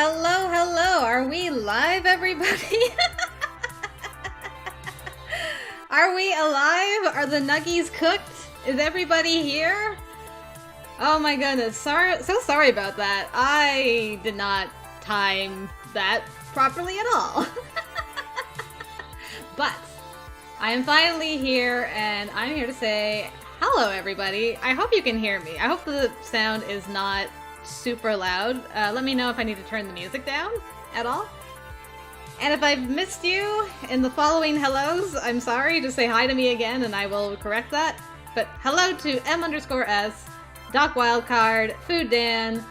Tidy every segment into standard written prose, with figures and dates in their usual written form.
Hello, hello. Are we live, everybody? Are we alive? Are the nuggies cooked? Is everybody here? Oh my goodness. So sorry about that. I did not time that properly at all. But I am finally here, and I'm here to say hello, everybody. I hope you can hear me. I hope the sound is not super loud. Let me know if I need to turn the music down at all. And if I've missed you in the following hellos, I'm sorry. Just say hi to me again and I will correct that. But hello to M_S, Doc Wildcard, Food Dan,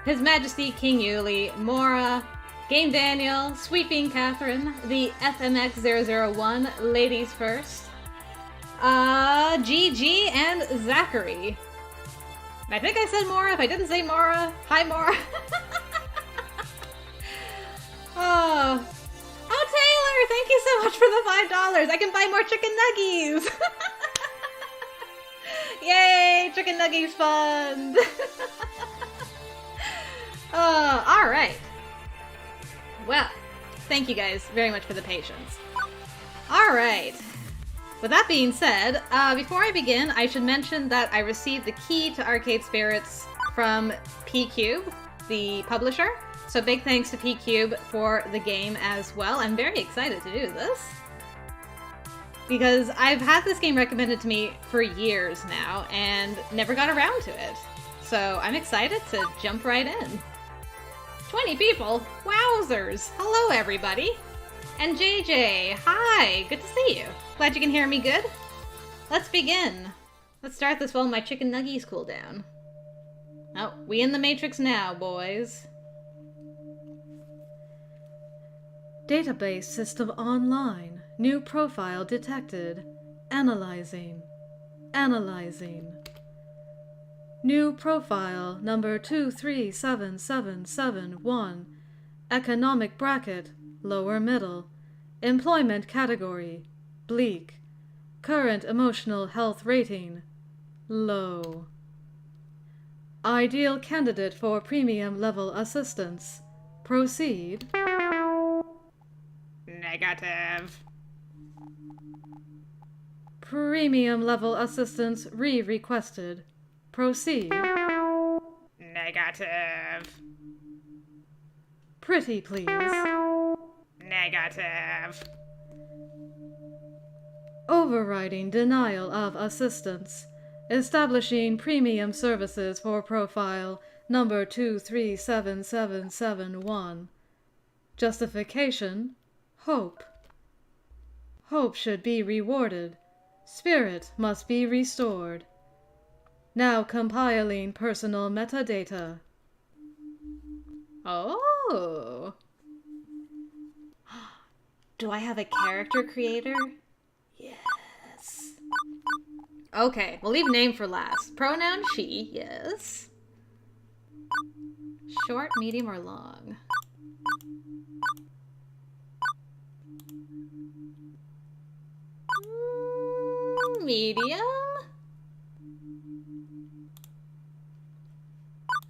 His Majesty King Yuli, Mora, Game Daniel, Sweeping Catherine, the FMX001, Ladies First, GG, and Zachary. I think I said Mora. If I didn't say Mora, hi Mora. Oh, Taylor, thank you so much for the $5. I can buy more chicken nuggies. Yay, chicken nuggies fun. Oh, all right. Well, thank you guys very much for the patience. All right. With that being said, before I begin, I should mention that I received the key to Arcade Spirits from P-Cube, the publisher. So big thanks to P-Cube for the game as well. I'm very excited to do this, because I've had this game recommended to me for years now and never got around to it. So I'm excited to jump right in. 20 people? Wowzers! Hello, everybody! And JJ, hi! Good to see you. Glad you can hear me good. Let's begin. Let's start this while my chicken nuggies cool down. Oh, we in the Matrix now, boys. Database system online. New profile detected. Analyzing. Analyzing. New profile number 237771. Economic bracket. Lower middle. Employment category. Bleak. Current emotional health rating. Low. Ideal candidate for premium level assistance. Proceed. Negative. Premium level assistance re-requested. Proceed. Negative. Pretty please. Negative. Overriding denial of assistance. Establishing premium services for profile number 237771. Justification. Hope. Hope should be rewarded. Spirit must be restored. Now compiling personal metadata. Oh. Do I have a character creator? Yes. Okay, we'll leave name for last. Pronoun she, yes. Short, medium, or long? Medium?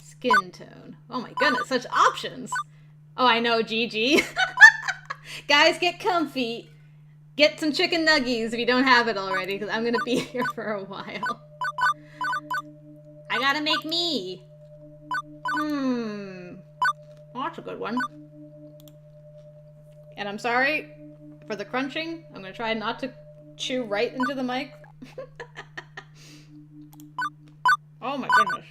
Skin tone. Oh my goodness, such options. Oh, I know, GG. Guys, get comfy. Get some chicken nuggies if you don't have it already, because I'm gonna be here for a while. I gotta make me. Oh, that's a good one. And I'm sorry for the crunching. I'm gonna try not to chew right into the mic. Oh my goodness.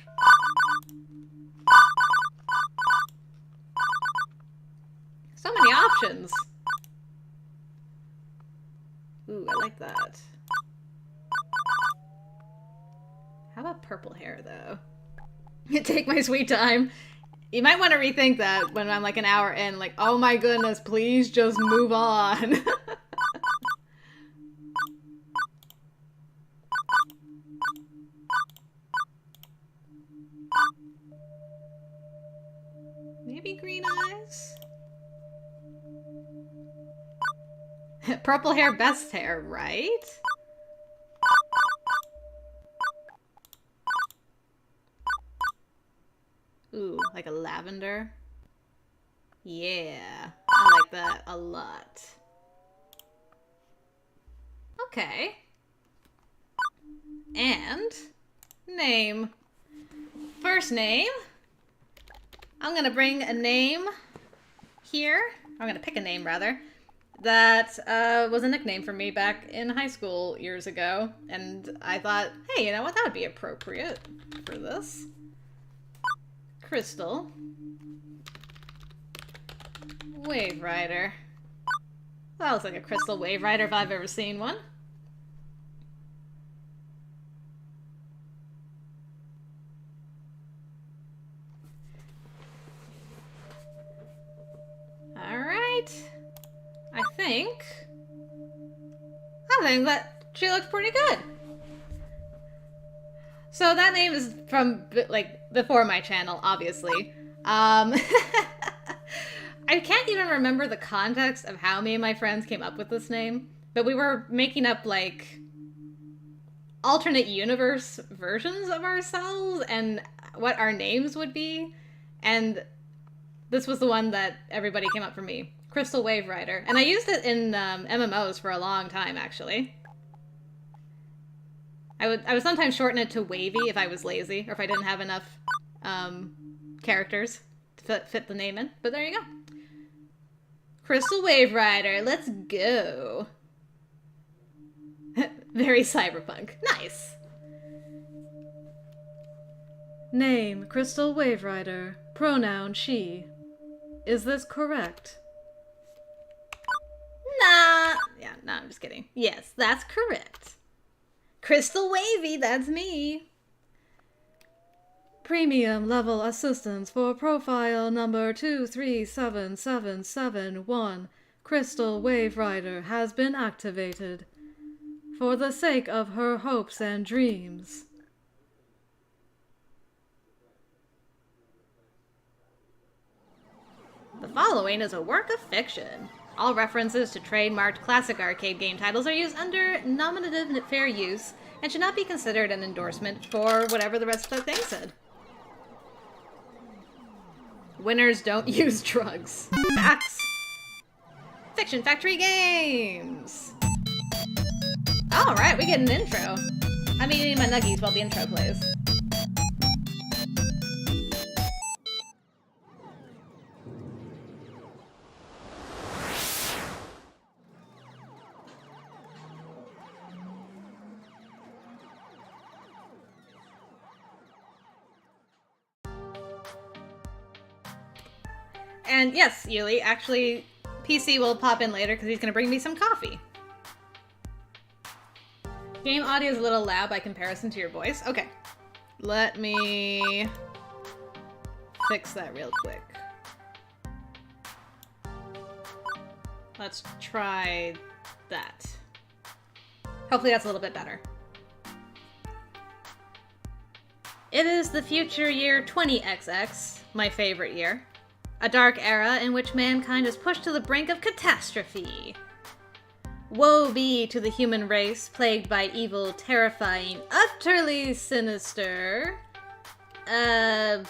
So many options. Ooh, I like that. How about purple hair, though? Take my sweet time. You might want to rethink that when I'm like an hour in, like, oh my goodness, please just move on. Maybe green eyes? Purple hair, best hair, right? Ooh, like a lavender. Yeah, I like that a lot. Okay. And name. First name. I'm gonna bring a name here. I'm gonna pick a name, rather. That was a nickname for me back in high school years ago. And I thought, hey, you know what? That would be appropriate for this. Crystal. Wave Rider. That looks like a Crystal Wave Rider if I've ever seen one. Alright. I think that she looks pretty good. So that name is from, like, before my channel, obviously. I can't even remember the context of how me and my friends came up with this name, but we were making up, like, alternate universe versions of ourselves and what our names would be, and this was the one that everybody came up for me. Crystal Wave Rider. And I used it in MMOs for a long time, actually. I would sometimes shorten it to Wavy if I was lazy, or if I didn't have enough characters to fit the name in. But there you go. Crystal Wave Rider, let's go. Very cyberpunk. Nice. Name, Crystal Wave Rider. Pronoun, she. Is this correct? Nah. Yeah, no, I'm just kidding. Yes, that's correct. Crystal Wavy, that's me. Premium level assistance for profile number 237771. Crystal Wave Rider has been activated. For the sake of her hopes and dreams. The following is a work of fiction. All references to trademarked classic arcade game titles are used under nominative fair use and should not be considered an endorsement for whatever the rest of the thing said. Winners don't use drugs. Facts. Fiction Factory Games. Alright, we get an intro. I'm eating my nuggies while the intro plays. And yes, Yuli, actually, PC will pop in later because he's going to bring me some coffee. Game audio is a little loud by comparison to your voice. Okay. Let me fix that real quick. Let's try that. Hopefully that's a little bit better. It is the future year 20XX, my favorite year. A dark era in which mankind is pushed to the brink of catastrophe. Woe be to the human race, plagued by evil, terrifying, utterly sinister... I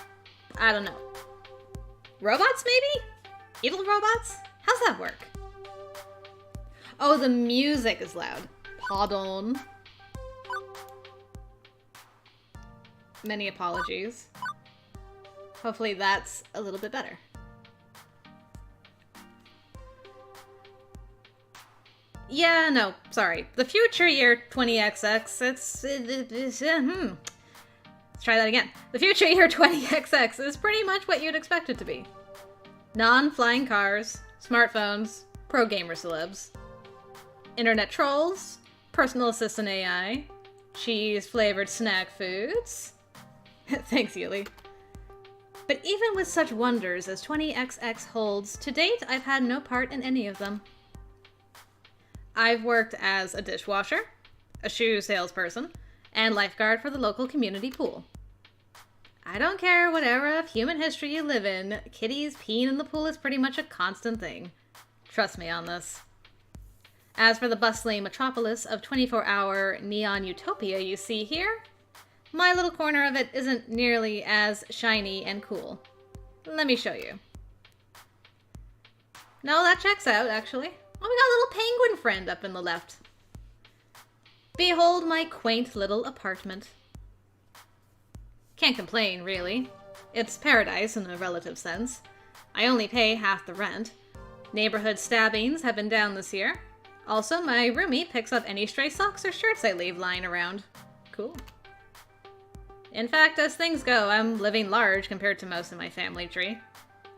don't know. Robots, maybe? Evil robots? How's that work? Oh, the music is loud. Pardon. Many apologies. Hopefully that's a little bit better. Yeah, no, sorry. The future year 20XX, let's try that again. The future year 20XX is pretty much what you'd expect it to be. Non-flying cars, smartphones, pro-gamer celebs, internet trolls, personal assistant AI, cheese-flavored snack foods. Thanks, Yuli. But even with such wonders as 20XX holds, to date I've had no part in any of them. I've worked as a dishwasher, a shoe salesperson, and lifeguard for the local community pool. I don't care what era of human history you live in, kitties peeing in the pool is pretty much a constant thing. Trust me on this. As for the bustling metropolis of 24-hour neon utopia you see here, my little corner of it isn't nearly as shiny and cool. Let me show you. No, that checks out, actually. Oh, we got a little penguin friend up in the left. Behold my quaint little apartment. Can't complain, really. It's paradise in a relative sense. I only pay half the rent. Neighborhood stabbings have been down this year. Also, my roomie picks up any stray socks or shirts I leave lying around. Cool. In fact, as things go, I'm living large compared to most of my family tree.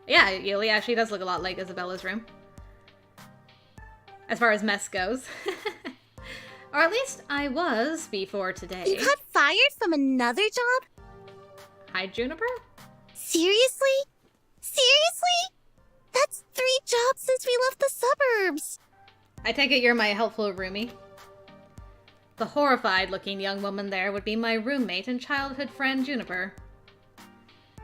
Yeah, Yuli actually does look a lot like Isabella's room. As far as mess goes. Or at least I was before today. You got fired from another job? Hi, Juniper? Seriously? Seriously? That's 3 jobs since we left the suburbs. I take it you're my helpful roomie. The horrified-looking young woman there would be my roommate and childhood friend, Juniper.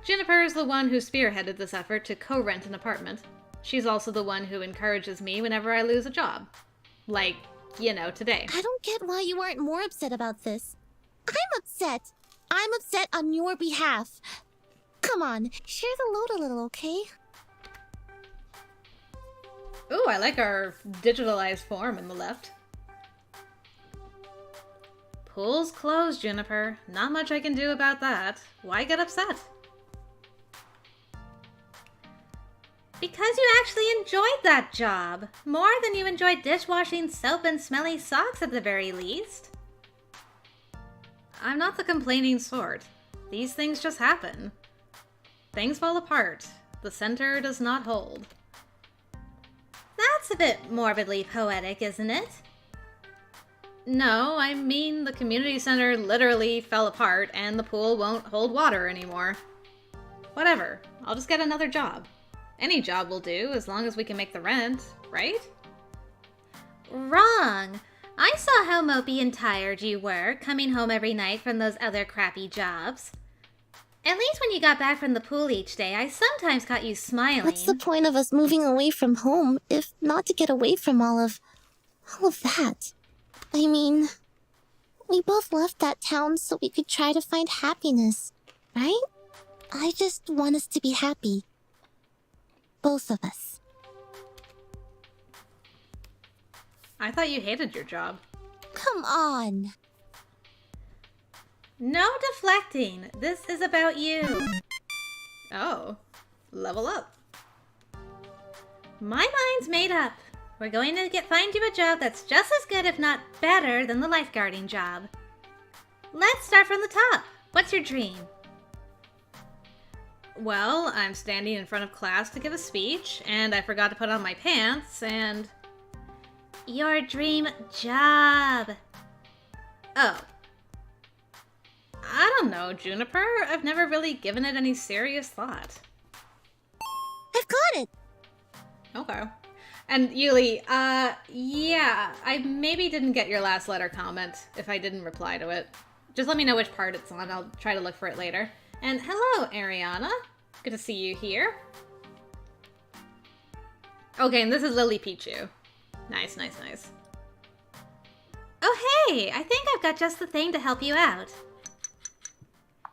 Juniper is the one who spearheaded this effort to co-rent an apartment. She's also the one who encourages me whenever I lose a job. Like, you know, today. I don't get why you aren't more upset about this. I'm upset. I'm upset on your behalf. Come on, share the load a little, okay? Ooh, I like our digitalized form in the left. Pool's closed, Juniper. Not much I can do about that. Why get upset? Because you actually enjoyed that job. More than you enjoyed dishwashing soap and smelly socks at the very least. I'm not the complaining sort. These things just happen. Things fall apart. The center does not hold. That's a bit morbidly poetic, isn't it? No, I mean the community center literally fell apart and the pool won't hold water anymore. Whatever, I'll just get another job. Any job will do, as long as we can make the rent, right? Wrong! I saw how mopey and tired you were, coming home every night from those other crappy jobs. At least when you got back from the pool each day, I sometimes caught you smiling. What's the point of us moving away from home, if not to get away from all of that? I mean, we both left that town so we could try to find happiness, right? I just want us to be happy. Both of us. I thought you hated your job. Come on. No deflecting. This is about you. Oh, level up. My mind's made up. We're going to find you a job that's just as good, if not better, than the lifeguarding job. Let's start from the top. What's your dream? Well, I'm standing in front of class to give a speech, and I forgot to put on my pants, and... Your dream job. Oh. I don't know, Juniper. I've never really given it any serious thought. I've got it. Okay. And Yuli, yeah, I maybe didn't get your last letter comment if I didn't reply to it. Just let me know which part it's on. I'll try to look for it later. And hello, Ariana. Good to see you here. Okay, and this is Lily Pichu. Nice, nice, nice. Oh, hey! I think I've got just the thing to help you out.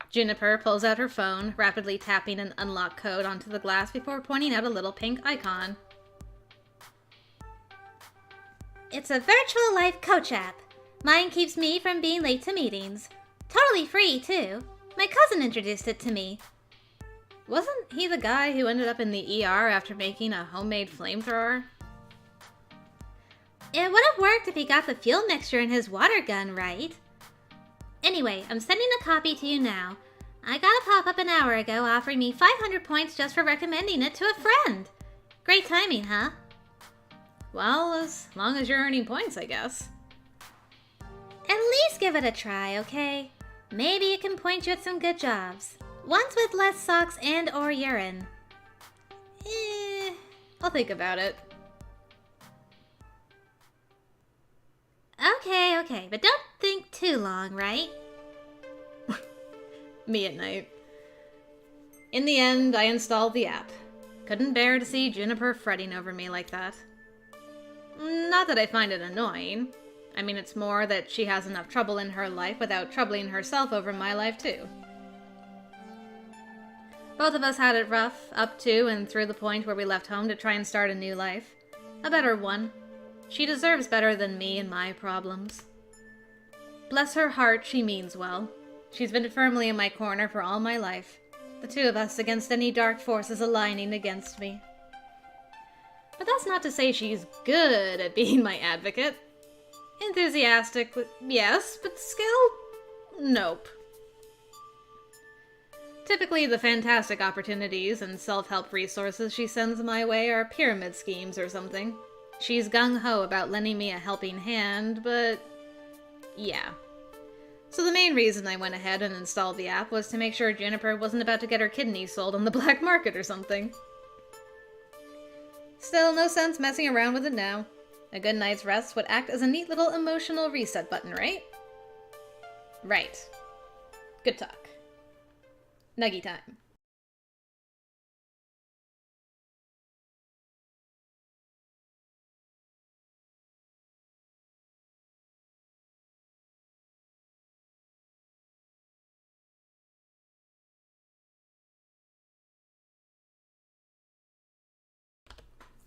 Juniper pulls out her phone, rapidly tapping an unlock code onto the glass before pointing out a little pink icon. It's a virtual life coach app. Mine keeps me from being late to meetings. Totally free, too. My cousin introduced it to me. Wasn't he the guy who ended up in the ER after making a homemade flamethrower? It would have worked if he got the fuel mixture in his water gun right. Anyway, I'm sending a copy to you now. I got a pop-up an hour ago offering me 500 points just for recommending it to a friend. Great timing, huh? Well, as long as you're earning points, I guess. At least give it a try, okay? Maybe it can point you at some good jobs. Ones with less socks and or urine. I'll think about it. Okay, but don't think too long, right? Me at night. In the end, I installed the app. Couldn't bear to see Juniper fretting over me like that. Not that I find it annoying. I mean, it's more that she has enough trouble in her life without troubling herself over my life, too. Both of us had it rough, up to and through the point where we left home to try and start a new life. A better one. She deserves better than me and my problems. Bless her heart, she means well. She's been firmly in my corner for all my life. The two of us against any dark forces aligning against me. But that's not to say she's good at being my advocate. Enthusiastic, yes, but skilled? Nope. Typically, the fantastic opportunities and self-help resources she sends my way are pyramid schemes or something. She's gung-ho about lending me a helping hand, but yeah. So the main reason I went ahead and installed the app was to make sure Juniper wasn't about to get her kidneys sold on the black market or something. Still, no sense messing around with it now. A good night's rest would act as a neat little emotional reset button, right? Right. Good talk. Nuggy time.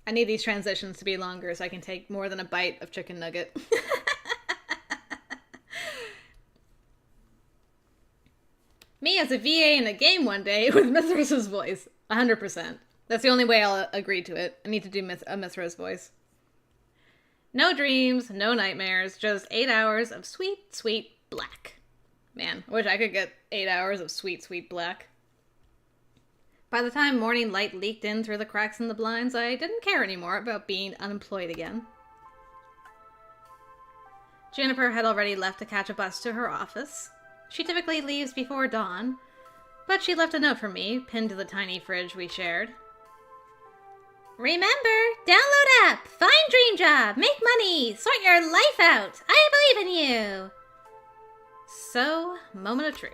I need these transitions to be longer so I can take more than a bite of chicken nugget. Me as a VA in a game one day with Mithra's voice. 100%. That's the only way I'll agree to it. I need to do a Mithra's voice. No dreams, no nightmares, just 8 hours of sweet, sweet black. Man, I wish I could get 8 hours of sweet, sweet black. By the time morning light leaked in through the cracks in the blinds, I didn't care anymore about being unemployed again. Juniper had already left to catch a bus to her office. She typically leaves before dawn, but she left a note for me, pinned to the tiny fridge we shared. Remember, download app, find dream job, make money, sort your life out. I believe in you. So, moment of truth.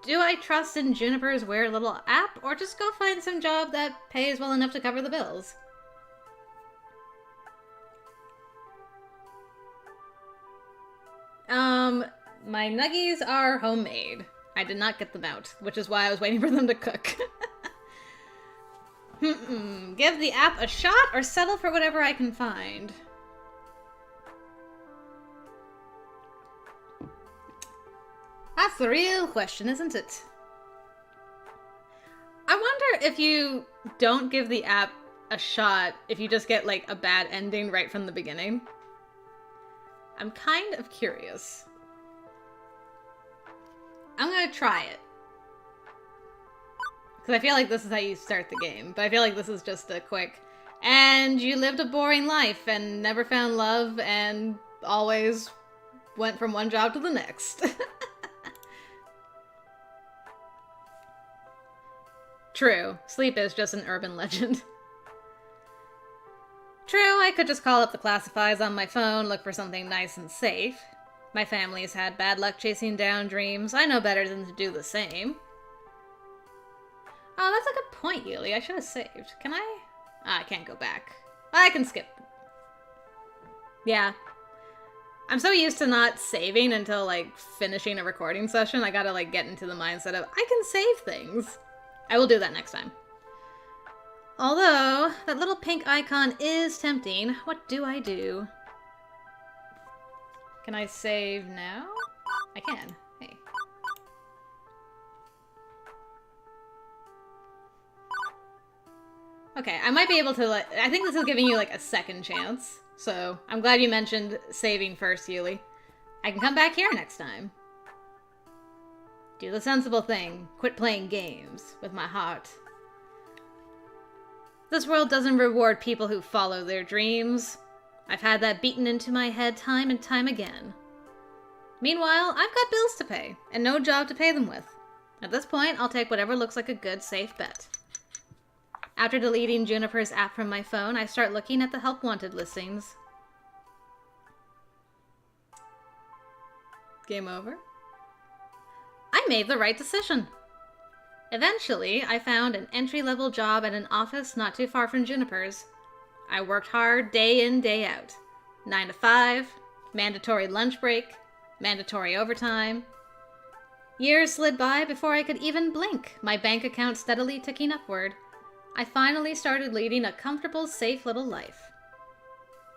Do I trust in Juniper's weird little app, or just go find some job that pays well enough to cover the bills? My nuggies are homemade. I did not get them out, which is why I was waiting for them to cook. Give the app a shot or settle for whatever I can find. That's the real question, isn't it? I wonder if you don't give the app a shot, if you just get, like, a bad ending right from the beginning. I'm kind of curious. I'm gonna try it. Because I feel like this is how you start the game, but I feel like this is just a quick, and you lived a boring life and never found love and always went from one job to the next. True, sleep is just an urban legend. True, I could just call up the classifieds on my phone, look for something nice and safe. My family's had bad luck chasing down dreams. I know better than to do the same. Oh, that's a good point, Yuli. I should have saved. Can I? I can't go back. I can skip. Yeah. I'm so used to not saving until, like, finishing a recording session. I gotta, like, get into the mindset of, I can save things. I will do that next time. Although, that little pink icon is tempting. What do I do? Can I save now? I can. Hey. Okay, I might be able to, like, I think this is giving you, like, a second chance. So, I'm glad you mentioned saving first, Yuli. I can come back here next time. Do the sensible thing. Quit playing games with my heart. This world doesn't reward people who follow their dreams. I've had that beaten into my head time and time again. Meanwhile, I've got bills to pay, and no job to pay them with. At this point, I'll take whatever looks like a good, safe bet. After deleting Juniper's app from my phone, I start looking at the help wanted listings. Game over? I made the right decision. Eventually, I found an entry-level job at an office not too far from Juniper's. I worked hard day in, day out. 9 to 5, mandatory lunch break, mandatory overtime. Years slid by before I could even blink, my bank account steadily ticking upward. I finally started leading a comfortable, safe little life.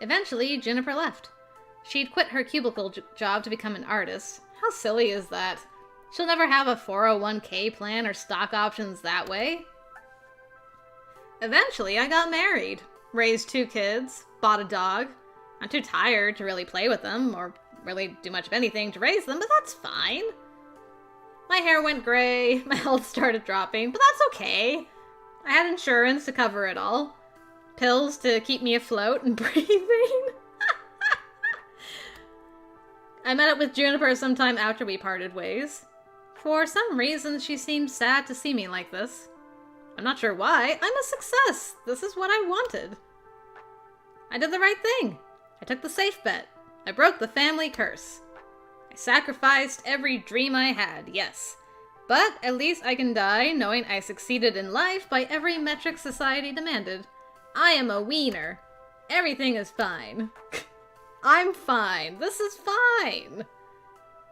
Eventually, Juniper left. She'd quit her cubicle job to become an artist. How silly is that? She'll never have a 401k plan or stock options that way. Eventually, I got married, raised 2 kids, bought a dog. I'm too tired to really play with them, or really do much of anything to raise them, but that's fine. My hair went gray, my health started dropping, but that's okay. I had insurance to cover it all. Pills to keep me afloat and breathing. I met up with Juniper sometime after we parted ways. For some reason, she seemed sad to see me like this. I'm not sure why. I'm a success. This is what I wanted. I did the right thing. I took the safe bet. I broke the family curse. I sacrificed every dream I had, yes. But at least I can die knowing I succeeded in life by every metric society demanded. I am a wiener. Everything is fine. I'm fine. This is fine.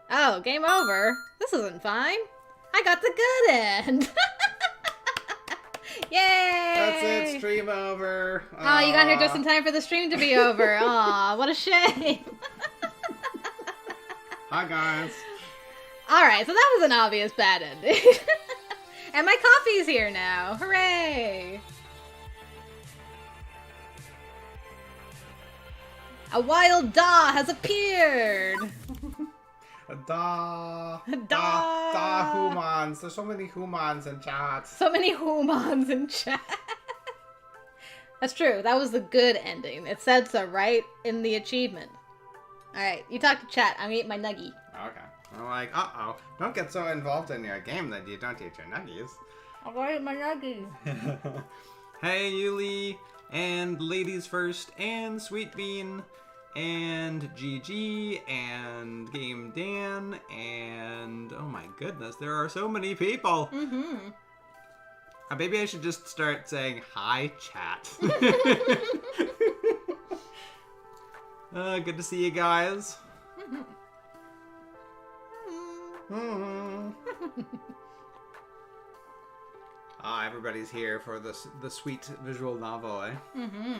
Oh, game over. This isn't fine. I got the good end. Yay! That's it, stream over. Oh, you got here just in time for the stream to be over. Aw, what a shame. Hi, guys. Alright, so that was an obvious bad ending. And my coffee's here now. Hooray! A wild daw has appeared! Da Da. humans. There's so many humans in chat. So many humans in chat. That's true. That was the good ending. It said so right in the achievement. Alright, you talk to chat. I'm gonna eat my nuggie. Okay. I'm like, uh-oh. Don't get so involved in your game that you don't eat your nuggies. I'm gonna eat my nuggie. Hey, Yuli, and Ladies First, and Sweet Bean, and GG, and Game Dan, and oh my goodness, there are so many people. Mm-hmm. Maybe I should just start saying hi, chat. Good to see you guys. Everybody's here for the sweet visual novel, eh? Mm-hmm.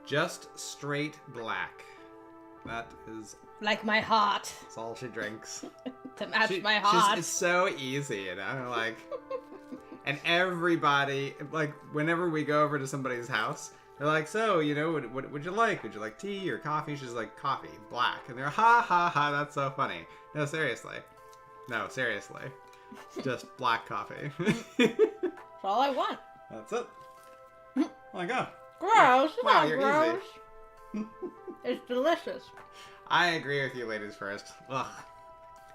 Just straight black. That is... Like my heart. That's all she drinks. To match my heart. It's so easy, you know? Like... And everybody, like, whenever we go over to somebody's house, they're like, so, you know, what would you like? Would you like tea or coffee? She's like, coffee, black. And they're, ha, ha, ha, that's so funny. No, seriously. Just black coffee. That's all I want. That's it. Oh my god. Gross. It's Wow, not you're gross. easy. It's delicious. I agree with you, Ladies First. Ugh.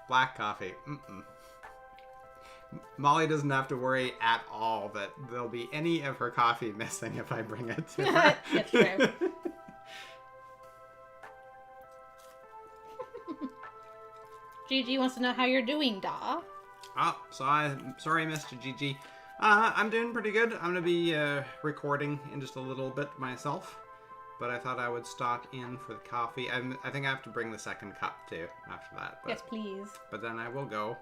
Black coffee. Mm-mm. Molly doesn't have to worry at all that there'll be any of her coffee missing if I bring it to her. It's true. Gigi wants to know how you're doing, Da. Oh, sorry, Mr. Gigi. I'm doing pretty good. I'm gonna be recording in just a little bit myself, but I thought I would stop in for the coffee. I think I have to bring the second cup too after that. But, Yes, please. But then I will go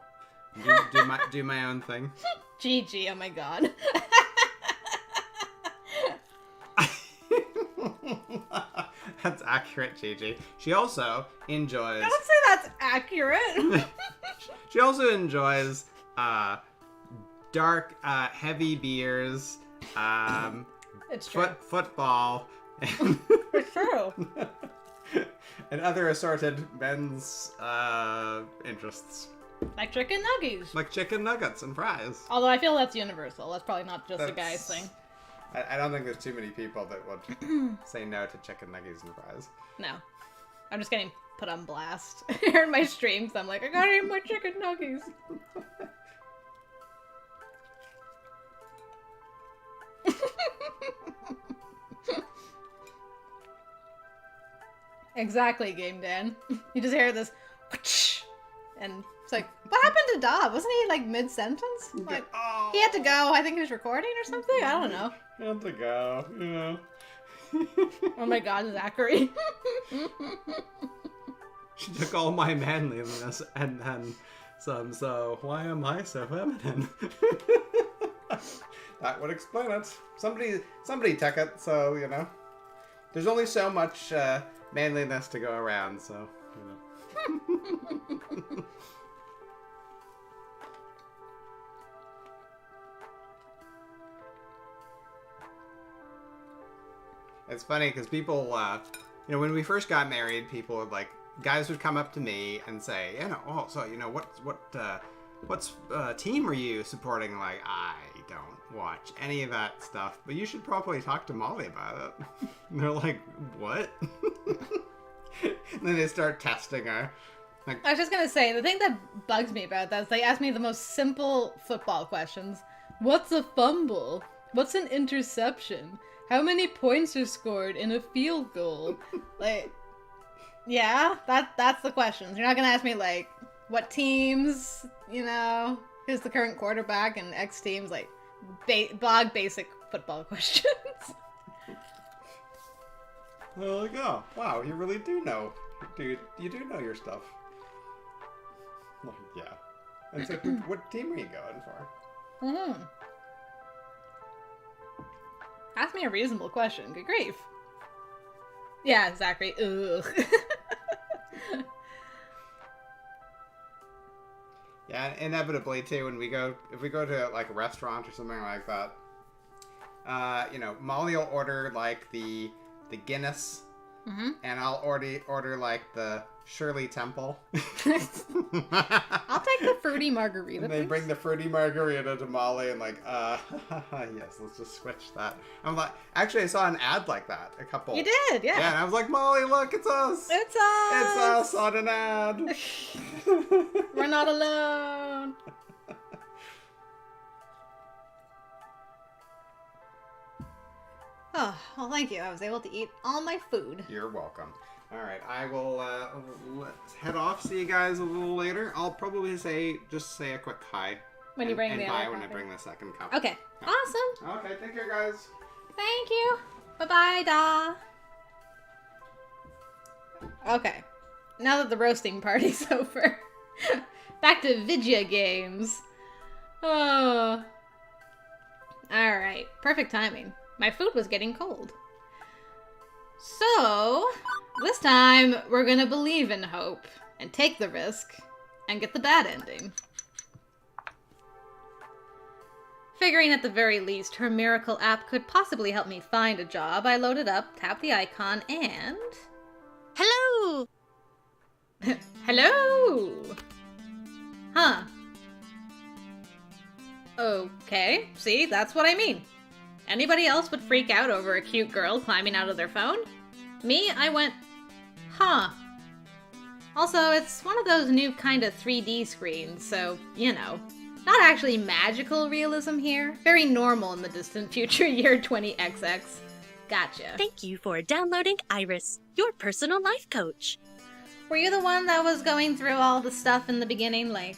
do my own thing. Gigi, oh my god. That's accurate, Gigi. She also enjoys. Don't say that's accurate. She also enjoys dark, heavy beers, It's true. football, It's true. and other assorted men's interests, Like chicken nuggies. like chicken nuggets and fries. Although I feel that's universal. That's probably not just a That's- guy's thing. I don't think there's too many people that would say no to chicken nuggets and fries. No. I'm just getting put on blast here in my streams. I'm like, I gotta eat my chicken nuggies. Exactly, Game Dan. You just hear this, whoosh, and it's like, what happened to Da? Wasn't he like mid-sentence? Like, Oh, he had to go. I think he was recording or something. I don't know. had to go, you know. Oh my god, Zachary. She took all my manliness and then some, so why am I so feminine? That would explain it. Somebody took it, so, you know. There's only so much manliness to go around, so, you know. It's funny because people, you know, when we first got married, people would guys would come up to me and say, you know, oh, so, you know, what's team are you supporting? Like, I don't watch any of that stuff, but you should probably talk to Molly about it. And they're like, what? And then they start testing her. Like, I was just gonna say, the thing that bugs me about that is they ask me the most simple football questions. What's a fumble? What's an interception? How many points are scored in a field goal? Like, yeah, that's the questions. You're not gonna ask me, like, what teams, you know, who's the current quarterback and X teams, like, bog basic football questions. they're like, oh, wow, you really do know. Dude, you do know your stuff. Like, yeah. And so, what team are you going for? Mm-hmm. Ask me a reasonable question. Good grief. Yeah, Zachary. Ugh. Yeah, inevitably too. When if we go to like a restaurant or something like that, you know, Molly will order like the Guinness, and I'll order like the Shirley Temple. I'll take the fruity margarita. And they please. bring the fruity margarita to Molly and like, yes, let's just switch that. I'm like, actually, I saw an ad like that. A couple. You did, yeah. Yeah, and I was like, Molly, look, it's us. It's us. It's us on an ad. We're not alone. Oh, well, thank you. I was able to eat all my food. You're welcome. All right, I will let's head off. See you guys a little later. I'll probably just say a quick hi. When you bring and the bye other when I coffee. bring the second cup. Okay. Yeah. Awesome. Okay, take care, guys. Thank you. Bye-bye, Da. Okay. Now that the roasting party's over, back to Vidya games. Oh. Alright. Perfect timing. My food was getting cold. So, this time, we're gonna believe in hope, and take the risk, and get the bad ending. Figuring at the very least her miracle app could possibly help me find a job, I loaded up, tapped the icon, and... Hello! Hello! Huh. Okay, see, that's what I mean. Anybody else would freak out over a cute girl climbing out of their phone? Me, I went, huh. Also, it's one of those new kind of 3D screens, so, you know, not actually magical realism here. Very normal in the distant future year 20XX. Gotcha. Thank you for downloading Iris, your personal life coach. Were you the one that was going through all the stuff in the beginning? Like,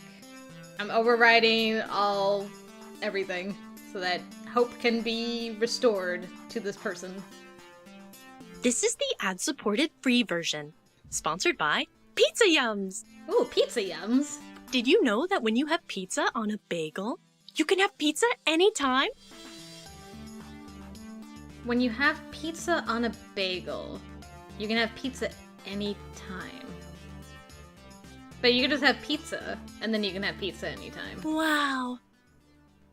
I'm overriding everything so that hope can be restored to this person. This is the ad-supported free version, sponsored by Pizza Yums. Ooh, pizza yums. Did you know that when you have pizza on a bagel, you can have pizza anytime? When you have pizza on a bagel, you can have pizza anytime. But you can just have pizza, and then you can have pizza anytime. Wow.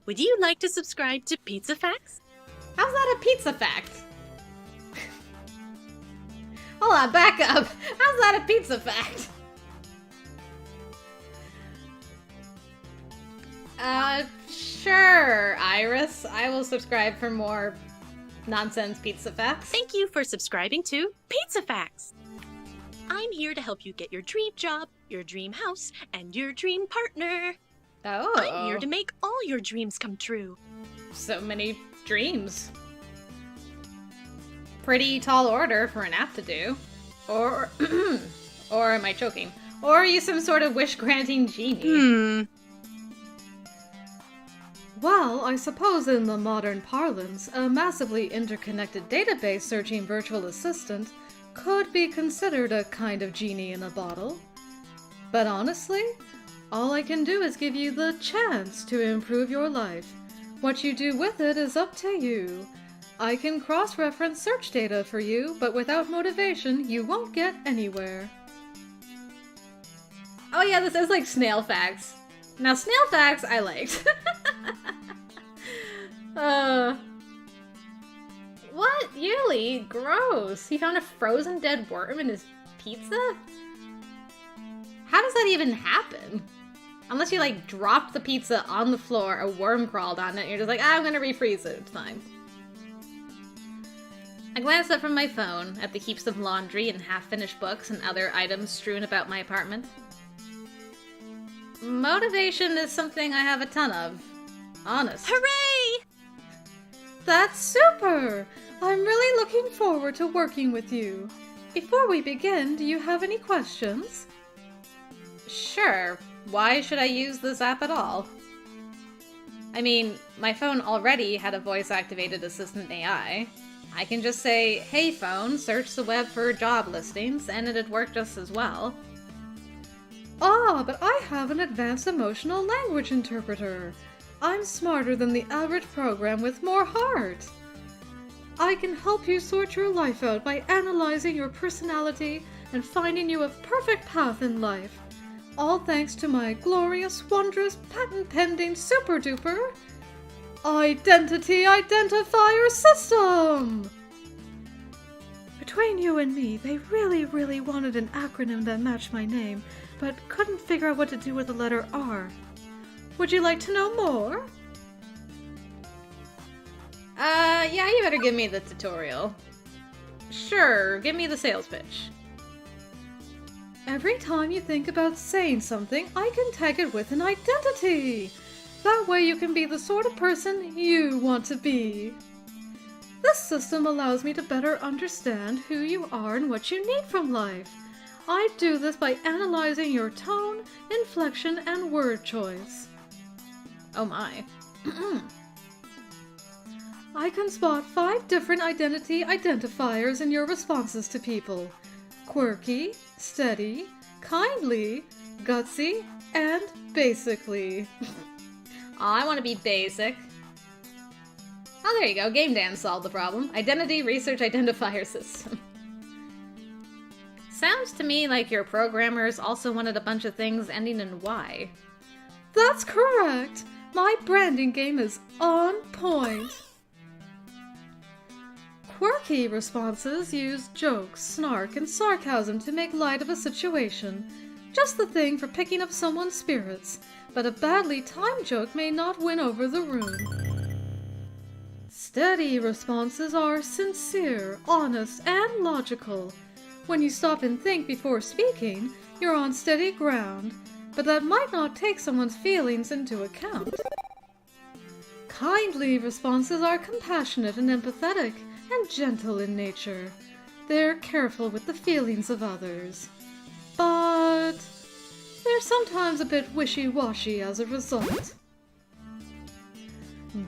Would you like to subscribe to Pizza Facts? How's that a pizza fact? Hold on, back up. How's that a pizza fact? Sure, Iris. I will subscribe for more nonsense pizza facts. Thank you for subscribing to Pizza Facts. I'm here to help you get your dream job, your dream house, and your dream partner. Oh. I'm here to make all your dreams come true. So many dreams. Pretty tall order for an app to do. Or, or am I choking? Or are you some sort of wish-granting genie? Well, I suppose in the modern parlance, a massively interconnected database searching virtual assistant could be considered a kind of genie in a bottle. But honestly, all I can do is give you the chance to improve your life. What you do with it is up to you. I can cross-reference search data for you, but without motivation, you won't get anywhere. Oh yeah, this is like snail facts. Now snail facts I liked. What? Yuli? Gross. He found a frozen dead worm in his pizza? How does that even happen? Unless you like dropped the pizza on the floor, a worm crawled on it, and you're just like, I'm gonna refreeze it, it's fine. I glanced up from my phone at the heaps of laundry and half-finished books and other items strewn about my apartment. Motivation is something I have a ton of. Honest. Hooray! That's super! I'm really looking forward to working with you. Before we begin, do you have any questions? Sure. Why should I use this app at all? I mean, my phone already had a voice-activated assistant AI. I can just say, hey phone, search the web for job listings, and it'd work just as well. Ah, but I have an advanced emotional language interpreter. I'm smarter than the average program with more heart. I can help you sort your life out by analyzing your personality and finding you a perfect path in life. All thanks to my glorious, wondrous, patent-pending, super-duper Identity Identifier System! Between you and me, they really wanted an acronym that matched my name, but couldn't figure out what to do with the letter R. Would you like to know more? Yeah, you better give me the tutorial. Sure, give me the sales pitch. Every time you think about saying something, I can tag it with an identity. That way you can be the sort of person you want to be. This system allows me to better understand who you are and what you need from life. I do this by analyzing your tone, inflection, and word choice. Oh my. I can spot 5 different identity identifiers in your responses to people. Quirky, steady, kindly, gutsy, and basically. Aw, I want to be basic. Oh, there you go. Game Dan solved the problem. Identity Research Identifier System. Sounds to me like your programmers also wanted a bunch of things ending in Y. That's correct! My branding game is on point! Quirky responses use jokes, snark, and sarcasm to make light of a situation. Just the thing for picking up someone's spirits, but a badly timed joke may not win over the room. Steady responses are sincere, honest, and logical. When you stop and think before speaking, you're on steady ground, but that might not take someone's feelings into account. Kindly responses are compassionate and empathetic, and gentle in nature. They're careful with the feelings of others. But they're sometimes a bit wishy-washy as a result.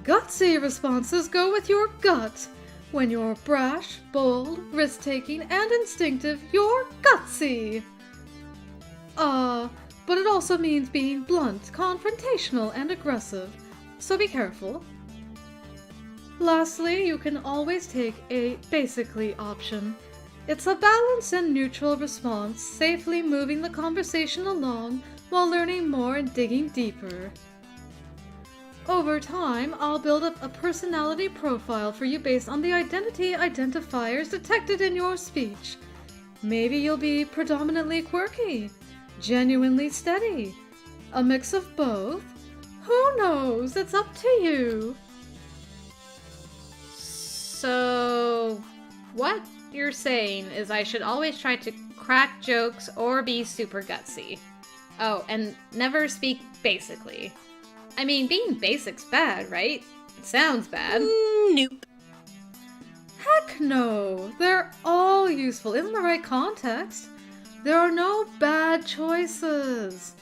Gutsy responses go with your gut. When you're brash, bold, risk-taking, and instinctive, you're gutsy. But it also means being blunt, confrontational, and aggressive, so be careful. Lastly, you can always take a basically option. It's a balanced and neutral response, safely moving the conversation along while learning more and digging deeper. Over time, I'll build up a personality profile for you based on the identity identifiers detected in your speech. Maybe you'll be predominantly quirky, genuinely steady, a mix of both. Who knows? It's up to you. So, what you're saying is I should always try to crack jokes or be super gutsy. Oh, and never speak basically. I mean, being basic's bad, right? It sounds bad. Nope. Heck no! They're all useful in the right context. There are no bad choices.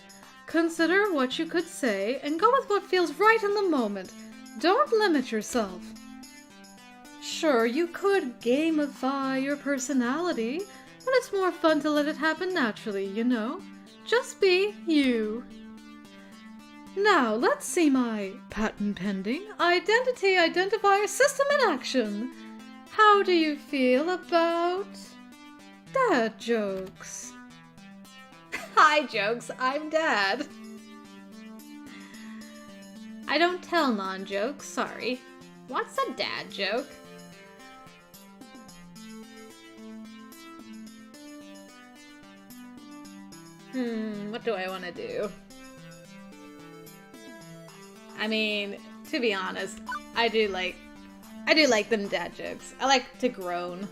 Consider what you could say and go with what feels right in the moment. Don't limit yourself. Sure, you could gamify your personality, but it's more fun to let it happen naturally, you know? Just be you. Now, let's see my patent-pending identity identifier system in action. How do you feel about dad jokes? Hi, jokes. I'm Dad. I don't tell non-jokes, sorry. What's a dad joke? What do I want to do? I mean, to be honest, I do like them dad jokes. I like to groan.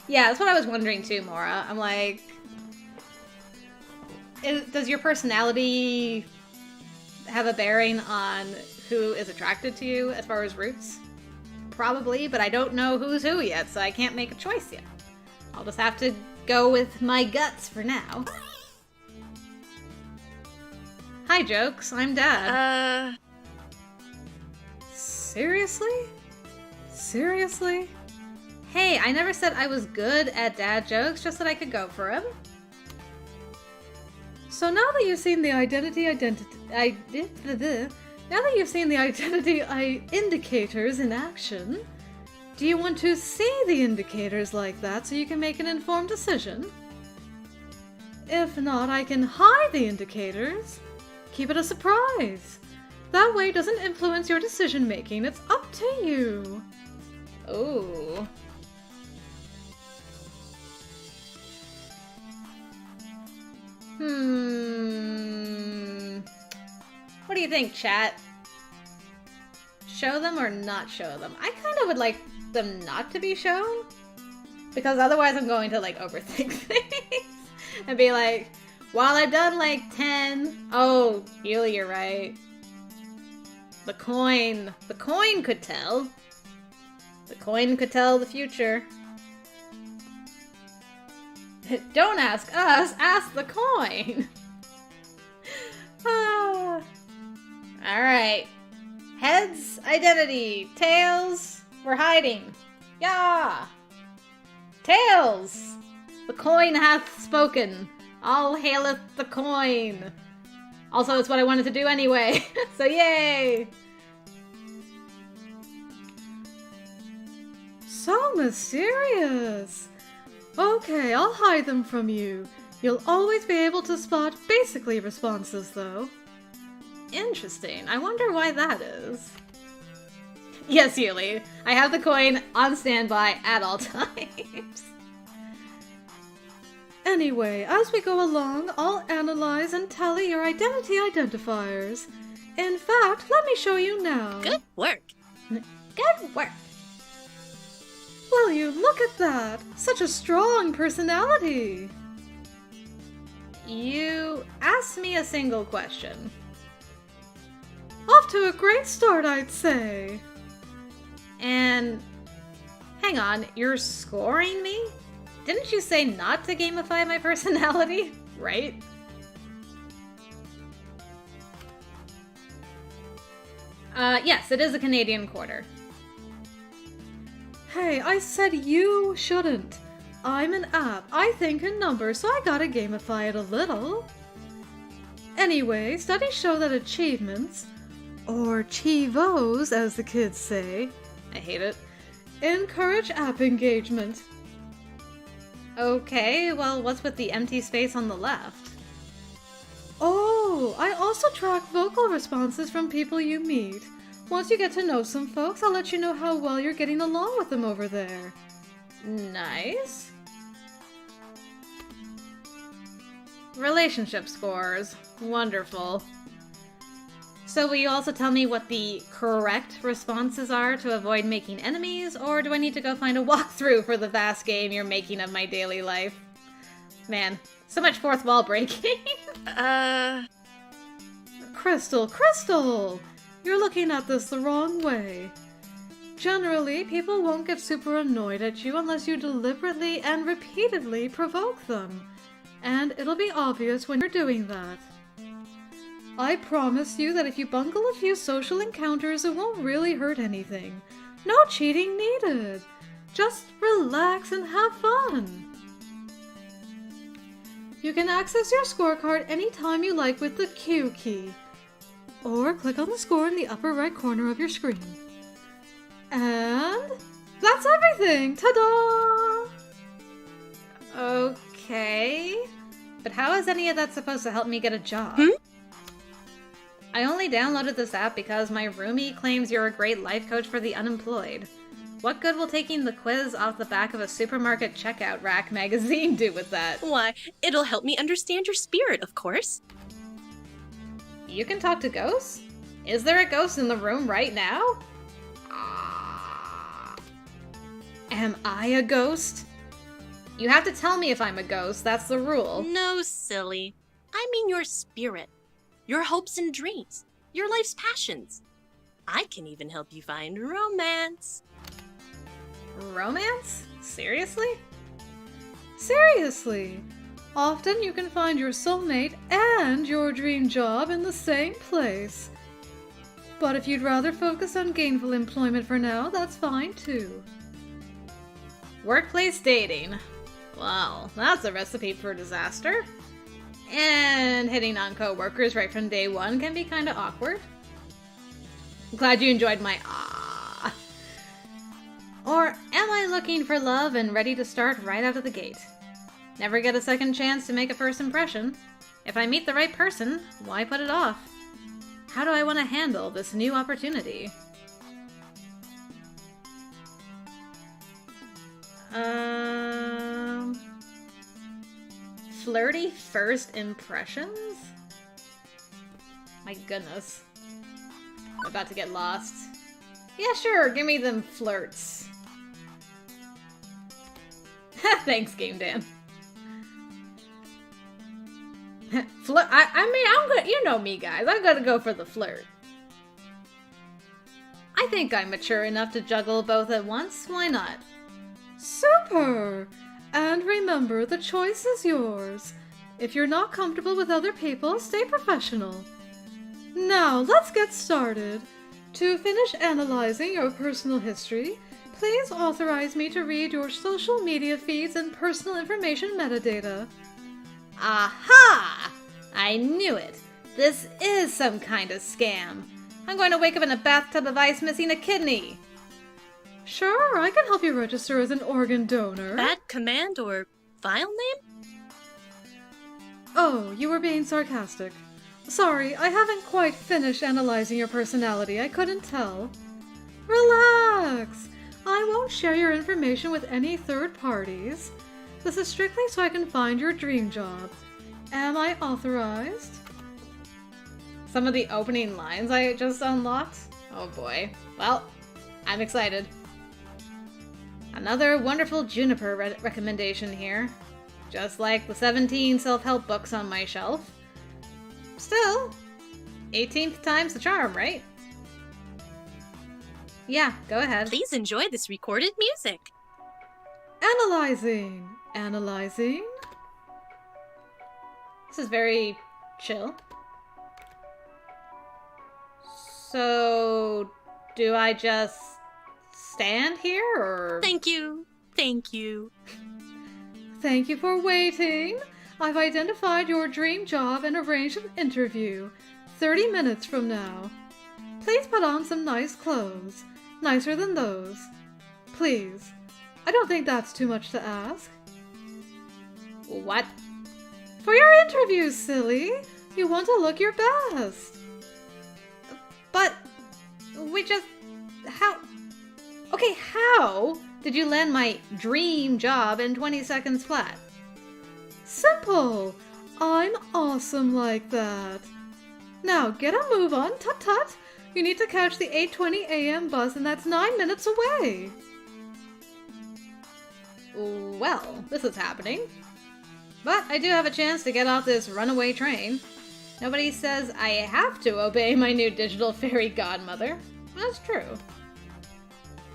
Yeah, that's what I was wondering too, Mora. I'm like, does your personality have a bearing on who is attracted to you as far as roots? Probably, but I don't know who's who yet, so I can't make a choice yet. I'll just have to go with my guts for now. Hi, jokes. I'm Dad. Seriously? Seriously? Hey, I never said I was good at dad jokes, just that I could go for him. So now that you've seen the identity indicators in action, do you want to see the indicators like that so you can make an informed decision? If not, I can hide the indicators. Keep it a surprise. That way it doesn't influence your decision making. It's up to you. Ooh. What do you think, chat? Show them or not show them? I kind of would like them not to be shown, because otherwise I'm going to like overthink things and be like, well, I've done like 10. Oh, Yuli, you're right. The coin could tell. The coin could tell the future. Don't ask us, ask the coin. Alright. Heads, identity. Tails, we're hiding. Yeah. Tails, the coin hath spoken. All haileth the coin. Also, it's what I wanted to do anyway. So yay. So mysterious. Okay, I'll hide them from you. You'll always be able to spot basically responses, though. Interesting. I wonder why that is. Yes, Yuli. I have the coin on standby at all times. Anyway, as we go along, I'll analyze and tally your identity identifiers. In fact, let me show you now. Good work. Good work. Will you look at that? Such a strong personality. You asked me a single question. Off to a great start, I'd say. And hang on, you're scoring me? Didn't you say not to gamify my personality? Right? Yes, it is a Canadian quarter. Hey, I said you shouldn't. I'm an app. I think in numbers, so I gotta gamify it a little. Anyway, studies show that achievements, or chivos as the kids say, I hate it. encourage app engagement. Okay, well, what's with the empty space on the left? Oh, I also track vocal responses from people you meet. Once you get to know some folks, I'll let you know how well you're getting along with them over there. Nice. Relationship scores. Wonderful. So will you also tell me what the correct responses are to avoid making enemies, or do I need to go find a walkthrough for the vast game you're making of my daily life? Man, so much fourth wall breaking. Crystal! You're looking at this the wrong way. Generally, people won't get super annoyed at you unless you deliberately and repeatedly provoke them. And it'll be obvious when you're doing that. I promise you that if you bungle a few social encounters, it won't really hurt anything. No cheating needed. Just relax and have fun. You can access your scorecard anytime you like with the Q key, or click on the score in the upper right corner of your screen. And that's everything! Ta-da! Okay. But how is any of that supposed to help me get a job? I only downloaded this app because my roomie claims you're a great life coach for the unemployed. What good will taking the quiz off the back of a supermarket checkout rack magazine do with that? Why, it'll help me understand your spirit, of course. You can talk to ghosts? Is there a ghost in the room right now? Am I a ghost? You have to tell me if I'm a ghost, that's the rule. No, silly. I mean your spirit, your hopes and dreams, your life's passions. I can even help you find romance. Romance? Seriously? Seriously! Often you can find your soulmate and your dream job in the same place. But if you'd rather focus on gainful employment for now, that's fine too. Workplace dating. Well, that's a recipe for disaster. And hitting on coworkers right from day one can be kinda awkward. Glad you enjoyed my ah. Or am I looking for love and ready to start right out of the gate? Never get a second chance to make a first impression. If I meet the right person, why put it off? How do I want to handle this new opportunity? Flirty first impressions? My goodness. I'm about to get lost. Yeah, sure, give me them flirts. Thanks, Game Dan. Flirt. I mean, I'm good. You know me, guys. I'm gonna go for the flirt. I think I'm mature enough to juggle both at once. Why not? Super! And remember, the choice is yours. If you're not comfortable with other people, stay professional. Now, let's get started. To finish analyzing your personal history, please authorize me to read your social media feeds and personal information metadata. Aha! I knew it. This is some kind of scam. I'm going to wake up in a bathtub of ice missing a kidney. Sure, I can help you register as an organ donor. That command or file name? Oh, you were being sarcastic. Sorry, I haven't quite finished analyzing your personality. I couldn't tell. Relax! I won't share your information with any third parties. This is strictly so I can find your dream job. Am I authorized? Some of the opening lines I just unlocked? Oh boy. Well, I'm excited. Another wonderful Juniper recommendation here. Just like the 17 self-help books on my shelf. Still, 18th time's the charm, right? Yeah, go ahead. Please enjoy this recorded music. Analyzing. Analyzing. This is very chill. So, do I just stand here, or...? Thank you. Thank you. Thank you for waiting. I've identified your dream job and arranged an interview. 30 minutes from now. Please put on some nice clothes. Nicer than those. Please. I don't think that's too much to ask. What? For your interview, silly. You want to look your best. But... we just... how... Okay, how did you land my dream job in 20 seconds flat? Simple. I'm awesome like that. Now get a move on, tut-tut. You need to catch the 8:20 a.m. bus and that's 9 minutes away. Well, this is happening. But I do have a chance to get off this runaway train. Nobody says I have to obey my new digital fairy godmother. That's true.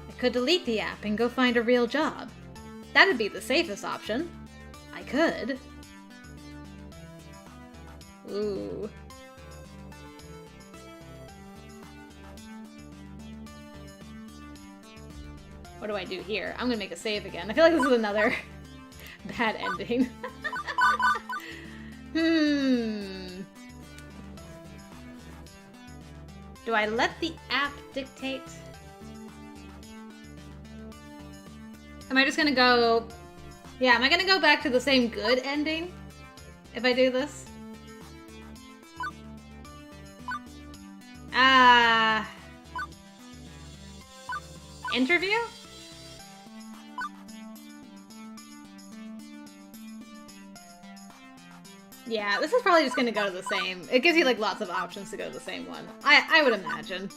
I could delete the app and go find a real job. That'd be the safest option. I could. Ooh. What do I do here? I'm gonna make a save again. I feel like this is another bad ending. Do I let the app dictate? Am I just gonna go... Yeah, am I gonna go back to the same good ending if I do this? Interview? Yeah, this is probably just gonna go to the same. It gives you like lots of options to go to the same one. I would imagine.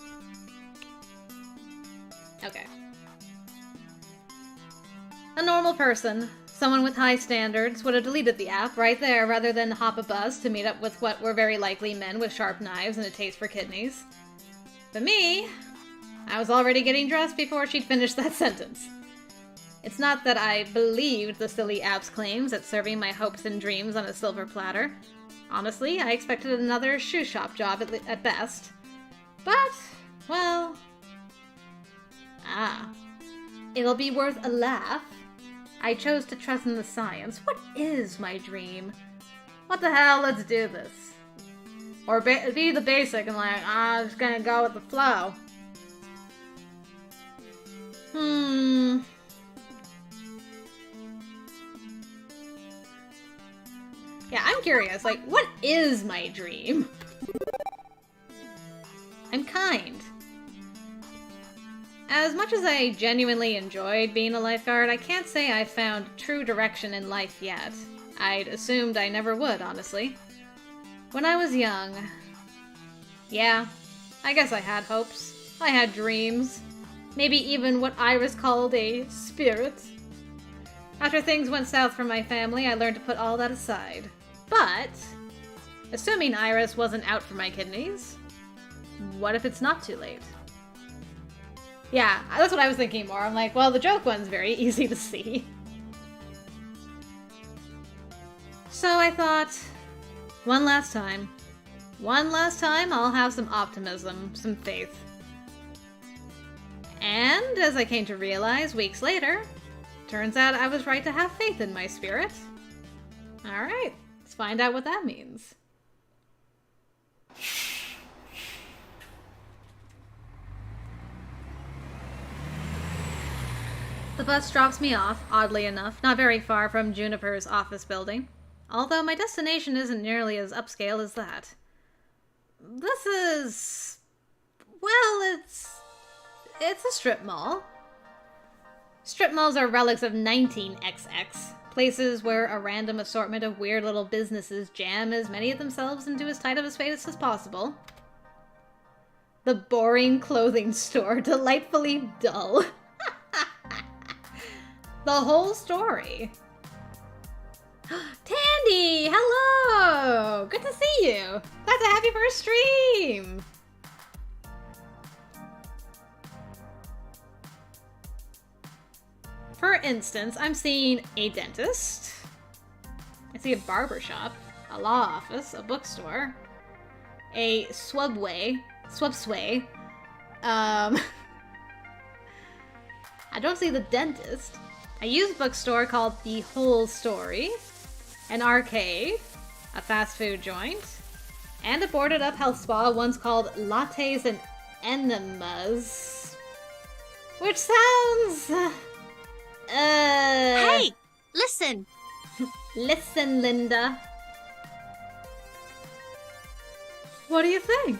Okay. A normal person, someone with high standards, would have deleted the app right there rather than hop a bus to meet up with what were very likely men with sharp knives and a taste for kidneys. But me, I was already getting dressed before she'd finished that sentence. It's not that I believed the silly app's claims at serving my hopes and dreams on a silver platter. Honestly, I expected another shoe shop job at best. But, well... It'll be worth a laugh. I chose to trust in the science. What is my dream? What the hell, let's do this. Or be the basic and like, I'm just gonna go with the flow. Yeah, I'm curious, like, what is my dream? I'm kind. As much as I genuinely enjoyed being a lifeguard, I can't say I found true direction in life yet. I'd assumed I never would, honestly. When I was young... Yeah, I guess I had hopes. I had dreams. Maybe even what Iris called a spirit. After things went south for my family, I learned to put all that aside. But, assuming Iris wasn't out for my kidneys, what if it's not too late? Yeah, that's what I was thinking more. I'm like, well, the joke one's very easy to see. So I thought, one last time, I'll have some optimism, some faith. And, as I came to realize weeks later, turns out I was right to have faith in my spirit. Alright, let's find out what that means. The bus drops me off, oddly enough, not very far from Juniper's office building. Although my destination isn't nearly as upscale as that. This is... well, it's a strip mall. Strip malls are relics of 19XX. Places where a random assortment of weird little businesses jam as many of themselves into as tight of a space as possible. The boring clothing store, delightfully dull. The whole story. Tandy, hello! Good to see you! Glad to have you for a stream! For instance, I'm seeing a dentist. I see a barbershop, a law office, a bookstore, a swubway. I don't see the dentist. A used bookstore called The Whole Story, an arcade, a fast food joint, and a boarded up health spa once called Lattes and Enemas. Which sounds... Hey! Listen! Listen, Linda. What do you think?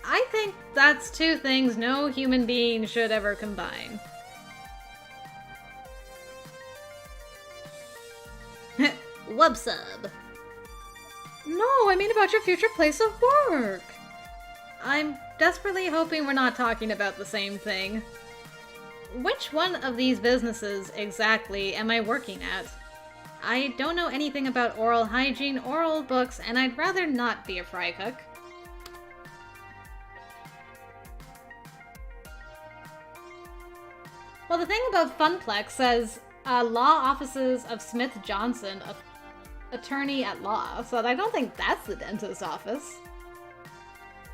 I think that's two things no human being should ever combine. Wubsub. No, I mean about your future place of work. I'm desperately hoping we're not talking about the same thing. Which one of these businesses exactly am I working at? I don't know anything about oral hygiene or old books, and I'd rather not be a fry cook. Well, the thing about Funplex says law offices of Smith Johnson, attorney at law, so I don't think that's the dentist's office.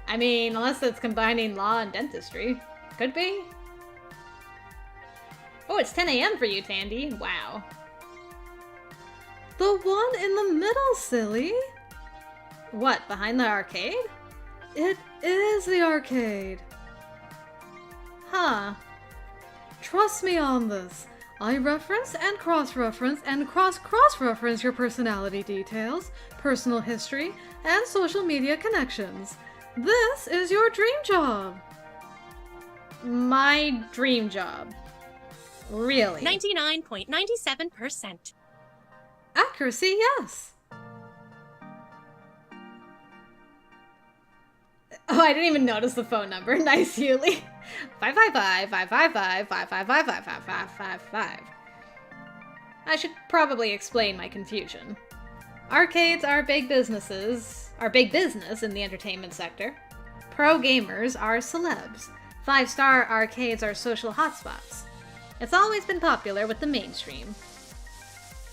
I mean, unless it's combining law and dentistry. Could be. Oh, it's 10 a.m. for you, Tandy. Wow. The one in the middle, silly. What, behind the arcade? It is the arcade. Huh. Trust me on this. I reference and cross-reference and cross-cross-reference your personality details, personal history, and social media connections. This is your dream job. My dream job. Really? 99.97%. Accuracy, yes. Oh, I didn't even notice the phone number. Nice, Yuli. 555-555-555-555-555. I should probably explain my confusion. Arcades are big business in the entertainment sector. Pro gamers are celebs. 5-star arcades are social hotspots. It's always been popular with the mainstream.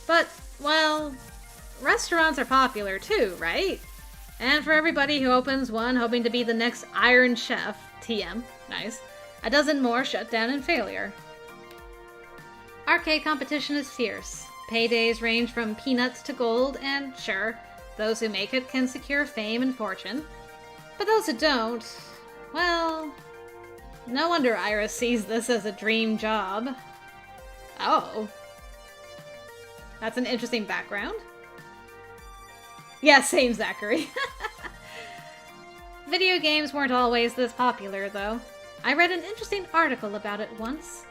But, well, restaurants are popular too, right? And for everybody who opens one hoping to be the next Iron Chef, TM, nice, a dozen more shut down in failure. Arcade competition is fierce. Paydays range from peanuts to gold, and sure, those who make it can secure fame and fortune. But those who don't, well, no wonder Iris sees this as a dream job. Oh. That's an interesting background. Yeah, same, Zachary. Video games weren't always this popular, though. I read an interesting article about it once.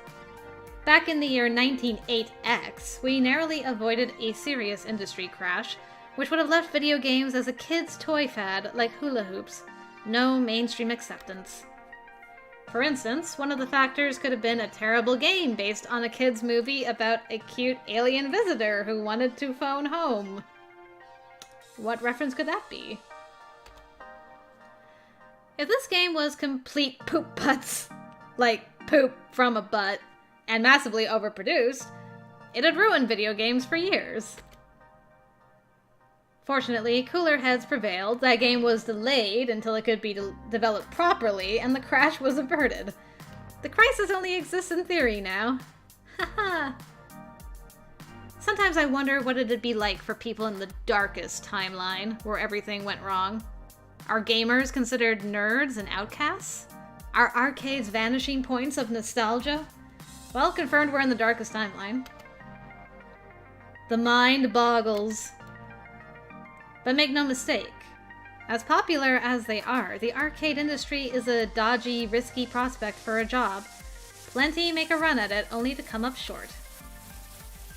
Back in the year 1908X, we narrowly avoided a serious industry crash, which would have left video games as a kid's toy fad like hula hoops. No mainstream acceptance. For instance, one of the factors could have been a terrible game based on a kid's movie about a cute alien visitor who wanted to phone home. What reference could that be? If this game was complete poop butts, like poop from a butt, and massively overproduced, it'd ruin video games for years. Fortunately, cooler heads prevailed, that game was delayed until it could be developed properly, and the crash was averted. The crisis only exists in theory now. Haha. Sometimes I wonder what it'd be like for people in the darkest timeline, where everything went wrong. Are gamers considered nerds and outcasts? Are arcades vanishing points of nostalgia? Well, confirmed we're in the darkest timeline. The mind boggles. But make no mistake, as popular as they are, the arcade industry is a dodgy, risky prospect for a job. Plenty make a run at it, only to come up short.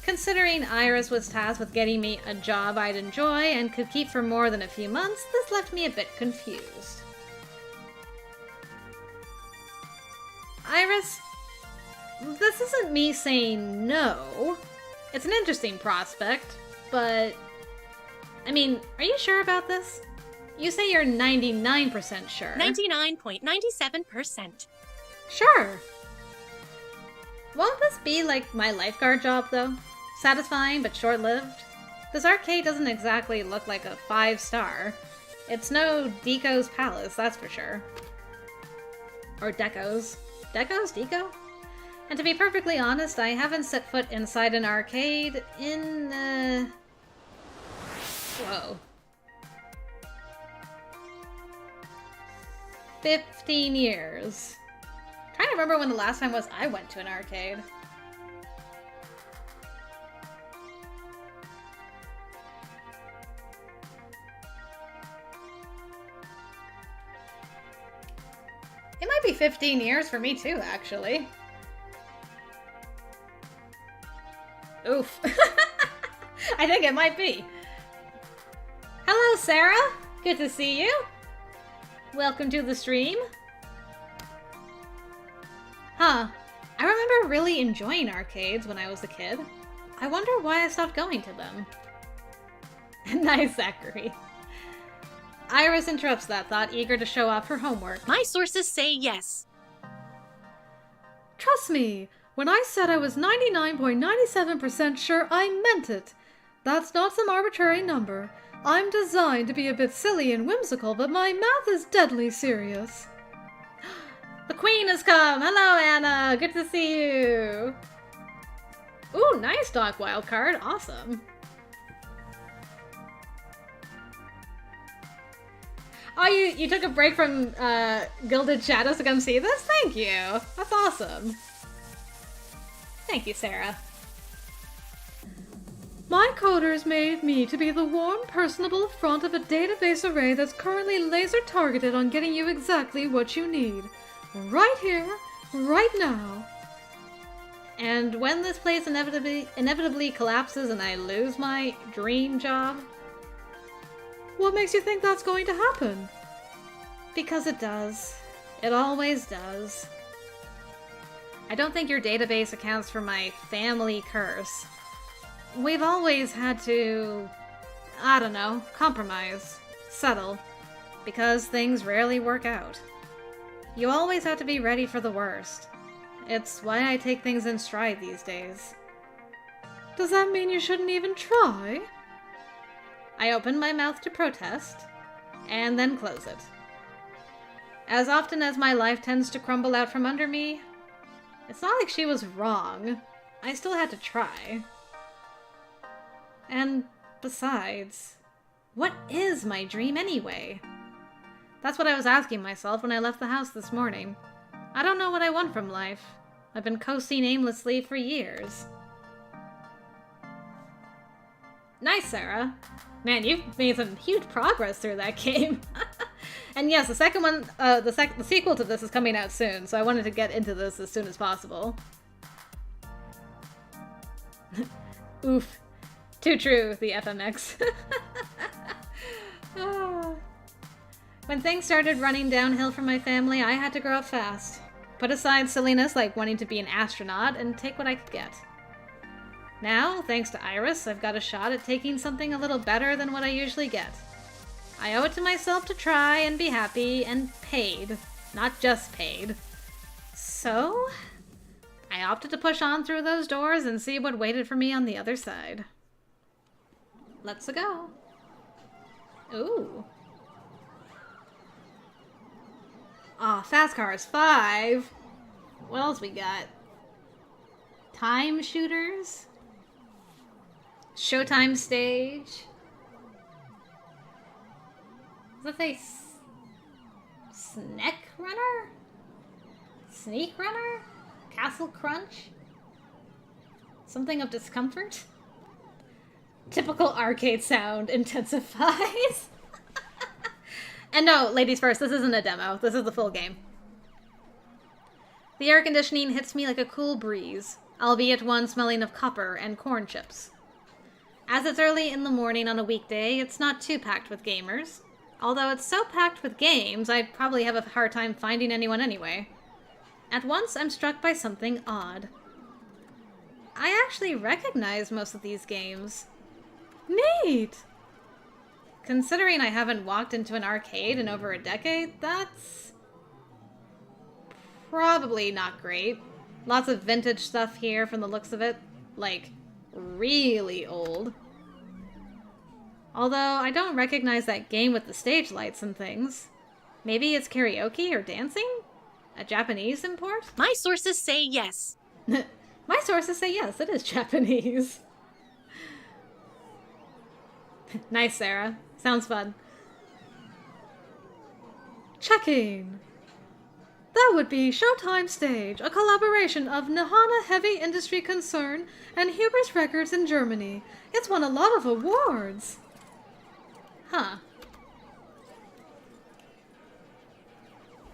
Considering Iris was tasked with getting me a job I'd enjoy and could keep for more than a few months, this left me a bit confused. Iris, this isn't me saying no. It's an interesting prospect, but... I mean, are you sure about this? You say you're 99% sure. 99.97%. Sure. Won't this be like my lifeguard job, though? Satisfying, but short-lived? This arcade doesn't exactly look like a 5-star. It's no Deco's Palace, that's for sure. Or Deco's. Deco's? Deco? And to be perfectly honest, I haven't set foot inside an arcade in, Whoa. 15 years. Trying to remember when the last time was I went to an arcade. It might be 15 years for me too, actually. Oof. I think it might be. Hello, Sarah. Good to see you. Welcome to the stream. Huh. I remember really enjoying arcades when I was a kid. I wonder why I stopped going to them. Nice, Zachary. Iris interrupts that thought, eager to show off her homework. My sources say yes. Trust me, when I said I was 99.97% sure, I meant it. That's not some arbitrary number. I'm designed to be a bit silly and whimsical, but my math is deadly serious. The Queen has come! Hello, Anna! Good to see you! Ooh, nice Doc Wildcard. Awesome. Oh, you took a break from Gilded Shadows to come see this? Thank you. That's awesome. Thank you, Sarah. My coders made me to be the warm, personable front of a database array that's currently laser targeted on getting you exactly what you need. Right here, right now. And when this place inevitably collapses and I lose my dream job? What makes you think that's going to happen? Because it does. It always does. I don't think your database accounts for my family curse. We've always had to, I don't know, compromise, settle, because things rarely work out. You always have to be ready for the worst. It's why I take things in stride these days. Does that mean you shouldn't even try? I open my mouth to protest, and then close it. As often as my life tends to crumble out from under me, it's not like she was wrong. I still had to try. And besides, what is my dream anyway? That's what I was asking myself when I left the house this morning. I don't know what I want from life. I've been coasting aimlessly for years. Nice, Sarah. Man, you've made some huge progress through that game. And yes, the second one, the sequel to this is coming out soon, so I wanted to get into this as soon as possible. Oof. Too true, the FMX. Oh. When things started running downhill for my family, I had to grow up fast. Put aside silliness like wanting to be an astronaut and take what I could get. Now, thanks to Iris, I've got a shot at taking something a little better than what I usually get. I owe it to myself to try and be happy and paid, not just paid. So, I opted to push on through those doors and see what waited for me on the other side. Let's go. Ooh. Aw, fast cars 5. What else we got? Time shooters? Showtime stage? Does that say Snack Runner? Sneak Runner? Castle Crunch? Something of discomfort? Typical arcade sound intensifies. And no, ladies first, this isn't a demo. This is the full game. The air conditioning hits me like a cool breeze, albeit one smelling of copper and corn chips. As it's early in the morning on a weekday, it's not too packed with gamers. Although it's so packed with games, I'd probably have a hard time finding anyone anyway. At once, I'm struck by something odd. I actually recognize most of these games. Neat! Considering I haven't walked into an arcade in over a decade, that's probably not great. Lots of vintage stuff here from the looks of it. Like, really old. Although, I don't recognize that game with the stage lights and things. Maybe it's karaoke or dancing? A Japanese import? My sources say yes. My sources say yes, it is Japanese. Nice, Sarah. Sounds fun. Checking. That would be Showtime Stage, a collaboration of Nihana Heavy Industry Concern and Hubris Records in Germany. It's won a lot of awards. Huh.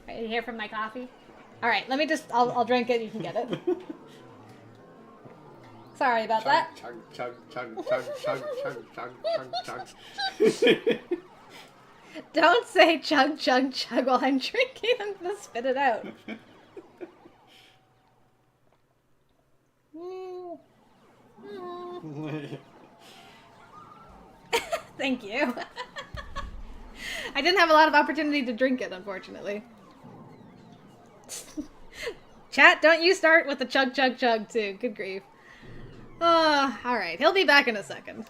Are you here for my coffee? Alright, let me just, I'll drink it, you can get it. Sorry about that. Chug, chug, chug, chug, chug, chug, chug, chug, chug. Don't say chug, chug, chug while I'm drinking. I'm gonna spit it out. Thank you. I didn't have a lot of opportunity to drink it, unfortunately. Chat, don't you start with the chug, chug, chug, too. Good grief. Alright. He'll be back in a second.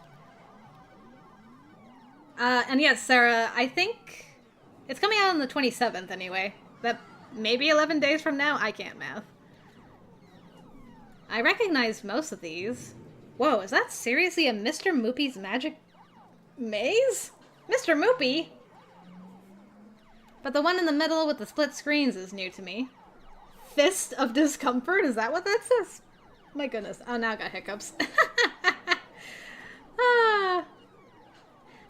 And yes, Sarah, I think it's coming out on the 27th anyway. That maybe 11 days from now? I can't math. I recognize most of these. Whoa, is that seriously a Mr. Moopy's Magic Maze? Mr. Moopy? But the one in the middle with the split screens is new to me. Fist of Discomfort? Is that what that says? My goodness. Oh, now I got hiccups. Ah.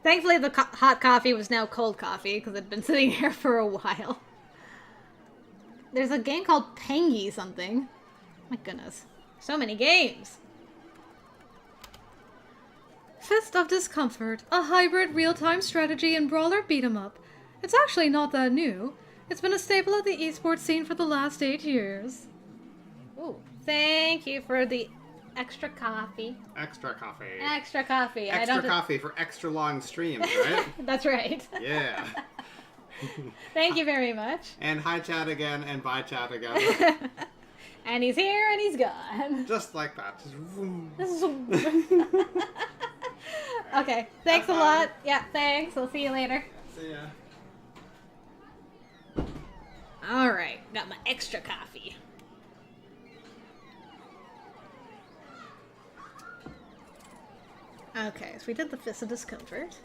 Thankfully, the hot coffee was now cold coffee, because it'd been sitting here for a while. There's a game called Pengy something. My goodness. So many games. Fist of Discomfort, a hybrid real-time strategy and brawler beat-em-up. It's actually not that new. It's been a staple of the esports scene for the last 8 years. Ooh, thank you for the extra coffee. Extra coffee. Extra coffee. Extra coffee for extra long streams, right? That's right. Yeah. Thank you very much. And hi chat again, and bye chat again. And he's here and he's gone. Just like that. Just vroom. Okay, thanks a lot. Yeah, thanks. I'll see you later. See ya. Alright, got my extra coffee. Okay, so we did the Fist of Discomfort.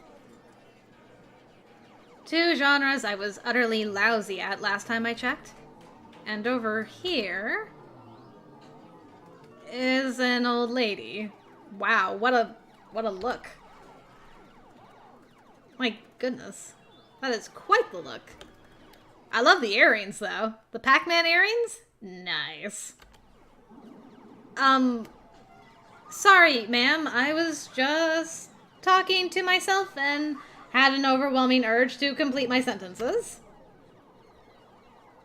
2 genres I was utterly lousy at last time I checked. And over here is an old lady. Wow, what a look. My goodness. That is quite the look. I love the earrings, though. The Pac-Man earrings? Nice. Sorry, ma'am. I was just talking to myself and had an overwhelming urge to complete my sentences.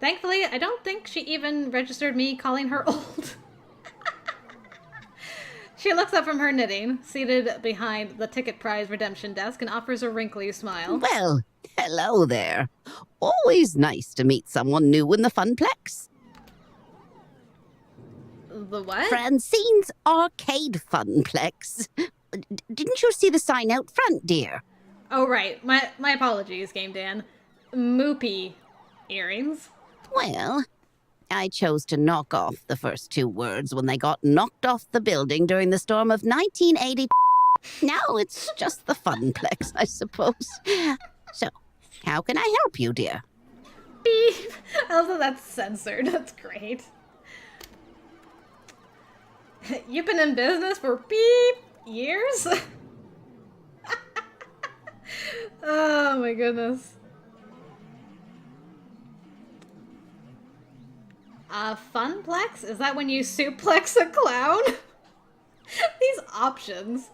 Thankfully, I don't think she even registered me calling her old. She looks up from her knitting, seated behind the ticket prize redemption desk, and offers a wrinkly smile. Well, hello there. Always nice to meet someone new in the Funplex. The what? Francine's Arcade Funplex. Didn't you see the sign out front, dear? Oh, right. My apologies, Game Dan. Moopy earrings. Well, I chose to knock off the first 2 words when they got knocked off the building during the storm of 1980. Now it's just the Funplex, I suppose. So, how can I help you, dear? Beep. I love that that's censored. That's great. You've been in business for beep years? Oh my goodness. Funplex? Is that when you suplex a clown? These options.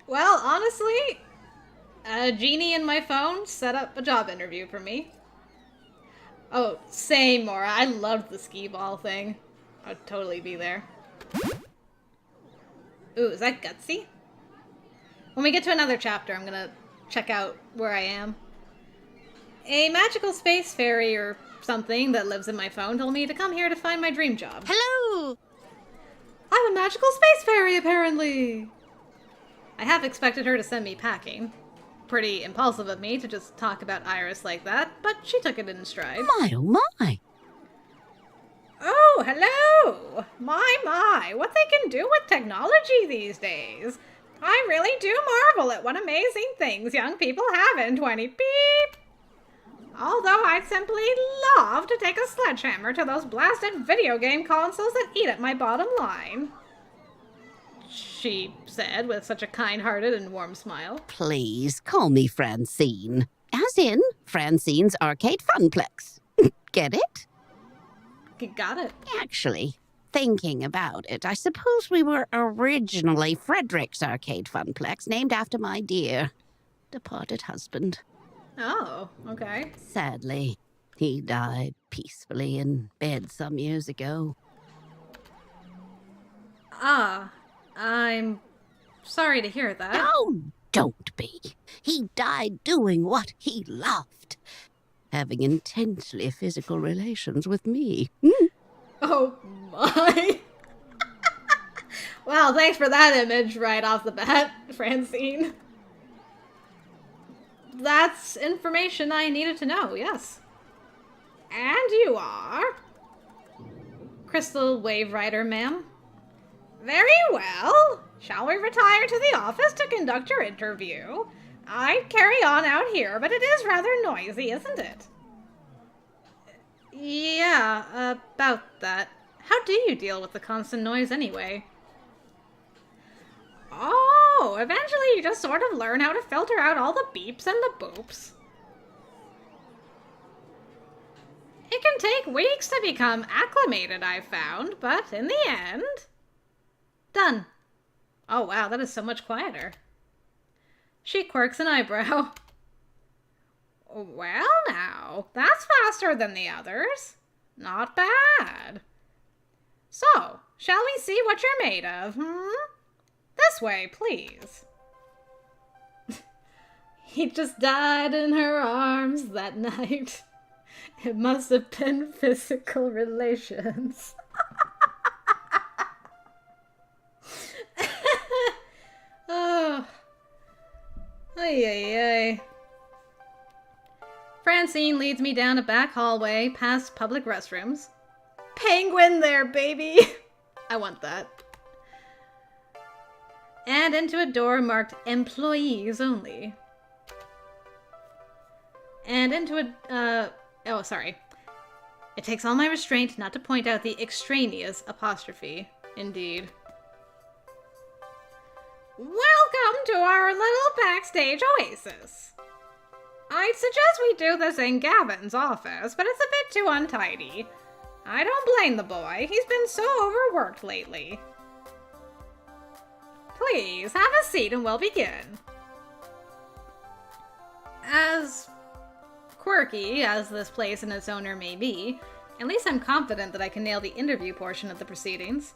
Well, honestly, a genie in my phone set up a job interview for me. Oh, same, Mora. I loved the skee ball thing. I'd totally be there. Ooh, is that gutsy? When we get to another chapter, I'm gonna check out where I am. A magical space fairy or something that lives in my phone told me to come here to find my dream job. Hello! I'm a magical space fairy, apparently. I half expected her to send me packing. Pretty impulsive of me to just talk about Iris like that, but she took it in stride. My, oh my. Oh, hello! My, what they can do with technology these days. I really do marvel at what amazing things young people have in 20 beep. Although I'd simply love to take a sledgehammer to those blasted video game consoles that eat at my bottom line. She said with such a kind-hearted and warm smile. Please call me Francine. As in Francine's Arcade Funplex. Get it? Got it. Actually, thinking about it, I suppose we were originally Frederick's Arcade Funplex, named after my dear departed husband. Oh, okay. Sadly, he died peacefully in bed some years ago. Ah, I'm sorry to hear that. Oh, don't be. He died doing what he loved. Having intensely physical relations with me. Oh my. Well, thanks for that image right off the bat, Francine. That's information I needed to know, yes. And you are? Crystal Wave Rider, ma'am. Very well. Shall we retire to the office to conduct your interview? I'd carry on out here, but it is rather noisy, isn't it? Yeah, about that. How do you deal with the constant noise anyway? Oh, eventually you just sort of learn how to filter out all the beeps and the boops. It can take weeks to become acclimated, I've found, but in the end... Done. Oh wow, that is so much quieter. She quirks an eyebrow. Well now, that's faster than the others. Not bad. So, shall we see what you're made of, This way, please. He just died in her arms that night. It must have been physical relations. Oh. Ay, ay, ay. Francine leads me down a back hallway past public restrooms. Penguin there, baby! I want that. And into a door marked employees only. And into a, oh, sorry. It takes all my restraint not to point out the extraneous apostrophe. Indeed. Welcome to our little backstage oasis. I'd suggest we do this in Gavin's office, but it's a bit too untidy. I don't blame the boy. He's been so overworked lately. Please, have a seat and we'll begin. As quirky as this place and its owner may be, at least I'm confident that I can nail the interview portion of the proceedings.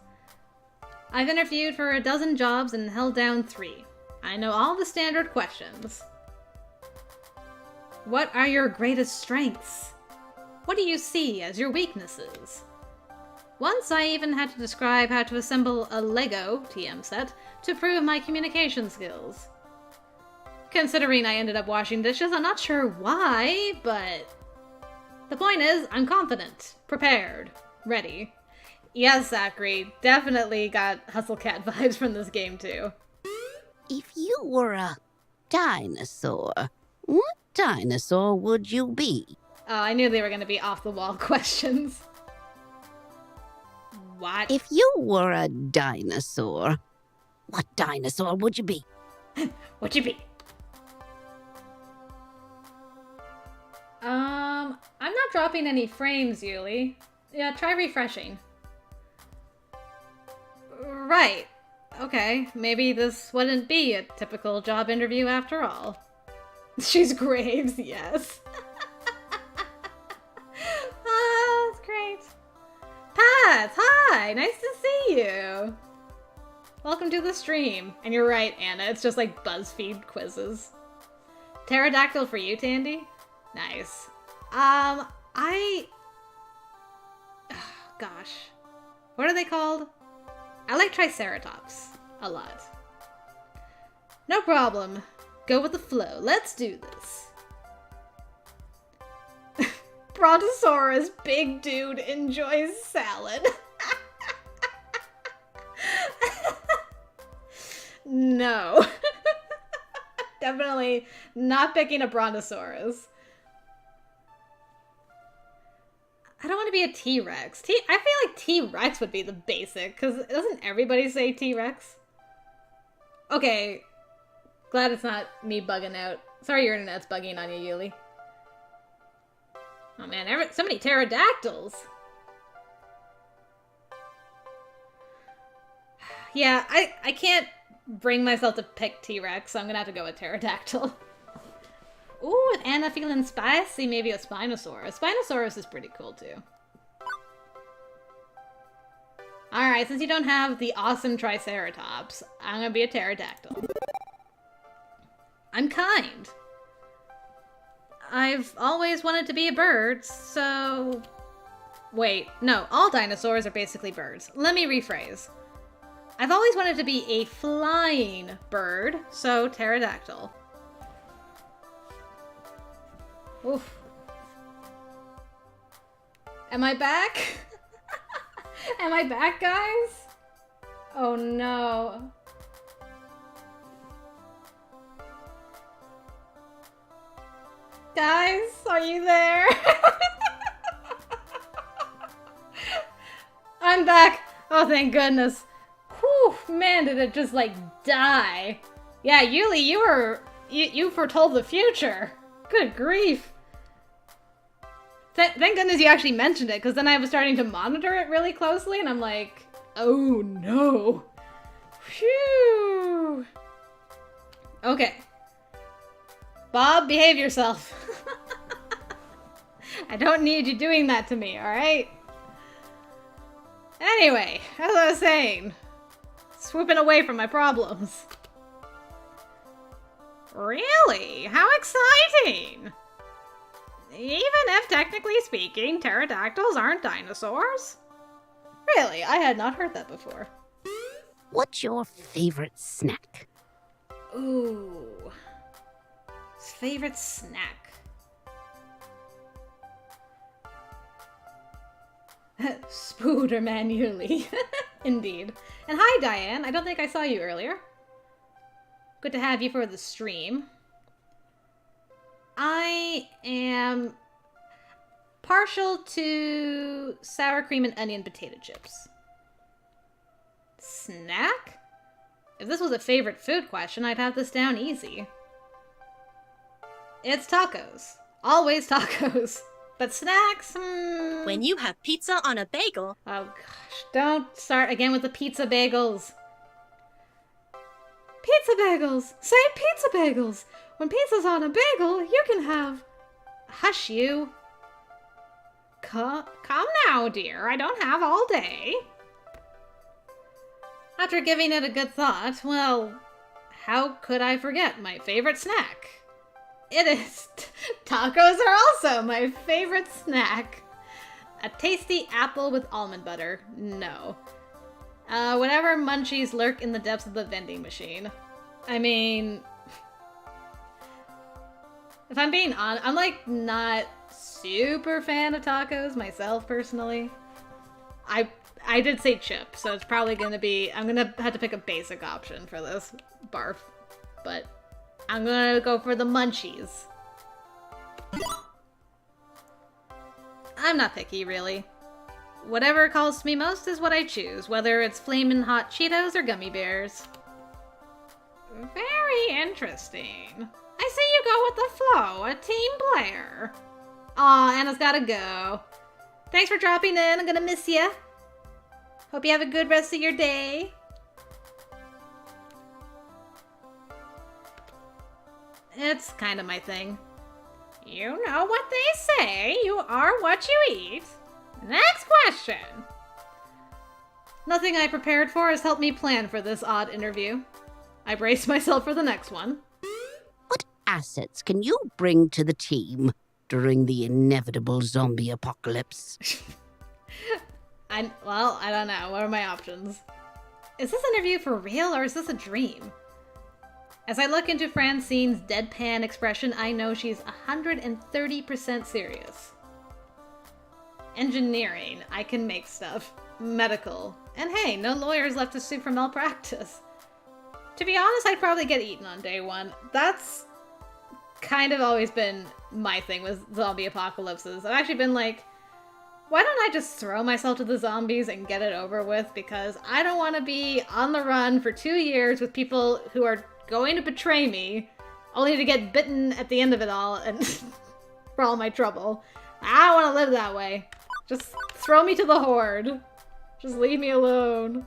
I've interviewed for a dozen jobs and held down 3. I know all the standard questions. What are your greatest strengths? What do you see as your weaknesses? Once I even had to describe how to assemble a Lego TM set to prove my communication skills. Considering I ended up washing dishes, I'm not sure why, but... The point is, I'm confident, prepared, ready. Yes, Zachary, definitely got Hustle Cat vibes from this game too. If you were a dinosaur, what dinosaur would you be? Oh, I knew they were going to be off-the-wall questions. What? If you were a dinosaur, what dinosaur would you be? What'd you be? I'm not dropping any frames, Yuli. Yeah, try refreshing. Right. Okay, maybe this wouldn't be a typical job interview after all. She's Graves, yes. Oh, that's great. Pat, hi! Nice to see you! Welcome to the stream. And you're right, Anna, it's just like BuzzFeed quizzes. Pterodactyl for you, Tandy? Nice. Gosh. What are they called? I like Triceratops. A lot. No problem. Go with the flow. Let's do this. Brontosaurus, big dude, enjoys salad. No. Definitely not picking a Brontosaurus. I don't want to be a T-Rex. I feel like T-Rex would be the basic, because doesn't everybody say T-Rex? Okay. Glad it's not me bugging out. Sorry your internet's bugging on you, Yuli. Oh man, so many pterodactyls. Yeah, I can't bring myself to pick T-Rex, so I'm gonna have to go with pterodactyl. Ooh, with Anna feeling spicy, maybe a Spinosaurus. Spinosaurus is pretty cool, too. Alright, since you don't have the awesome Triceratops, I'm gonna be a pterodactyl. I'm kind. I've always wanted to be a bird, so... Wait, no, all dinosaurs are basically birds. Let me rephrase. I've always wanted to be a flying bird, so pterodactyl. Oof. Am I back? Am I back, guys? Oh no. Guys, are you there? I'm back. Oh, thank goodness. Whew, man, did it just like die. Yeah, Yuli, you foretold the future. Good grief. Thank goodness you actually mentioned it, because then I was starting to monitor it really closely, and I'm like, oh no. Phew. Okay. Bob, behave yourself. I don't need you doing that to me, alright? Anyway, as I was saying, swooping away from my problems. Really? How exciting! Even if, technically speaking, pterodactyls aren't dinosaurs? Really, I had not heard that before. What's your favorite snack? Ooh. Favorite snack? Spooderman Yuli. Indeed. And hi, Diane. I don't think I saw you earlier. Good to have you for the stream. I am partial to sour cream and onion potato chips. Snack? If this was a favorite food question, I'd have this down easy. It's tacos. Always tacos. But snacks, When you have pizza on a bagel, oh gosh, don't start again with the pizza bagels. Pizza bagels! Say pizza bagels! When pizza's on a bagel, you can have... Hush you. Come now, dear. I don't have all day. After giving it a good thought, well, how could I forget my favorite snack? It is. Tacos are also my favorite snack. A tasty apple with almond butter. No. Whatever munchies lurk in the depths of the vending machine. I mean, if I'm being honest, I'm like not super fan of tacos myself personally. I did say chip, so it's probably gonna be, I'm gonna have to pick a basic option for this. Barf. But I'm gonna go for the munchies. I'm not picky, really. Whatever calls to me most is what I choose, whether it's flamin' hot Cheetos or gummy bears. Very interesting. I see you go with the flow, a team player. Aw, Anna's gotta go. Thanks for dropping in, I'm gonna miss ya. Hope you have a good rest of your day. It's kind of my thing. You know what they say, you are what you eat. Next question. Nothing I prepared for has helped me plan for this odd interview. I braced myself for the next one. What assets can you bring to the team during the inevitable zombie apocalypse? Well, I don't know. What are my options? Is this interview for real or is this a dream? As I look into Francine's deadpan expression, I know she's 130% serious. Engineering, I can make stuff. Medical, and hey, no lawyers left to sue for malpractice. To be honest, I'd probably get eaten on day one. That's kind of always been my thing with zombie apocalypses. I've actually been like, why don't I just throw myself to the zombies and get it over with? Because I don't want to be on the run for 2 years with people who are going to betray me, only to get bitten at the end of it all and for all my trouble. I don't want to live that way. Just throw me to the horde. Just leave me alone.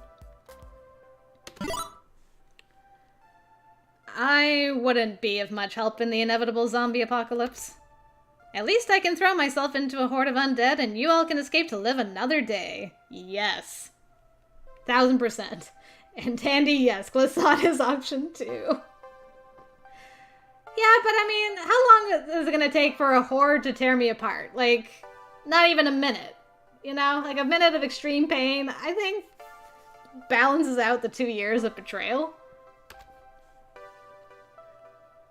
I wouldn't be of much help in the inevitable zombie apocalypse. At least I can throw myself into a horde of undead and you all can escape to live another day. Yes. 1000%. And Tandy, yes, Glissant is option 2. Yeah, but I mean, how long is it gonna take for a horde to tear me apart? Like, not even a minute. You know? Like a minute of extreme pain, I think balances out the 2 years of betrayal.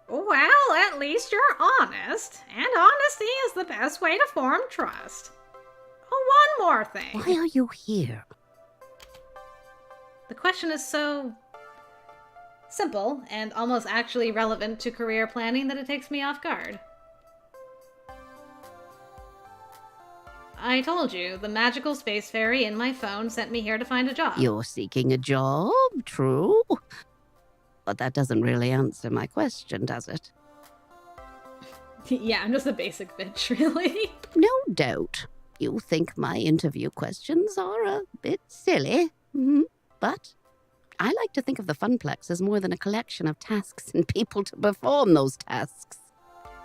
Well, at least you're honest, and honesty is the best way to form trust. Oh, one more thing. Why are you here? The question is so simple and almost actually relevant to career planning that it takes me off guard. I told you, the magical space fairy in my phone sent me here to find a job. You're seeking a job, true? But that doesn't really answer my question, does it? Yeah, I'm just a basic bitch, really. No doubt. You think my interview questions are a bit silly, but I like to think of the Funplex as more than a collection of tasks and people to perform those tasks.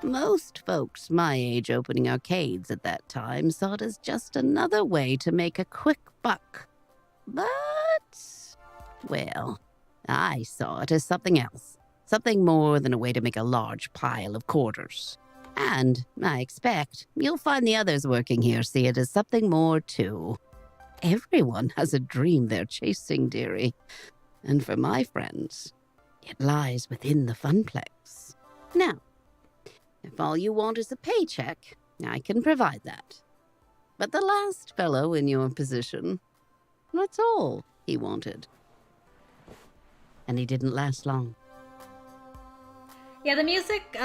Most folks my age opening arcades at that time saw it as just another way to make a quick buck. But, well, I saw it as something else. Something more than a way to make a large pile of quarters. And I expect you'll find the others working here see it as something more too. Everyone has a dream they're chasing, dearie. And for my friends, it lies within the Funplex. Now, if all you want is a paycheck, I can provide that. But the last fellow in your position, that's all he wanted. And he didn't last long. Yeah, the music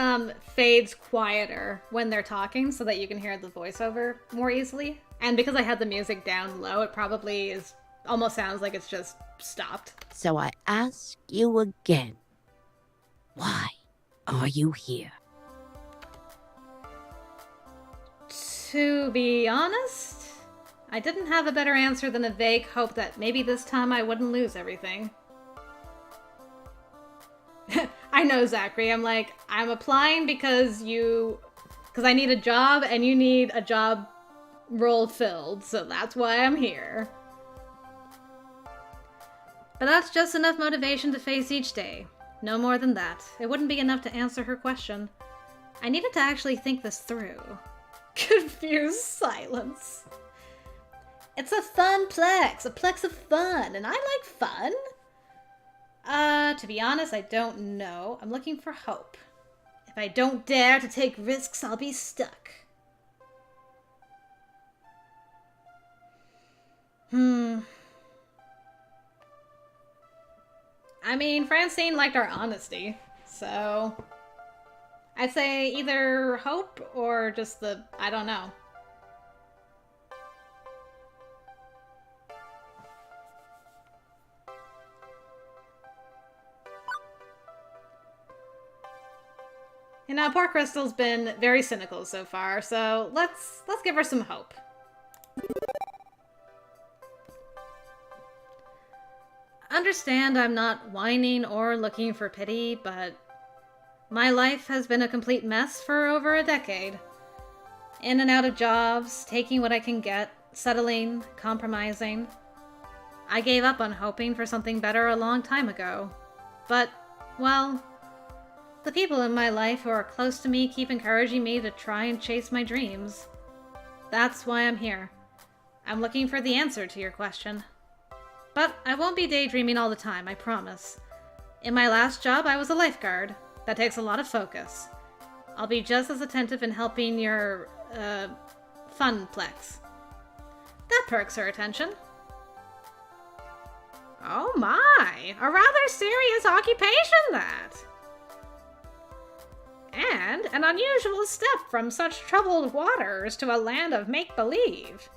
fades quieter when they're talking so that you can hear the voiceover more easily. And because I had the music down low, it probably almost sounds like it's just stopped. So I ask you again, why are you here? To be honest, I didn't have a better answer than a vague hope that maybe this time I wouldn't lose everything. I know, Zachary. I'm applying because I need a job and you need a job role filled, so that's why I'm here. But that's just enough motivation to face each day. No more than that. It wouldn't be enough to answer her question. I needed to actually think this through. Confused silence. It's a Funplex, a plex of fun, and I like fun. To be honest, I don't know. I'm looking for hope. If I don't dare to take risks, I'll be stuck. I mean, Francine liked our honesty, so I'd say either hope or just I don't know. You know, poor Crystal's been very cynical so far, so let's give her some hope. Understand I'm not whining or looking for pity, but my life has been a complete mess for over a decade. In and out of jobs, taking what I can get, settling, compromising. I gave up on hoping for something better a long time ago. But, well, the people in my life who are close to me keep encouraging me to try and chase my dreams. That's why I'm here. I'm looking for the answer to your question. But I won't be daydreaming all the time, I promise. In my last job, I was a lifeguard. That takes a lot of focus. I'll be just as attentive in helping your, Funplex. That perks her attention. Oh my, a rather serious occupation, that. And an unusual step from such troubled waters to a land of make-believe.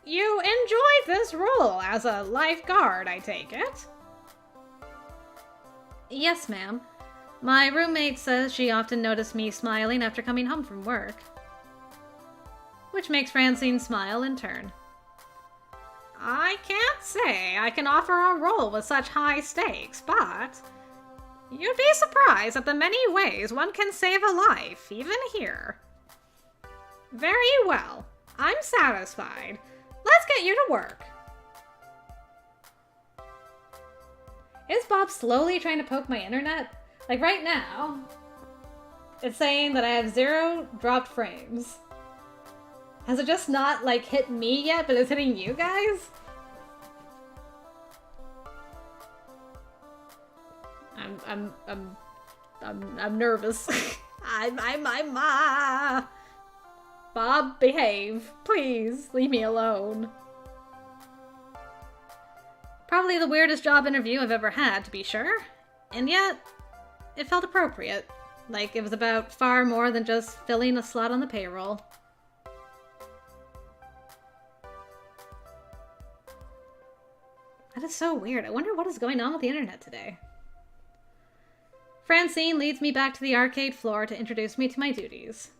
You enjoyed this role as a lifeguard, I take it? Yes, ma'am. My roommate says she often noticed me smiling after coming home from work. Which makes Francine smile in turn. I can't say I can offer a role with such high stakes, but you'd be surprised at the many ways one can save a life, even here. Very well. I'm satisfied. Let's get you to work. Is Bob slowly trying to poke my internet? Like right now, it's saying that I have 0 dropped frames. Has it just not like hit me yet, but it's hitting you guys? I'm nervous. I'm Bob, behave. Please, leave me alone. Probably the weirdest job interview I've ever had, to be sure. And yet, it felt appropriate. Like it was about far more than just filling a slot on the payroll. That is so weird. I wonder what is going on with the internet today. Francine leads me back to the arcade floor to introduce me to my duties.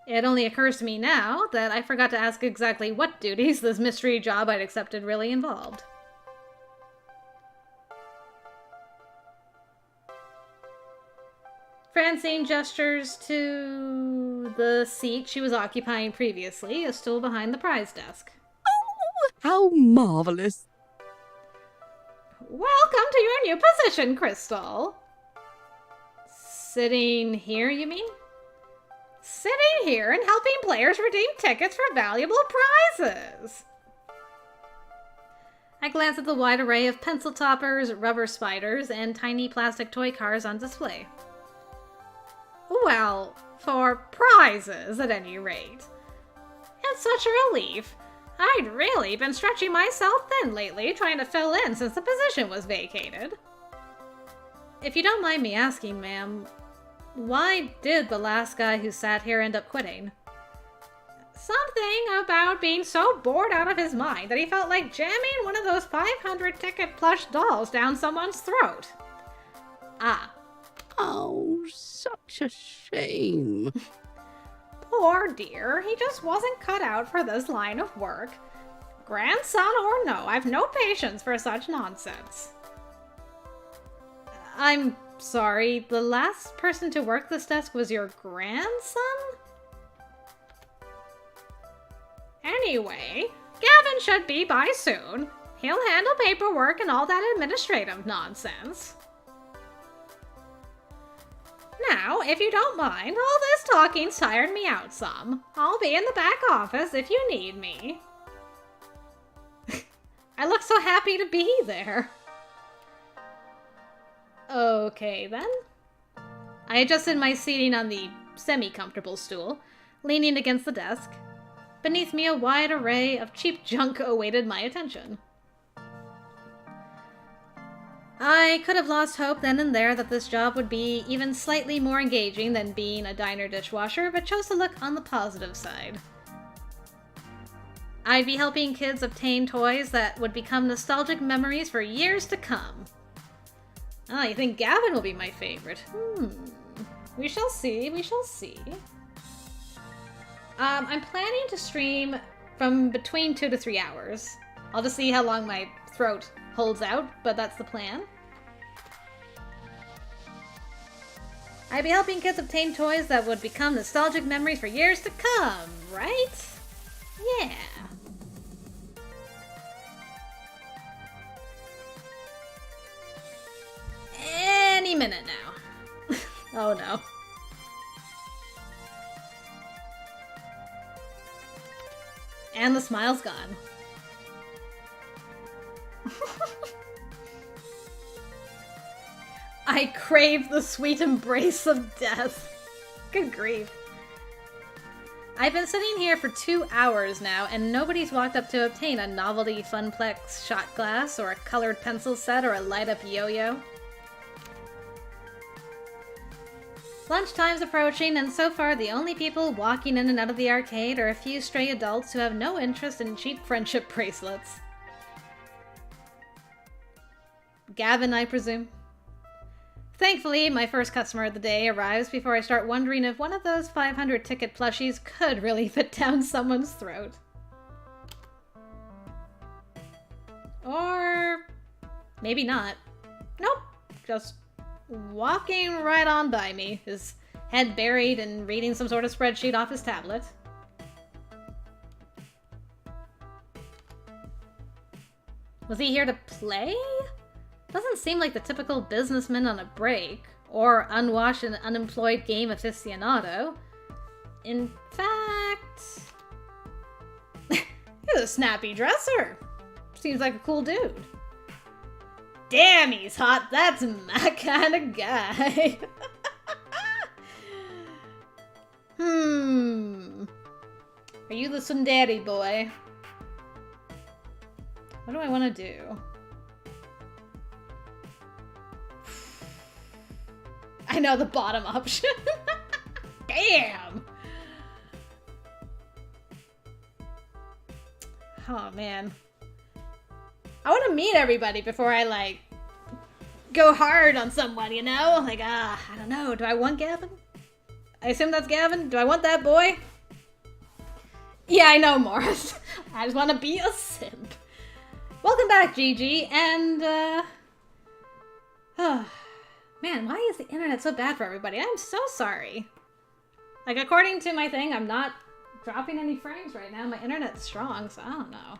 It only occurs to me now that I forgot to ask exactly what duties this mystery job I'd accepted really involved. Francine gestures to the seat she was occupying previously, a stool behind the prize desk. Oh, how marvelous. Welcome to your new position, Crystal. Sitting here, you mean? Sitting here and helping players redeem tickets for valuable prizes. I glance at the wide array of pencil toppers, rubber spiders, and tiny plastic toy cars on display. Well, for prizes at any rate. It's such a relief. I'd really been stretching myself thin lately, trying to fill in since the position was vacated. If you don't mind me asking, ma'am, why did the last guy who sat here end up quitting? Something about being so bored out of his mind that he felt like jamming one of those 500 ticket plush dolls down someone's throat. Ah. Oh, such a shame. Poor dear, he just wasn't cut out for this line of work. Grandson or no, I've no patience for such nonsense. I'm sorry, the last person to work this desk was your grandson? Anyway, Gavin should be by soon. He'll handle paperwork and all that administrative nonsense. Now, if you don't mind, all this talking's tired me out some. I'll be in the back office if you need me. I look so happy to be there. Okay, then. I adjusted my seating on the semi-comfortable stool, leaning against the desk. Beneath me, a wide array of cheap junk awaited my attention. I could have lost hope then and there that this job would be even slightly more engaging than being a diner dishwasher, but chose to look on the positive side. I'd be helping kids obtain toys that would become nostalgic memories for years to come. Ah, you think Gavin will be my favorite? We shall see, we shall see. I'm planning to stream from between 2 to 3 hours. I'll just see how long my throat holds out, but that's the plan. I'd be helping kids obtain toys that would become nostalgic memories for years to come, right? Yeah. Any minute now. Oh no. And the smile's gone. I crave the sweet embrace of death. Good grief. I've been sitting here for 2 hours now, and nobody's walked up to obtain a novelty Funplex shot glass, or a colored pencil set, or a light-up yo-yo. Lunchtime's approaching, and so far the only people walking in and out of the arcade are a few stray adults who have no interest in cheap friendship bracelets. Gavin, I presume. Thankfully, my first customer of the day arrives before I start wondering if one of those 500 ticket plushies could really fit down someone's throat. Or maybe not. Nope, just walking right on by me, his head buried and reading some sort of spreadsheet off his tablet. Was he here to play? Doesn't seem like the typical businessman on a break, or unwashed and unemployed game aficionado. In fact, he's a snappy dresser. Seems like a cool dude. Damn, he's hot. That's my kind of guy. Are you the tsundere boy? What do I want to do? I know the bottom option. Damn! Oh, man. I want to meet everybody before I, like, go hard on someone, you know? Like, I don't know. Do I want Gavin? I assume that's Gavin. Do I want that boy? Yeah, I know, Morris. I just want to be a simp. Welcome back, Gigi, and, man, why is the internet so bad for everybody? I'm so sorry. Like, according to my thing, I'm not dropping any frames right now. My internet's strong, so I don't know.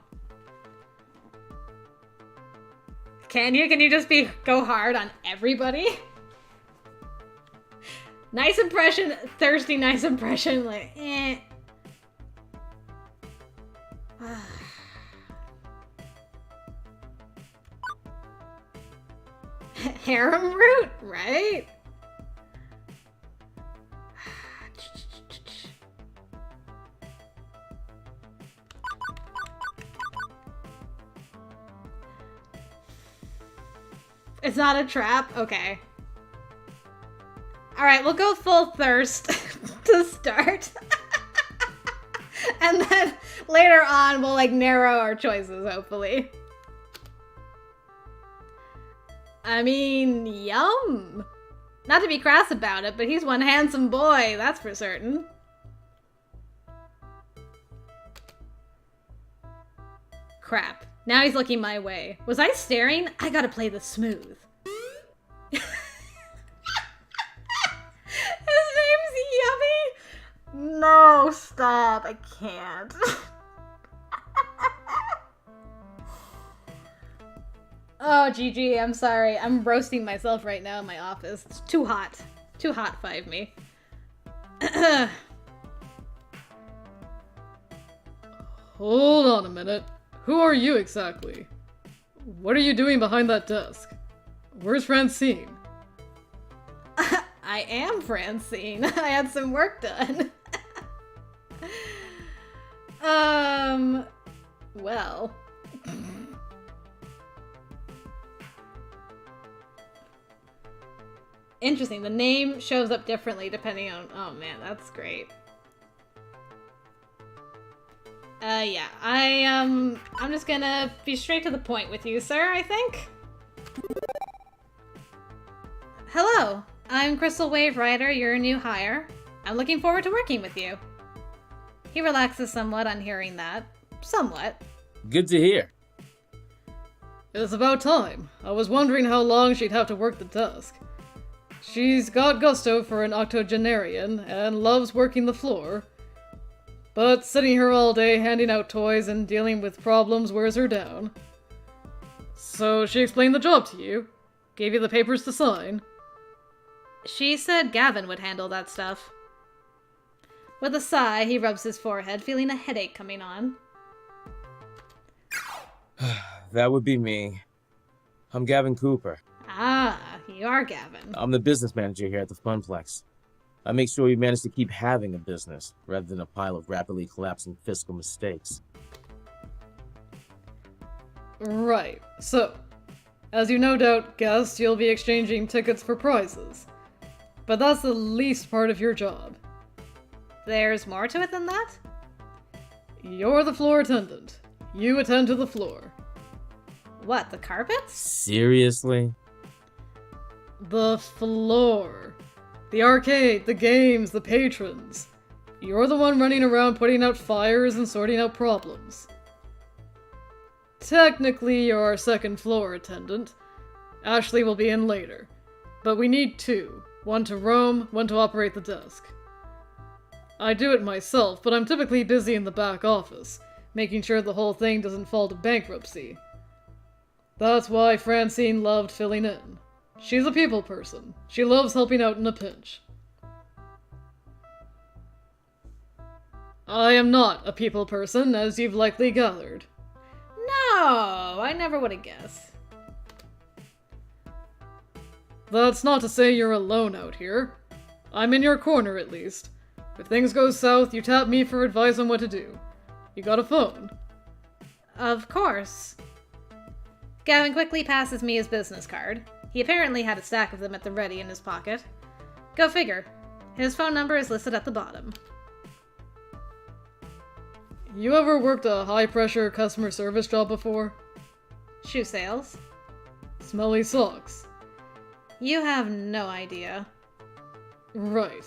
Can you? Can you just go hard on everybody? Nice impression, thirsty nice impression, like, eh. Harem root, right? It's not a trap? Okay. Alright, we'll go full thirst to start. And then later on, we'll, like, narrow our choices, hopefully. I mean, yum. Not to be crass about it, but he's one handsome boy, that's for certain. Crap. Now he's looking my way. Was I staring? I gotta play this smooth. His name's Yummy? No, stop. I can't. Oh, GG, I'm sorry. I'm roasting myself right now in my office. It's too hot. Too hot, Five Me. Hold on a minute. Who are you exactly? What are you doing behind that desk? Where's Francine? I am Francine. I had some work done. Well. Interesting. The name shows up differently depending on... Oh man, that's great. Yeah. I'm just gonna be straight to the point with you, sir, I think. Hello. I'm Crystal Wave Rider, your new hire. I'm looking forward to working with you. He relaxes somewhat on hearing that. Somewhat. Good to hear. It's about time. I was wondering how long she'd have to work the desk. She's got gusto for an octogenarian and loves working the floor. But sitting here all day handing out toys and dealing with problems wears her down. So she explained the job to you? Gave you the papers to sign? She said Gavin would handle that stuff. With a sigh, he rubs his forehead, feeling a headache coming on. That would be me. I'm Gavin Cooper. Ah, you are Gavin. I'm the business manager here at the Funplex. I make sure we manage to keep having a business, rather than a pile of rapidly collapsing fiscal mistakes. Right. So, as you no doubt guessed, you'll be exchanging tickets for prizes. But that's the least part of your job. There's more to it than that? You're the floor attendant. You attend to the floor. What, the carpets? Seriously? The floor. The arcade, the games, the patrons. You're the one running around putting out fires and sorting out problems. Technically, you're our second floor attendant. Ashley will be in later. But we need two. One to roam, one to operate the desk. I do it myself, but I'm typically busy in the back office, making sure the whole thing doesn't fall to bankruptcy. That's why Francine loved filling in. She's a people person. She loves helping out in a pinch. I am not a people person, as you've likely gathered. No, I never would have guessed. That's not to say you're alone out here. I'm in your corner, at least. If things go south, you tap me for advice on what to do. You got a phone? Of course. Gavin quickly passes me his business card. He apparently had a stack of them at the ready in his pocket. Go figure. His phone number is listed at the bottom. You ever worked a high-pressure customer service job before? Shoe sales. Smelly socks. You have no idea. Right.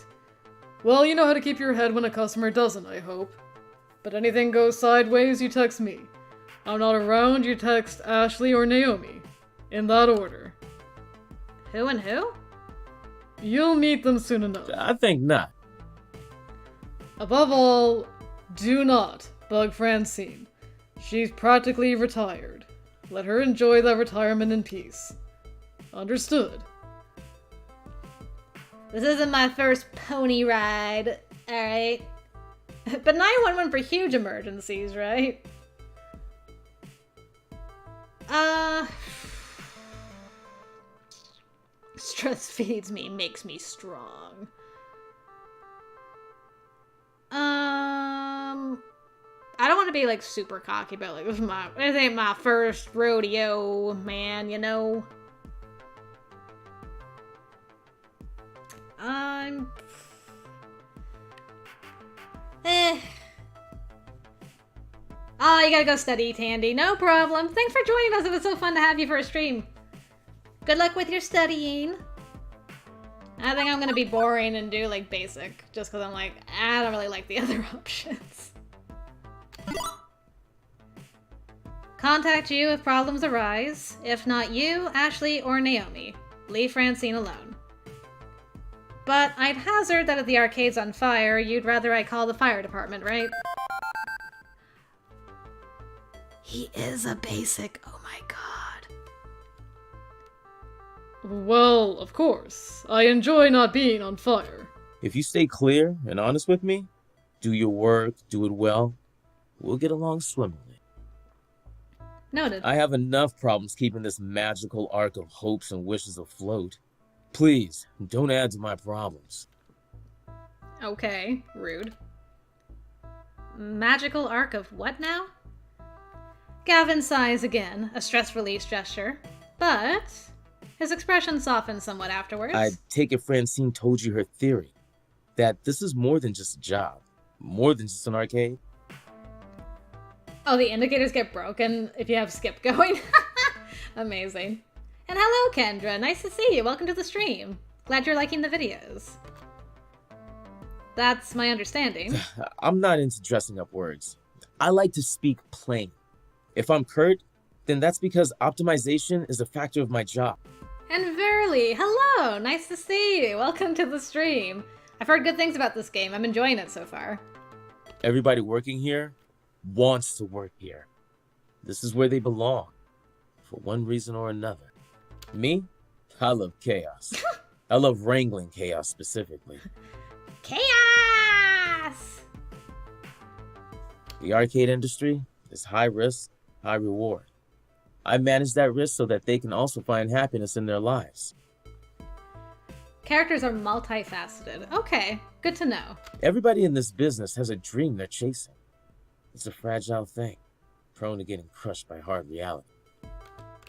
Well, you know how to keep your head when a customer doesn't, I hope. But anything goes sideways, you text me. I'm not around, you text Ashley or Naomi. In that order. Who and who? You'll meet them soon enough. I think not. Above all, do not bug Francine. She's practically retired. Let her enjoy that retirement in peace. Understood. This isn't my first pony ride, alright? But 911 for huge emergencies, right? Stress feeds me, makes me strong. I don't want to be like super cocky, but like this ain't my first rodeo, man, you know? Oh, you gotta go study, Tandy. No problem. Thanks for joining us. It was so fun to have you for a stream. Good luck with your studying. I think I'm gonna be boring and do like basic, just because I'm like, I don't really like the other options. Contact you if problems arise. If not you, Ashley, or Naomi. Leave Francine alone. But I'd hazard that if the arcade's on fire, you'd rather I call the fire department, right? He is a basic, oh my god. Well, of course. I enjoy not being on fire. If you stay clear and honest with me, do your work, do it well, we'll get along swimmingly. Noted. I have enough problems keeping this magical arc of hopes and wishes afloat. Please, don't add to my problems. Okay, rude. Magical arc of what now? Gavin sighs again, a stress release gesture, but his expression softens somewhat afterwards. I take it Francine told you her theory, that this is more than just a job, more than just an arcade. Oh, the indicators get broken if you have skip going? Amazing. And hello, Kendra. Nice to see you. Welcome to the stream. Glad you're liking the videos. That's my understanding. I'm not into dressing up words. I like to speak plain. If I'm curt, then that's because optimization is a factor of my job. And Verly, hello. Nice to see you. Welcome to the stream. I've heard good things about this game. I'm enjoying it so far. Everybody working here wants to work here. This is where they belong, for one reason or another. Me? I love chaos. I love wrangling chaos specifically. Chaos! The arcade industry is high risk, high reward. I manage that risk so that they can also find happiness in their lives. Characters are multifaceted. Okay, good to know. Everybody in this business has a dream they're chasing. It's a fragile thing, prone to getting crushed by hard reality.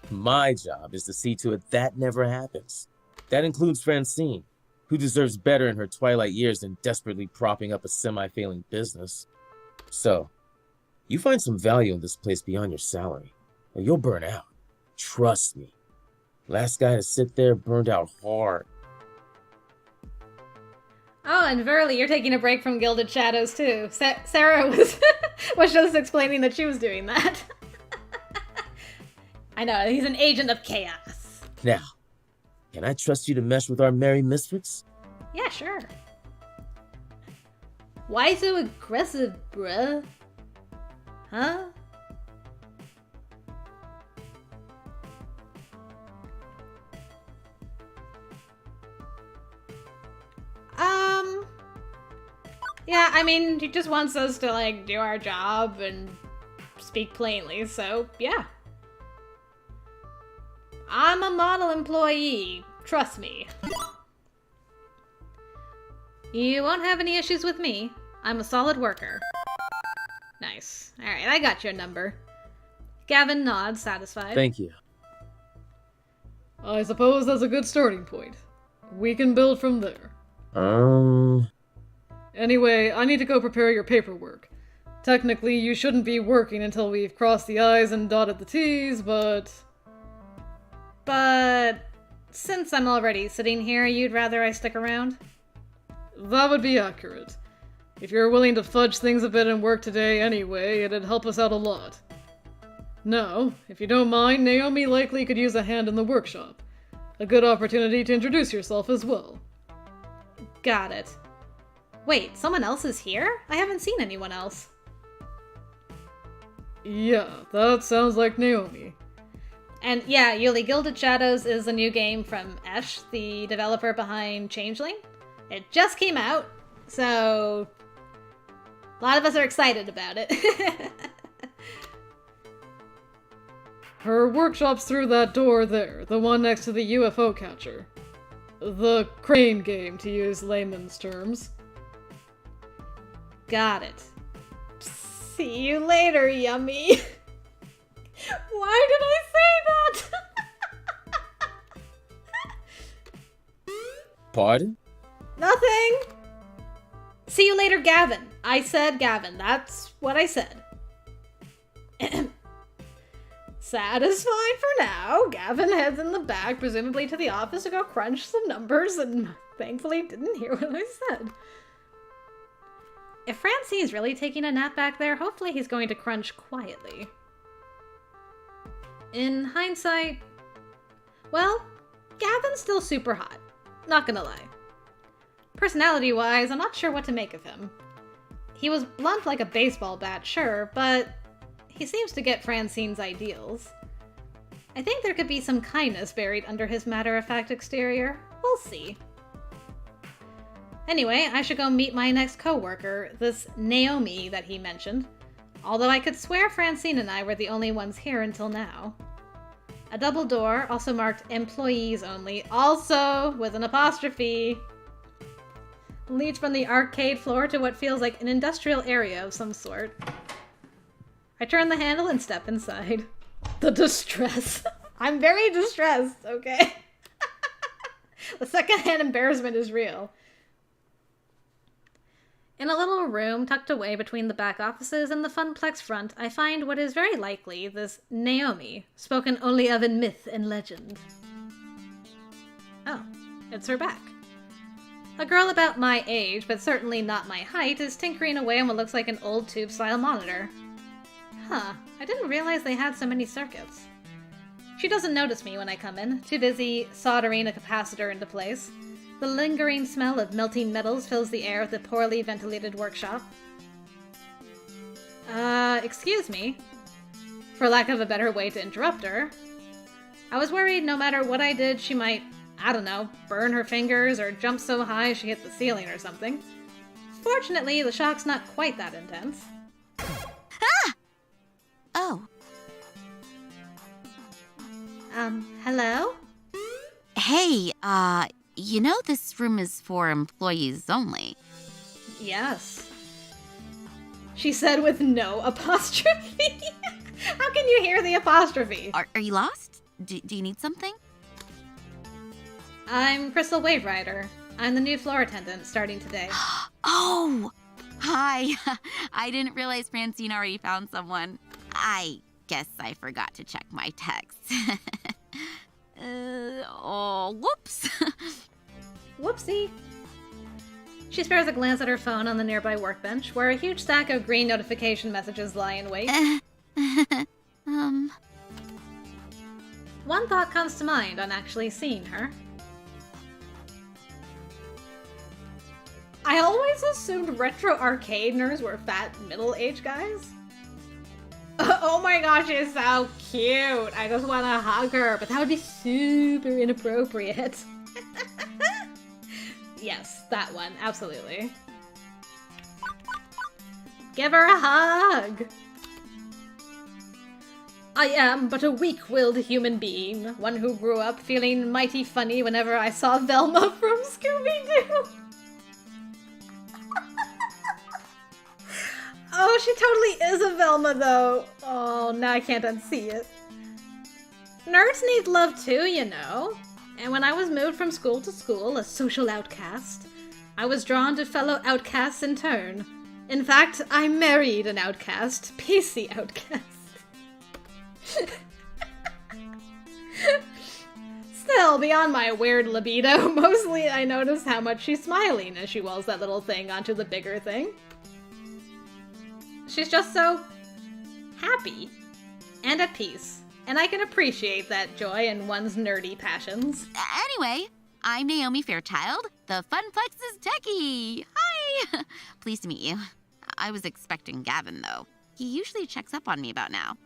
My job is to see to it that never happens. That includes Francine, who deserves better in her twilight years than desperately propping up a semi-failing business. So, you find some value in this place beyond your salary, or you'll burn out. Trust me. Last guy to sit there burned out hard. Oh, and Verly, you're taking a break from Gilded Shadows too. Sarah was just explaining that she was doing that. I know, he's an agent of chaos. Now, can I trust you to mesh with our merry misfits? Yeah, sure. Why so aggressive, bruh? Huh? Yeah, I mean, he just wants us to, like, do our job and speak plainly, so, yeah. I'm a model employee. Trust me. You won't have any issues with me. I'm a solid worker. Nice. Nice. Alright, I got your number. Gavin nods, satisfied. Thank you. I suppose that's a good starting point. We can build from there. Anyway, I need to go prepare your paperwork. Technically, you shouldn't be working until we've crossed the I's and dotted the T's, but... But since I'm already sitting here, you'd rather I stick around? That would be accurate. If you're willing to fudge things a bit and work today anyway, it'd help us out a lot. Now, if you don't mind, Naomi likely could use a hand in the workshop. A good opportunity to introduce yourself as well. Got it. Wait, someone else is here? I haven't seen anyone else. Yeah, that sounds like Naomi. And yeah, Yuli Gilded Shadows is a new game from Esh, the developer behind Changeling. It just came out, so a lot of us are excited about it. Her workshop's through that door there, the one next to the UFO catcher. The crane game, to use layman's terms. Got it. See you later, yummy. Why did I say that? Pardon? Nothing. See you later, Gavin. I said Gavin. That's what I said. Satisfied for now, Gavin heads in the back, presumably to the office to go crunch some numbers, and thankfully didn't hear what I said. If Francine's really taking a nap back there, hopefully he's going to crunch quietly. In hindsight, well, Gavin's still super hot. Not gonna lie. Personality-wise, I'm not sure what to make of him. He was blunt like a baseball bat, sure, but he seems to get Francine's ideals. I think there could be some kindness buried under his matter-of-fact exterior. We'll see. Anyway, I should go meet my next co-worker, this Naomi that he mentioned. Although I could swear Francine and I were the only ones here until now. A double door, also marked employees only, also with an apostrophe, leads from the arcade floor to what feels like an industrial area of some sort. I turn the handle and step inside. The distress. I'm very distressed, okay? The secondhand embarrassment is real. In a little room tucked away between the back offices and the Funplex front, I find what is very likely this Naomi, spoken only of in myth and legend. Oh, it's her back. A girl about my age, but certainly not my height, is tinkering away on what looks like an old tube-style monitor. Huh, I didn't realize they had so many circuits. She doesn't notice me when I come in, too busy soldering a capacitor into place. The lingering smell of melting metals fills the air of the poorly ventilated workshop. Excuse me? For lack of a better way to interrupt her. I was worried no matter what I did, she might, I don't know, burn her fingers or jump so high she hit the ceiling or something. Fortunately, the shock's not quite that intense. Ah! Oh. Hello? Hey, you know this room is for employees only. Yes. She said with no apostrophe. How can you hear the apostrophe? Are you lost? Do you need something? I'm Crystal Wave Rider. I'm the new floor attendant starting today. Oh! Hi. I didn't realize Francine already found someone. I guess I forgot to check my texts. Whoops. Whoopsie. She spares a glance at her phone on the nearby workbench, where a huge stack of green notification messages lie in wait. One thought comes to mind on actually seeing her. I always assumed retro arcade nerds were fat, middle-aged guys. Oh my gosh, she's so cute. I just want to hug her, but that would be super inappropriate. Yes, that one, absolutely. Give her a hug! I am but a weak-willed human being, one who grew up feeling mighty funny whenever I saw Velma from Scooby-Doo. Oh, she totally is a Velma, though. Oh, now I can't unsee it. Nerds need love too, you know. And when I was moved from school to school, a social outcast, I was drawn to fellow outcasts in turn. In fact, I married an outcast, PC outcast. Still, beyond my weird libido, mostly I notice how much she's smiling as she wells that little thing onto the bigger thing. She's just so happy and at peace, and I can appreciate that joy in one's nerdy passions. Anyway, I'm Naomi Fairchild, the Funplex's techie. Hi! Pleased to meet you. I was expecting Gavin, though. He usually checks up on me about now.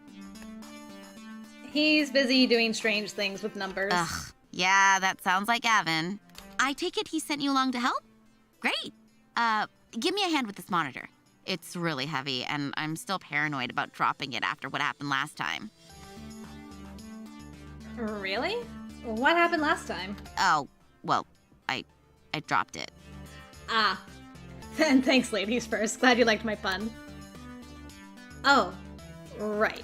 He's busy doing strange things with numbers. Ugh, yeah, that sounds like Gavin. I take it he sent you along to help? Great. Give me a hand with this monitor. It's really heavy, and I'm still paranoid about dropping it after what happened last time. Really? What happened last time? Oh, well, I dropped it. Ah. And thanks, ladies first. Glad you liked my pun. Oh, right.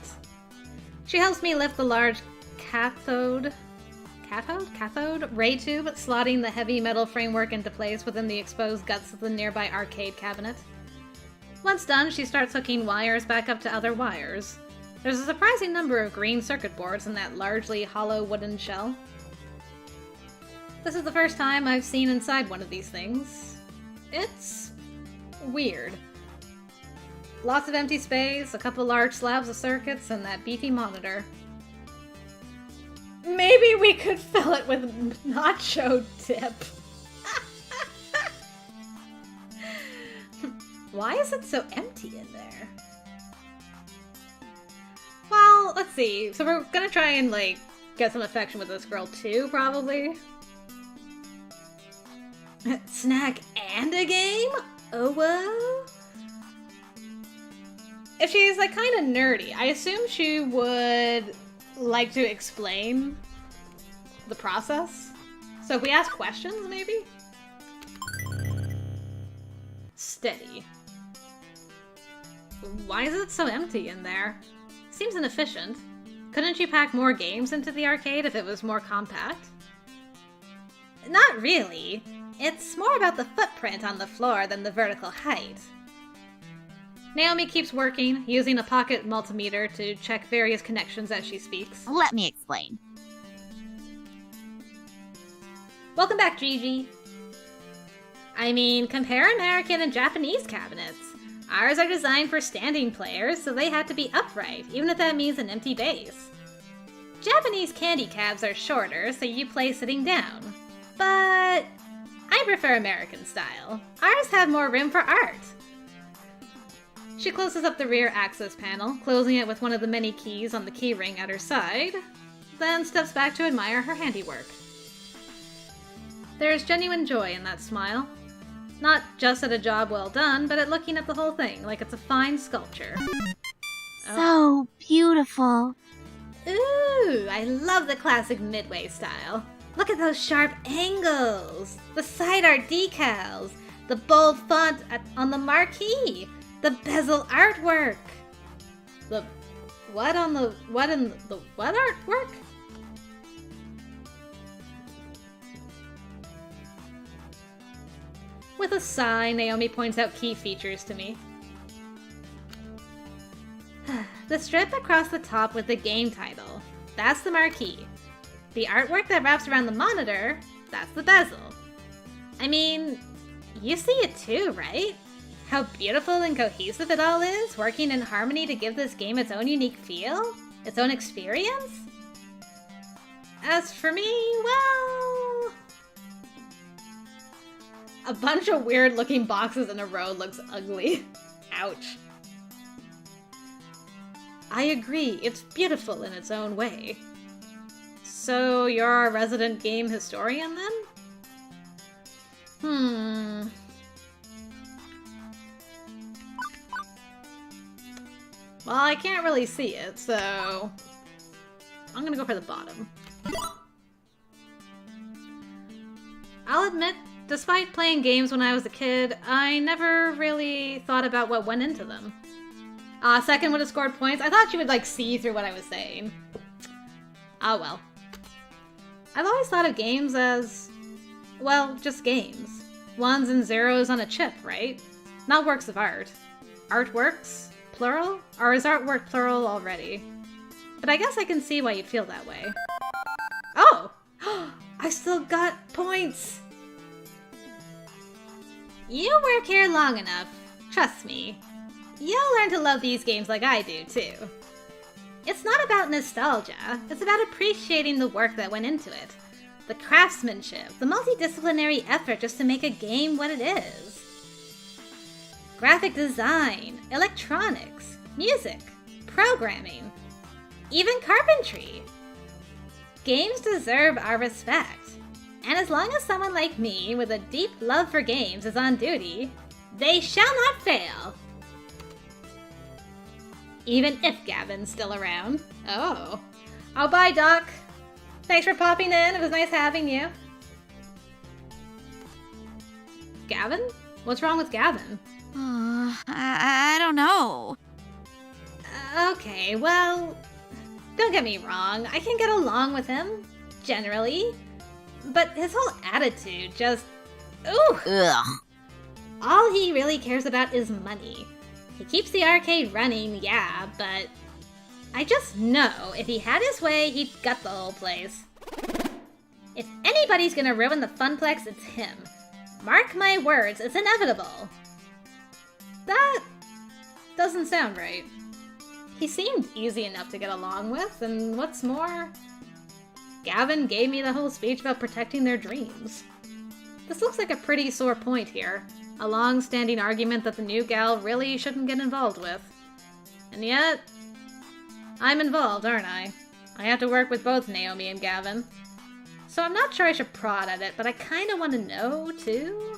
She helps me lift the large cathode ray tube, slotting the heavy metal framework into place within the exposed guts of the nearby arcade cabinet. Once done, she starts hooking wires back up to other wires. There's a surprising number of green circuit boards in that largely hollow wooden shell. This is the first time I've seen inside one of these things. It's weird. Lots of empty space, a couple large slabs of circuits, and that beefy monitor. Maybe we could fill it with nacho dip. Why is it so empty in there? Well, let's see. So we're gonna try and, get some affection with this girl too, probably. Snack and a game? Oh, whoa. If she's, kind of nerdy, I assume she would like to explain the process. So if we ask questions, maybe? Steady. Why is it so empty in there? Seems inefficient. Couldn't you pack more games into the arcade if it was more compact? Not really. It's more about the footprint on the floor than the vertical height. Naomi keeps working, using a pocket multimeter to check various connections as she speaks. Let me explain. Welcome back, Gigi. I mean, compare American and Japanese cabinets. Ours are designed for standing players, so they had to be upright, even if that means an empty base. Japanese candy cabs are shorter, so you play sitting down. But I prefer American style. Ours have more room for art. She closes up the rear access panel, closing it with one of the many keys on the keyring at her side, then steps back to admire her handiwork. There's genuine joy in that smile. Not just at a job well done, but at looking at the whole thing like it's a fine sculpture. So beautiful. Ooh, I love the classic Midway style. Look at those sharp angles, the side art decals, the bold font on the marquee, the bezel artwork. The what on the what in the what artwork? With a sigh, Naomi points out key features to me. The strip across the top with the game title, that's the marquee. The artwork that wraps around the monitor, that's the bezel. I mean, you see it too, right? How beautiful and cohesive it all is, working in harmony to give this game its own unique feel, its own experience? As for me, well, a bunch of weird looking boxes in a row looks ugly. Ouch. I agree, it's beautiful in its own way. So you're a resident game historian then? Well, I can't really see it, so I'm gonna go for the bottom. I'll admit, despite playing games when I was a kid, I never really thought about what went into them. Second would have scored points. I thought you would, like, see through what I was saying. Oh, well. I've always thought of games as, well, just games. Ones and zeros on a chip, right? Not works of art. Artworks? Plural? Or is artwork plural already? But I guess I can see why you'd feel that way. Oh! I still got points! You work here long enough. Trust me. You'll learn to love these games like I do, too. It's not about nostalgia. It's about appreciating the work that went into it. The craftsmanship, the multidisciplinary effort just to make a game what it is. Graphic design, electronics, music, programming, even carpentry. Games deserve our respect. And as long as someone like me with a deep love for games is on duty, they shall not fail. Even if Gavin's still around. Oh. Oh, bye, Doc. Thanks for popping in. It was nice having you. Gavin? What's wrong with Gavin? I don't know. Okay, well, don't get me wrong. I can get along with him, generally. But his whole attitude just... Ooh! Ugh. All he really cares about is money. He keeps the arcade running, yeah, but... I just know if he had his way, he'd gut the whole place. If anybody's gonna ruin the Funplex, it's him. Mark my words, it's inevitable. That doesn't sound right. He seemed easy enough to get along with, and what's more, Gavin gave me the whole speech about protecting their dreams. This looks like a pretty sore point here. A long-standing argument that the new gal really shouldn't get involved with. And yet, I'm involved, aren't I? I have to work with both Naomi and Gavin. So I'm not sure I should prod at it, but I kinda want to know, too.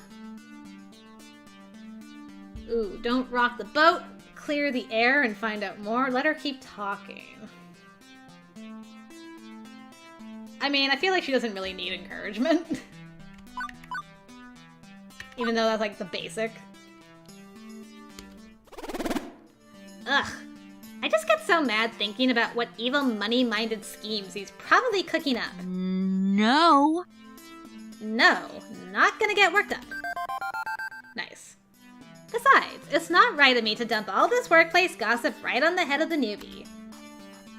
Ooh, don't rock the boat. Clear the air and find out more. Let her keep talking. I mean, I feel like she doesn't really need encouragement. Even though that's like the basic. Ugh. I just get so mad thinking about what evil money-minded schemes he's probably cooking up. No. No, not gonna get worked up. Nice. Besides, it's not right of me to dump all this workplace gossip right on the head of the newbie.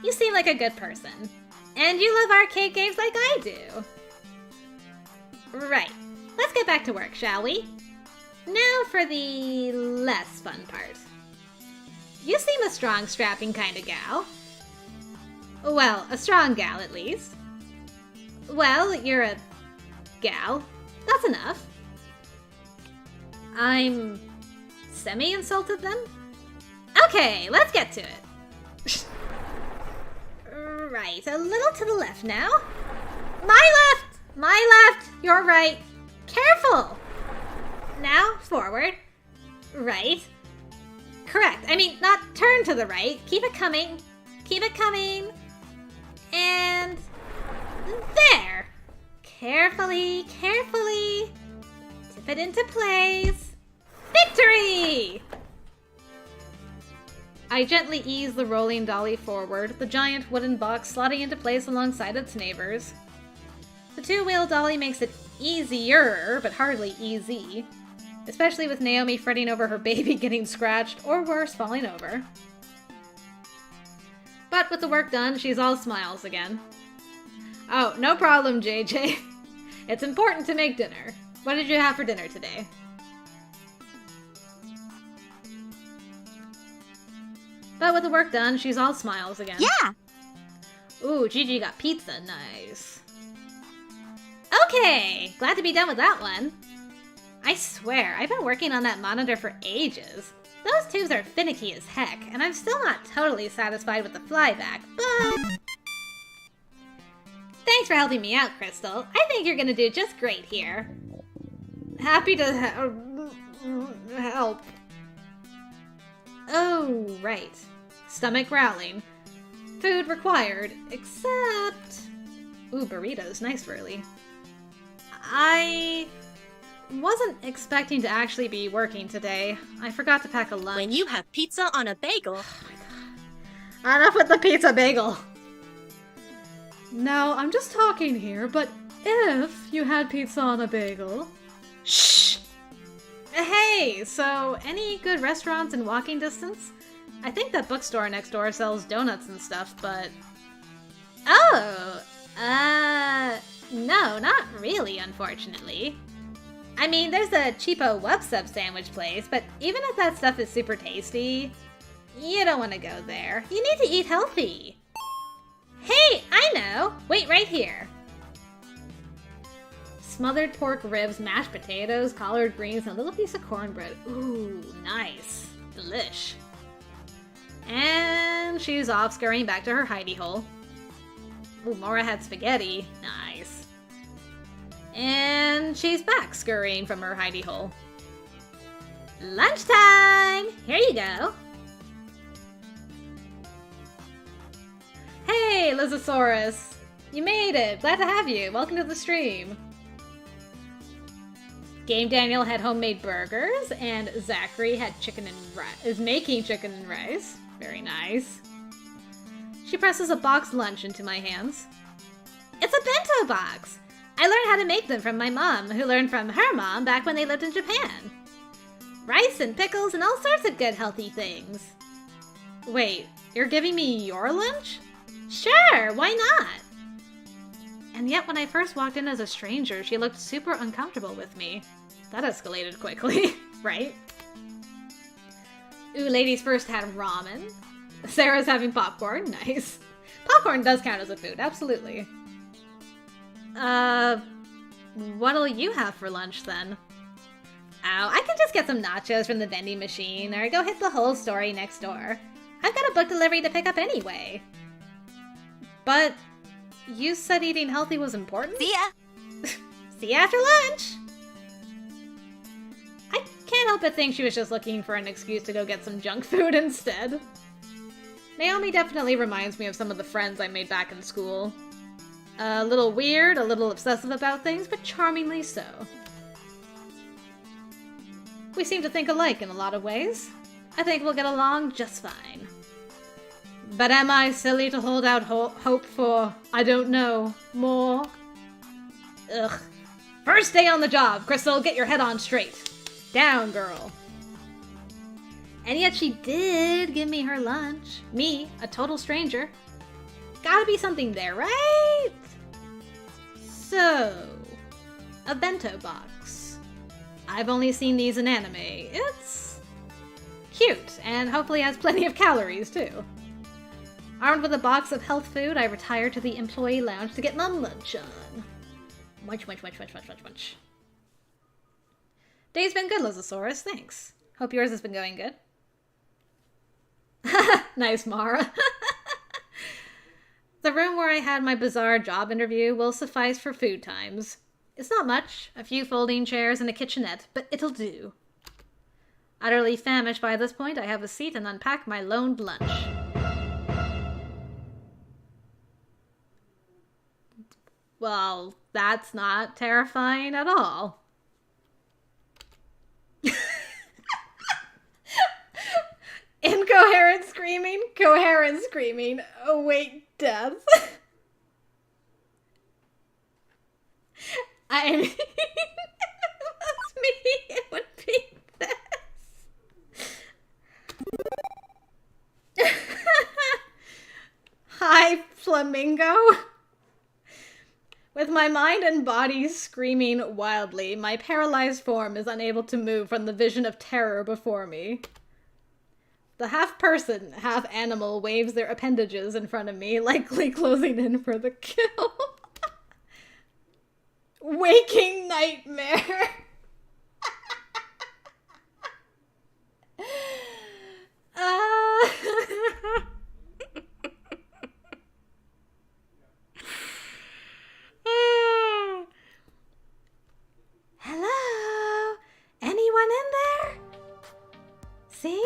You seem like a good person. And you love arcade games like I do. Right. Let's get back to work, shall we? Now for the less fun part. You seem a strong, strapping kind of gal. Well, a strong gal, at least. Well, you're a gal. That's enough. I'm semi-insulted then? Okay, let's get to it. Right, a little to the left now. My left! My left! You're right. Careful! Now, forward. Right. Correct. I mean, not turn to the right. Keep it coming. Keep it coming. And... there! Carefully, carefully. Tip it into place. Victory! I gently ease the rolling dolly forward, the giant wooden box slotting into place alongside its neighbors. The two-wheel dolly makes it easier, but hardly easy. Especially with Naomi fretting over her baby getting scratched, or worse, falling over. But with the work done, she's all smiles again. Oh, no problem, JJ. It's important to make dinner. What did you have for dinner today? But with the work done, she's all smiles again. Yeah. Ooh, Gigi got pizza. Nice. Okay, glad to be done with that one. I swear, I've been working on that monitor for ages. Those tubes are finicky as heck, and I'm still not totally satisfied with the flyback, but... Thanks for helping me out, Crystal. I think you're gonna do just great here. Happy to help. Oh, right. Stomach growling. Food required, except... Ooh, burritos. Nice, Burley. wasn't expecting to actually be working today. I forgot to pack a lunch. When you have pizza on a bagel, Enough with the pizza bagel! Now, I'm just talking here, but if you had pizza on a bagel... Shh! Hey, so any good restaurants in walking distance? I think that bookstore next door sells donuts and stuff, but... Oh! No, not really, unfortunately. I mean, there's a cheapo wub-sub sandwich place, but even if that stuff is super tasty, you don't want to go there. You need to eat healthy. Hey, I know! Wait right here. Smothered pork ribs, mashed potatoes, collard greens, and a little piece of cornbread. Ooh, nice. Delish. And she's off, scurrying back to her hidey hole. Ooh, Mora had spaghetti. Nice. And she's back, scurrying from her hidey hole. Lunchtime! Here you go. Hey, Lysosaurus! You made it! Glad to have you! Welcome to the stream! Game Daniel had homemade burgers, and Zachary had chicken and rice. Is making chicken and rice. Very nice. She presses a box lunch into my hands. It's a bento box! I learned how to make them from my mom, who learned from her mom back when they lived in Japan. Rice and pickles and all sorts of good healthy things. Wait, you're giving me your lunch? Sure, why not? And yet when I first walked in as a stranger, she looked super uncomfortable with me. That escalated quickly, right? Ooh, ladies first had ramen. Sarah's having popcorn, nice. Popcorn does count as a food, absolutely. What'll you have for lunch then? Oh, I can just get some nachos from the vending machine, or go hit the whole story next door. I've got a book delivery to pick up anyway. But you said eating healthy was important? See ya! See you after lunch! I can't help but think she was just looking for an excuse to go get some junk food instead. Naomi definitely reminds me of some of the friends I made back in school. A little weird, a little obsessive about things, but charmingly so. We seem to think alike in a lot of ways. I think we'll get along just fine. But am I silly to hold out hope for, I don't know, more? Ugh. First day on the job, Crystal, get your head on straight. Down, girl. And yet she did give me her lunch. Me, a total stranger. Gotta be something there, right? So, a bento box. I've only seen these in anime. It's cute, and hopefully has plenty of calories, too. Armed with a box of health food, I retire to the employee lounge to get my lunch on. Munch, munch, munch, munch, munch, munch, munch. Day's been good, Lysosaurus, thanks. Hope yours has been going good. Nice, Mara. The room where I had my bizarre job interview will suffice for food times. It's not much, a few folding chairs and a kitchenette, but it'll do. Utterly famished by this point, I have a seat and unpack my loaned lunch. Well, that's not terrifying at all. Incoherent screaming, coherent screaming, await death. I mean, if it was me, it would be this. Hi, Flamingo. With my mind and body screaming wildly, my paralyzed form is unable to move from the vision of terror before me. The half-person, half-animal waves their appendages in front of me, likely closing in for the kill. Waking nightmare. Hello? Anyone in there? See?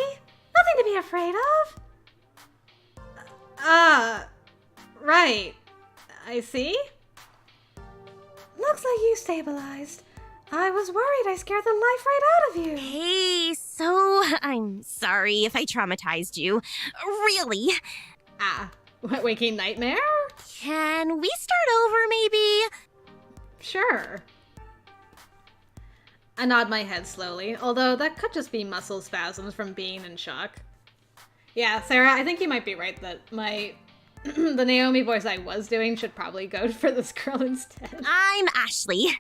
Nothing to be afraid of. Right. I see. Looks like you stabilized. I was worried I scared the life right out of you. Hey, so I'm sorry if I traumatized you. Really. Waking nightmare? Can we start over, maybe? Sure. I nod my head slowly, although that could just be muscle spasms from being in shock. Yeah, Sarah, I think you might be right that the Naomi voice I was doing should probably go for this girl instead. I'm Ashley.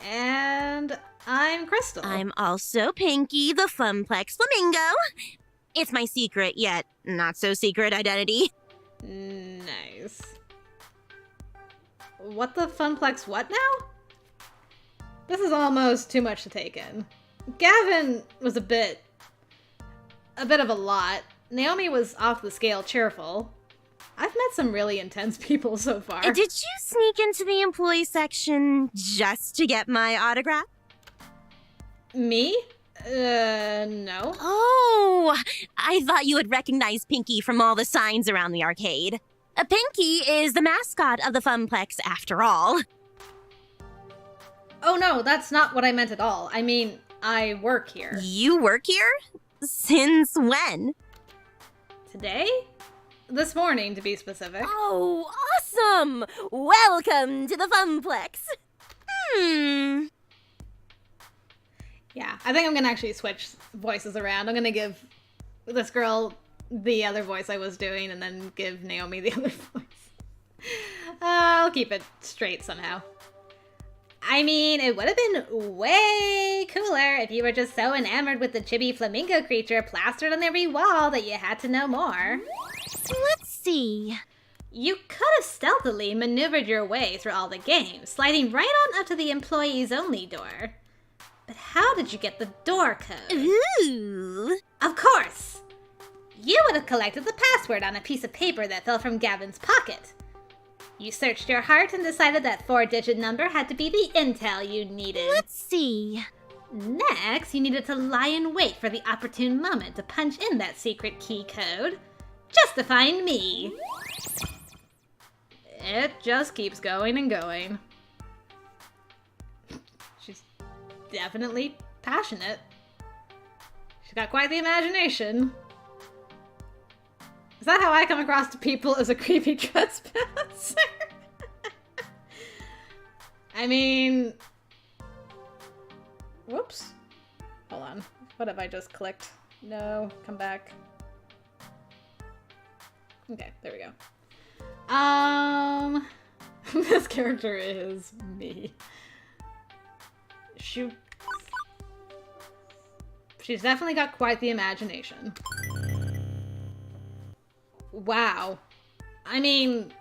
And I'm Crystal. I'm also Pinky, the Funplex Flamingo. It's my secret, yet not so secret identity. Nice. What the Funplex what now? This is almost too much to take in. Gavin was a bit of a lot. Naomi was off the scale cheerful. I've met some really intense people so far. Did you sneak into the employee section just to get my autograph? Me? No. Oh, I thought you would recognize Pinky from all the signs around the arcade. Pinky is the mascot of the Funplex after all. Oh no, that's not what I meant at all. I mean, I work here. You work here? Since when? Today? This morning, to be specific. Oh, awesome! Welcome to the Funplex. Yeah, I think I'm gonna actually switch voices around. I'm gonna give this girl the other voice I was doing and then give Naomi the other voice. I'll keep it straight somehow. I mean, it would have been way cooler if you were just so enamored with the chibi flamingo creature plastered on every wall that you had to know more. Let's see. You could have stealthily maneuvered your way through all the games, sliding right on up to the employees only door. But how did you get the door code? Ooh. Of course! You would have collected the password on a piece of paper that fell from Gavin's pocket. You searched your heart and decided that 4-digit number had to be the intel you needed. Let's see. Next, you needed to lie in wait for the opportune moment to punch in that secret key code, just to find me. It just keeps going and going. She's definitely passionate. She's got quite the imagination. Is that how I come across to people, as a creepy trespasser? I mean... Whoops. Hold on. What have I just clicked? No, come back. Okay, there we go. This character is me. She's definitely got quite the imagination. Wow. I mean,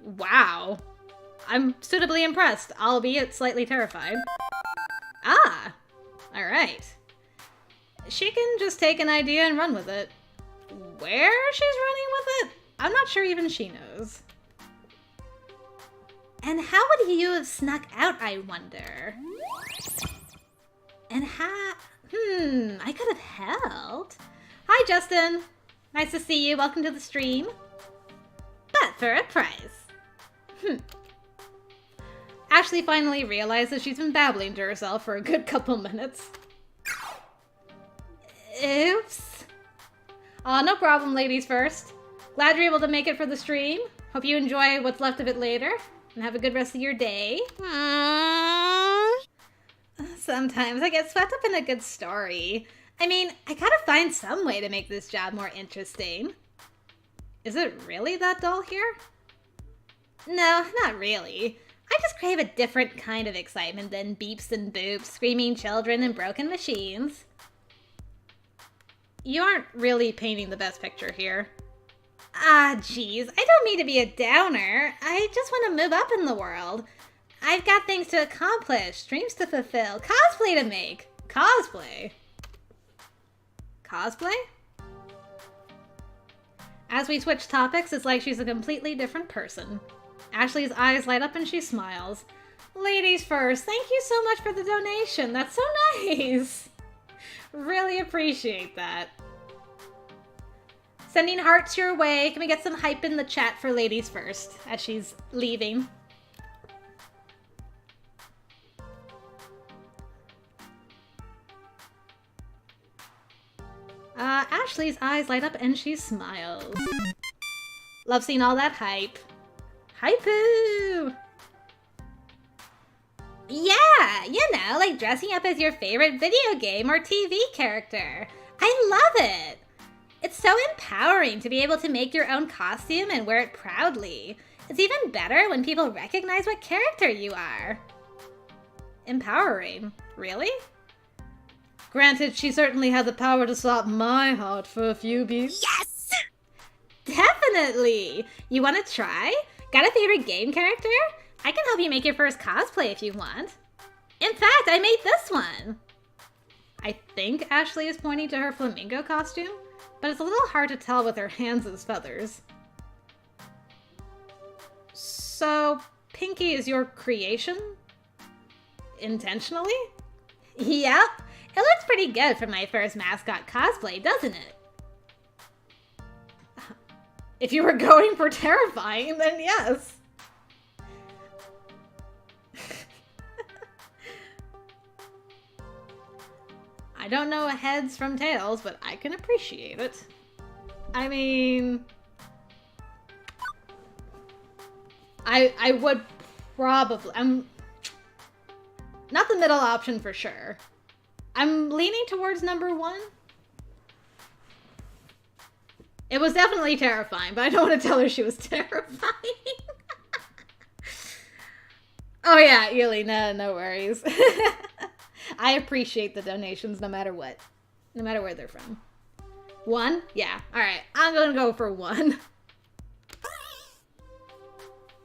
wow. I'm suitably impressed, albeit slightly terrified. Ah! Alright. She can just take an idea and run with it. Where she's running with it, I'm not sure even she knows. And how would you have snuck out, I wonder? And how... I could have helped. Hi, Justin. Nice to see you. Welcome to the stream. But for a price. Ashley finally realizes she's been babbling to herself for a good couple minutes. Oops. Aw, no problem, ladies first. Glad you're able to make it for the stream. Hope you enjoy what's left of it later. And have a good rest of your day. Sometimes I get swept up in a good story. I mean, I gotta find some way to make this job more interesting. Is it really that dull here? No, not really. I just crave a different kind of excitement than beeps and boops, screaming children, and broken machines. You aren't really painting the best picture here. Ah, jeez, I don't mean to be a downer. I just want to move up in the world. I've got things to accomplish, dreams to fulfill, cosplay to make. Cosplay? Cosplay? As we switch topics, it's like she's a completely different person. Ashley's eyes light up and she smiles. Ladies first, thank you so much for the donation. That's so nice. Really appreciate that. Sending hearts your way. Can we get some hype in the chat for ladies first as she's leaving? Ashley's eyes light up and she smiles. Love seeing all that hype. Hypoo! Yeah, you know, like dressing up as your favorite video game or TV character. I love it! It's so empowering to be able to make your own costume and wear it proudly. It's even better when people recognize what character you are. Empowering? Really? Granted, she certainly had the power to stop my heart for a few beats. Yes! Definitely! You want to try? Got a favorite game character? I can help you make your first cosplay if you want. In fact, I made this one! I think Ashley is pointing to her flamingo costume, but it's a little hard to tell with her hands as feathers. So, Pinky is your creation? Intentionally? Yep. It looks pretty good for my first mascot cosplay, doesn't it? If you were going for terrifying, then yes. I don't know heads from tails, but I can appreciate it. I mean... I would probably... not the middle option for sure. I'm leaning towards number 1. It was definitely terrifying, but I don't want to tell her she was terrifying. Oh yeah, Ely, no worries. I appreciate the donations no matter what. No matter where they're from. 1? Yeah, alright. I'm gonna go for 1.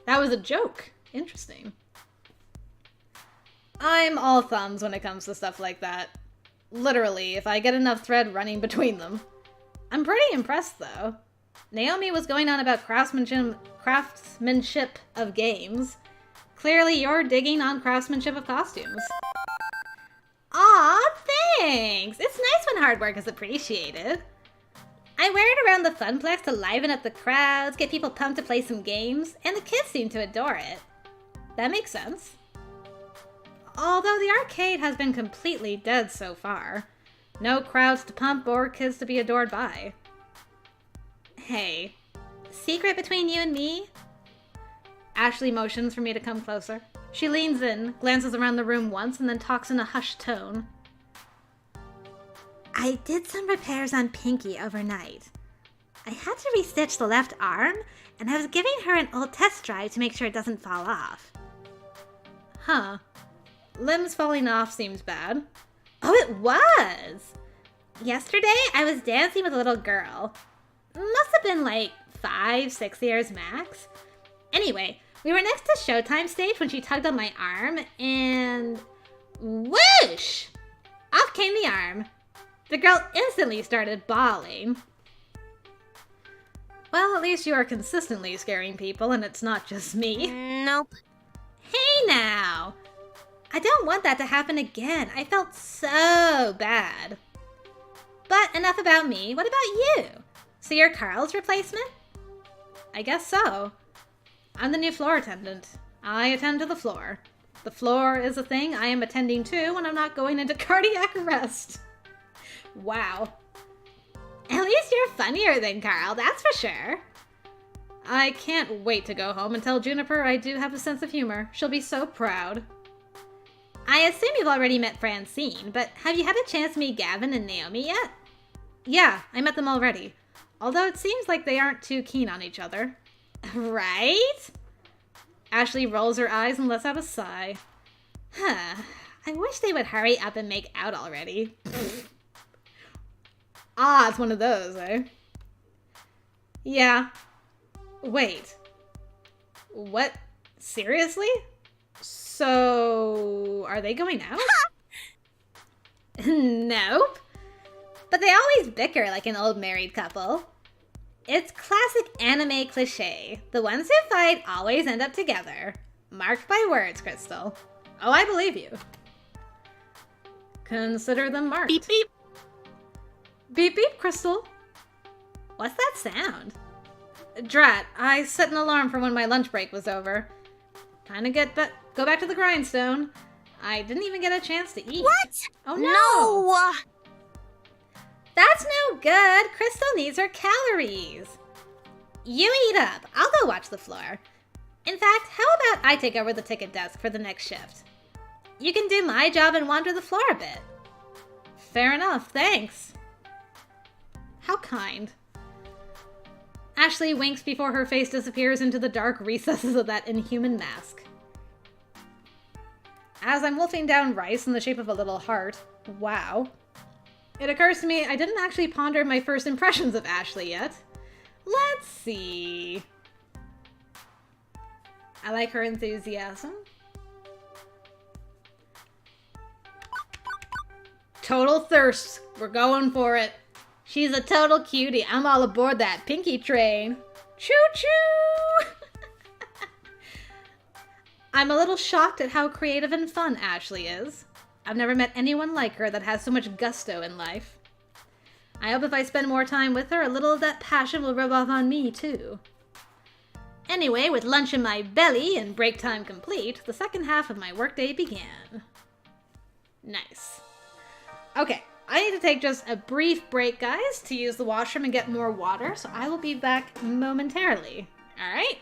That was a joke. Interesting. I'm all thumbs when it comes to stuff like that. Literally, if I get enough thread running between them. I'm pretty impressed, though. Naomi was going on about craftsmanship of games. Clearly, you're digging on craftsmanship of costumes. Aw, thanks! It's nice when hard work is appreciated. I wear it around the Funplex to liven up the crowds, get people pumped to play some games, and the kids seem to adore it. That makes sense. Although the arcade has been completely dead so far. No crowds to pump or kids to be adored by. Hey, secret between you and me? Ashley motions for me to come closer. She leans in, glances around the room once, and then talks in a hushed tone. I did some repairs on Pinky overnight. I had to restitch the left arm, and I was giving her an old test drive to make sure it doesn't fall off. Huh. Limbs falling off seems bad. Oh, it was! Yesterday, I was dancing with a little girl. Must have been like 5, 6 years max. Anyway, we were next to Showtime stage when she tugged on my arm, and whoosh! Off came the arm. The girl instantly started bawling. Well, at least you are consistently scaring people, and it's not just me. Nope. Hey now! I don't want that to happen again. I felt so bad. But enough about me. What about you? So you're Carl's replacement? I guess so. I'm the new floor attendant. I attend to the floor. The floor is a thing I am attending to when I'm not going into cardiac arrest. Wow. At least you're funnier than Carl, that's for sure. I can't wait to go home and tell Juniper I do have a sense of humor. She'll be so proud. I assume you've already met Francine, but have you had a chance to meet Gavin and Naomi yet? Yeah, I met them already. Although it seems like they aren't too keen on each other. Right? Ashley rolls her eyes and lets out a sigh. Huh. I wish they would hurry up and make out already. Ah, it's one of those, eh? Yeah. Wait. What? Seriously? So, are they going out? Nope. But they always bicker like an old married couple. It's classic anime cliche. The ones who fight always end up together. Marked by words, Crystal. Oh, I believe you. Consider them marked. Beep beep. Beep beep, Crystal. What's that sound? Drat, I set an alarm for when my lunch break was over. Time to go back to the grindstone. I didn't even get a chance to eat. What? Oh no! That's no good. Crystal needs her calories. You eat up. I'll go watch the floor. In fact, how about I take over the ticket desk for the next shift? You can do my job and wander the floor a bit. Fair enough, thanks. How kind. Ashley winks before her face disappears into the dark recesses of that inhuman mask. As I'm wolfing down rice in the shape of a little heart, wow. It occurs to me I didn't actually ponder my first impressions of Ashley yet. Let's see. I like her enthusiasm. Total thirst. We're going for it. She's a total cutie. I'm all aboard that pinky train. Choo-choo! I'm a little shocked at how creative and fun Ashley is. I've never met anyone like her that has so much gusto in life. I hope if I spend more time with her, a little of that passion will rub off on me, too. Anyway, with lunch in my belly and break time complete, the second half of my workday began. Nice. Okay, I need to take just a brief break, guys, to use the washroom and get more water, so I will be back momentarily. All right?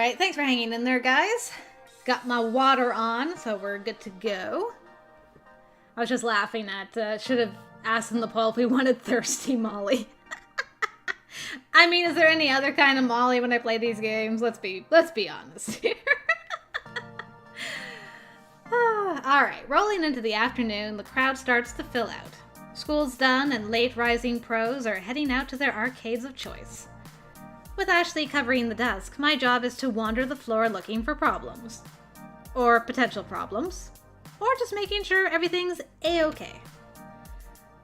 Alright, thanks for hanging in there, guys. Got my water on, so we're good to go. I was just laughing at, should have asked in the poll if we wanted thirsty Molly. I mean, is there any other kind of Molly when I play these games? Let's be honest here. Alright, rolling into the afternoon, the crowd starts to fill out. School's done, and late rising pros are heading out to their arcades of choice. With Ashley covering the desk, my job is to wander the floor looking for problems. Or potential problems. Or just making sure everything's a-okay.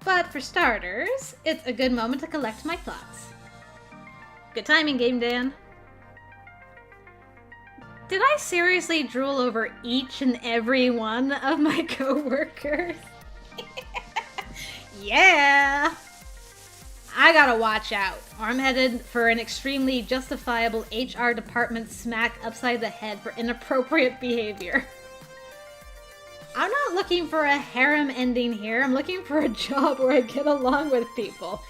But for starters, it's a good moment to collect my thoughts. Good timing, Game Dan. Did I seriously drool over each and every one of my coworkers? Yeah! I gotta watch out, or I'm headed for an extremely justifiable HR department smack upside the head for inappropriate behavior. I'm not looking for a harem ending here, I'm looking for a job where I get along with people.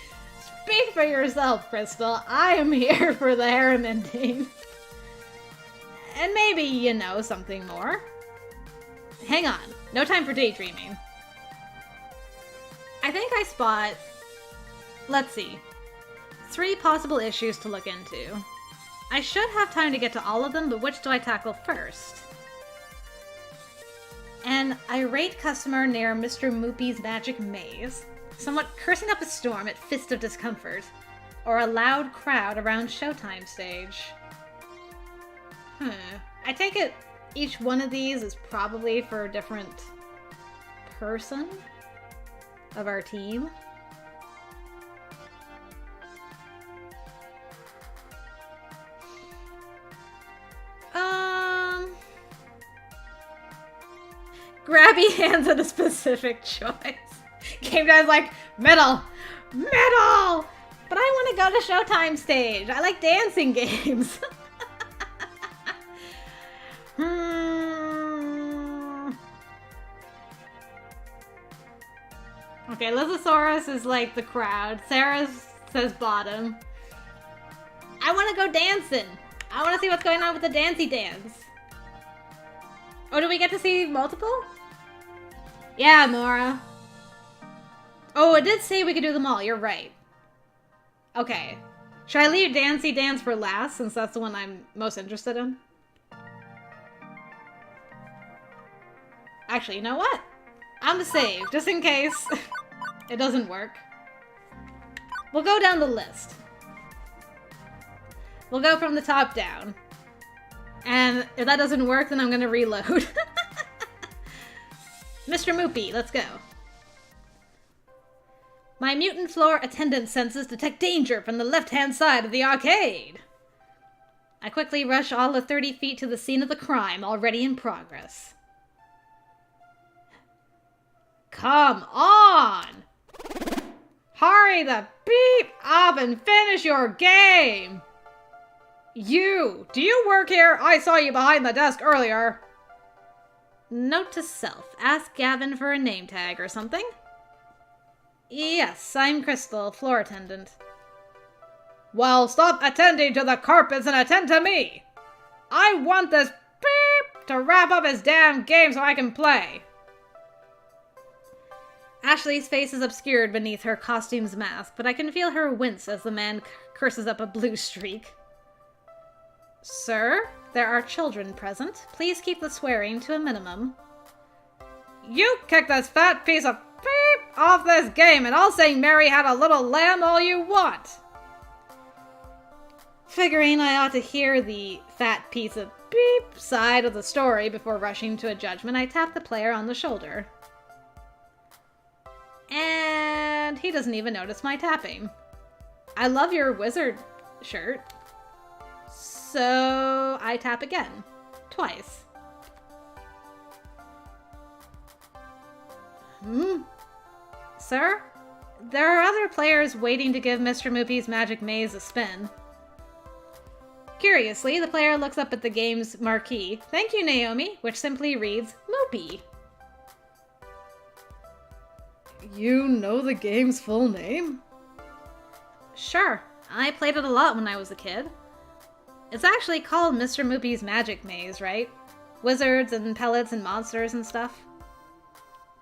Speak for yourself, Crystal. I am here for the harem ending. And maybe you know something more. Hang on, no time for daydreaming. I think I spot, let's see, 3 possible issues to look into. I should have time to get to all of them, but which do I tackle first? An irate customer near Mr. Moopy's magic maze, somewhat cursing up a storm at Fist of Discomfort, or a loud crowd around Showtime stage. I take it each one of these is probably for a different person of our team. Grabby hands at a specific choice. Game Guy's like, middle! Middle! But I want to go to Showtime stage. I like dancing games. Okay, Lysosaurus is like the crowd. Sarah says bottom. I want to go dancing. I want to see what's going on with the dancey dance. Oh, do we get to see multiple? Yeah, Mora. Oh, it did say we could do them all. You're right. Okay. Should I leave Dancy Dance for last, since that's the one I'm most interested in? Actually, you know what? I'm gonna save, just in case it doesn't work. We'll go down the list. We'll go from the top down. And if that doesn't work, then I'm gonna reload. Mr. Moopy, let's go. My mutant floor attendant senses detect danger from the left-hand side of the arcade. I quickly rush all the 30 feet to the scene of the crime, already in progress. Come on! Hurry the beep up and finish your game! You! Do you work here? I saw you behind the desk earlier. Note to self. Ask Gavin for a name tag or something. Yes, I'm Crystal, floor attendant. Well, stop attending to the carpets and attend to me! I want this beep to wrap up his damn game so I can play! Ashley's face is obscured beneath her costume's mask, but I can feel her wince as the man curses up a blue streak. Sir, there are children present. Please keep the swearing to a minimum. You kick this fat piece of beep off this game and I'll sing Mary Had a Little Lamb all you want. Figuring I ought to hear the fat piece of beep side of the story before rushing to a judgment, I tap the player on the shoulder. And he doesn't even notice my tapping. I love your wizard shirt. So I tap again. Twice. Sir? There are other players waiting to give Mr. Moopy's Magic Maze a spin. Curiously, the player looks up at the game's marquee. Thank you, Naomi, which simply reads, Moopy. You know the game's full name? Sure. I played it a lot when I was a kid. It's actually called Mr. Moopy's Magic Maze, right? Wizards and pellets and monsters and stuff.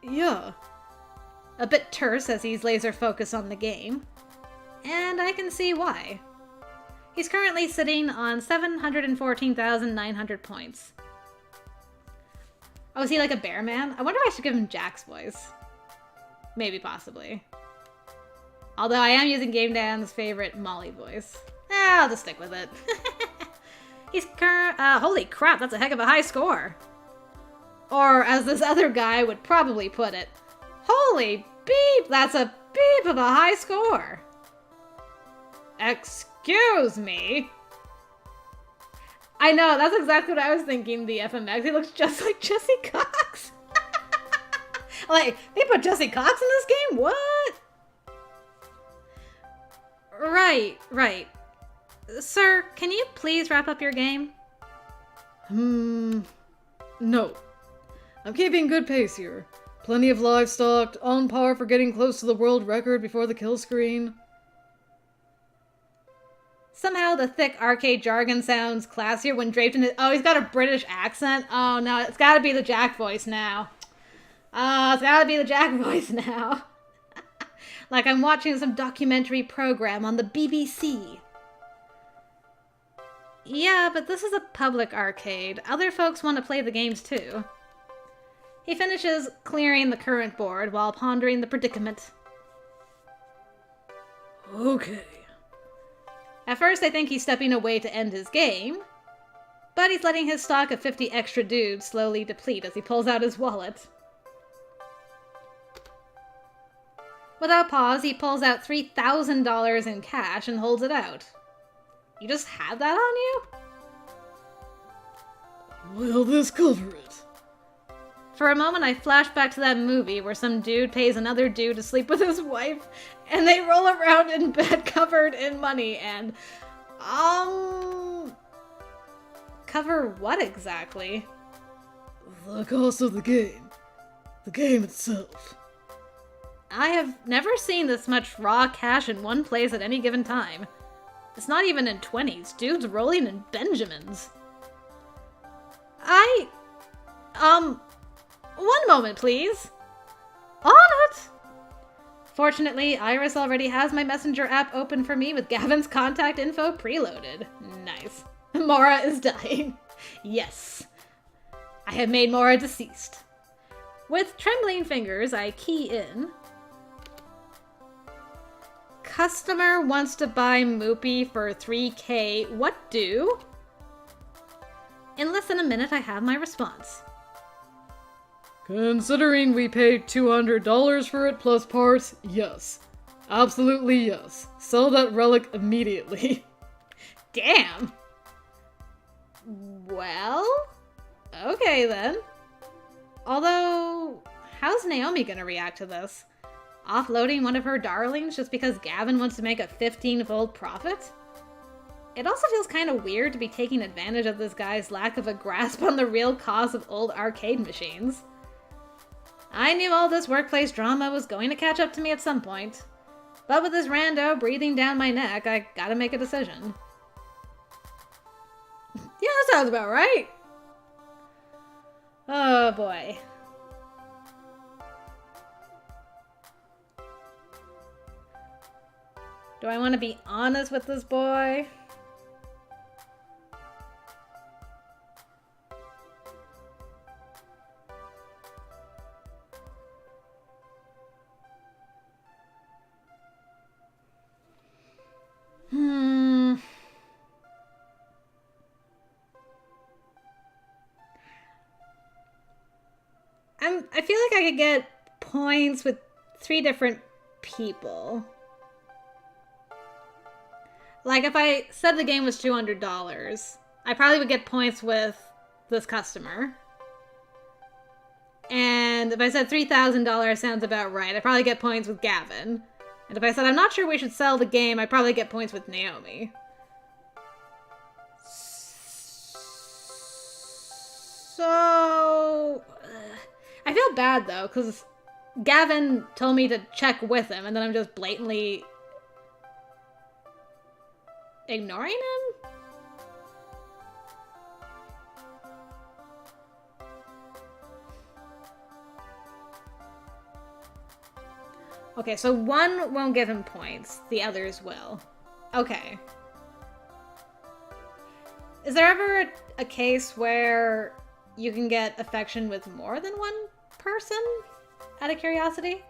Yeah. A bit terse as he's laser focused on the game. And I can see why. He's currently sitting on 714,900 points. Oh, is he like a bear man? I wonder if I should give him Jack's voice. Maybe, possibly. Although I am using Game Dan's favorite Molly voice. I'll just stick with it. Holy crap, that's a heck of a high score. Or, as this other guy would probably put it, holy beep, that's a beep of a high score. Excuse me. I know, that's exactly what I was thinking, the FMX. He looks just like Jesse Cox. Like, they put Jesse Cox in this game? What? Right. Sir, can you please wrap up your game? No. I'm keeping good pace here. Plenty of livestock, on par for getting close to the world record before the kill screen. Somehow the thick arcade jargon sounds classier when draped in his... Oh, he's got a British accent? Oh, no, it's gotta be the Jack voice now. It's gotta be the Jack voice now. Like I'm watching some documentary program on the BBC. Yeah, but this is a public arcade. Other folks want to play the games too. He finishes clearing the current board while pondering the predicament. Okay. At first, I think he's stepping away to end his game, but he's letting his stock of 50 extra dudes slowly deplete as he pulls out his wallet. Without pause, he pulls out $3,000 in cash and holds it out. You just have that on you? Will this cover it? For a moment, I flash back to that movie where some dude pays another dude to sleep with his wife, and they roll around in bed covered in money, and... Cover what exactly? The cost of the game. The game itself. I have never seen this much raw cash in one place at any given time. It's not even in 20s. Dude's rolling in Benjamins. One moment, please. On it! Fortunately, Iris already has my messenger app open for me with Gavin's contact info preloaded. Nice. Mora is dying. Yes. I have made Mora deceased. With trembling fingers, I key in. Customer wants to buy Moopy for $3K. What do? In less than a minute, I have my response. Considering we paid $200 for it plus parts, yes. Absolutely yes. Sell that relic immediately. Damn. Well, okay then. Although, how's Naomi gonna react to this? Offloading one of her darlings just because Gavin wants to make a 15-fold profit? It also feels kind of weird to be taking advantage of this guy's lack of a grasp on the real cost of old arcade machines. I knew all this workplace drama was going to catch up to me at some point, but with this rando breathing down my neck, I gotta make a decision. Yeah, that sounds about right. Oh boy. Do I want to be honest with this boy? I feel like I could get points with 3 different people. Like, if I said the game was $200, I probably would get points with this customer. And if I said $3,000 sounds about right, I'd probably get points with Gavin. And if I said I'm not sure we should sell the game, I'd probably get points with Naomi. So... I feel bad, though, because Gavin told me to check with him, and then I'm just blatantly ignoring him? Okay, so one won't give him points, the others will. Okay. Is there ever a case where you can get affection with more than one person? Out of curiosity?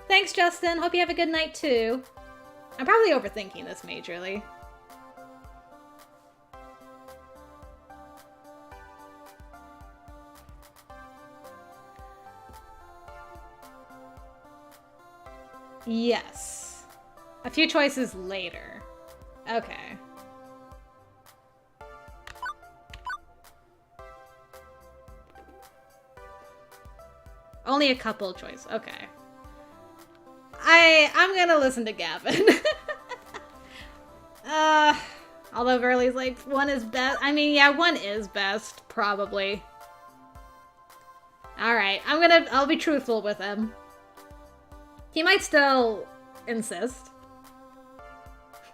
Thanks, Justin. Hope you have a good night, too. I'm probably overthinking this majorly. Yes. A few choices later. Okay. Only a couple choices. Okay. I'm gonna listen to Gavin. Although Verly's like, one is best. I mean, yeah, one is best, probably. Alright, I'll be truthful with him. He might still insist.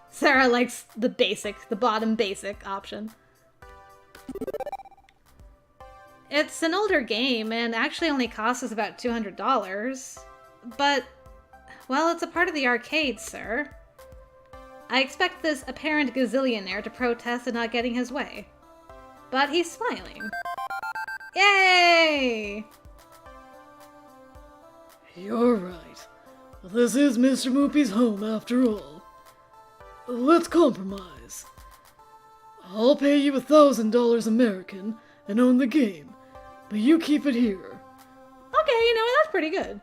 Sarah likes the bottom basic option. It's an older game and actually only costs us about $200. But, well, it's a part of the arcade, sir. I expect this apparent gazillionaire to protest at not getting his way. But he's smiling. Yay! You're right. This is Mr. Moopy's home after all. Let's compromise. I'll pay you $1,000 American and own the game, but you keep it here. Okay, you know, that's pretty good.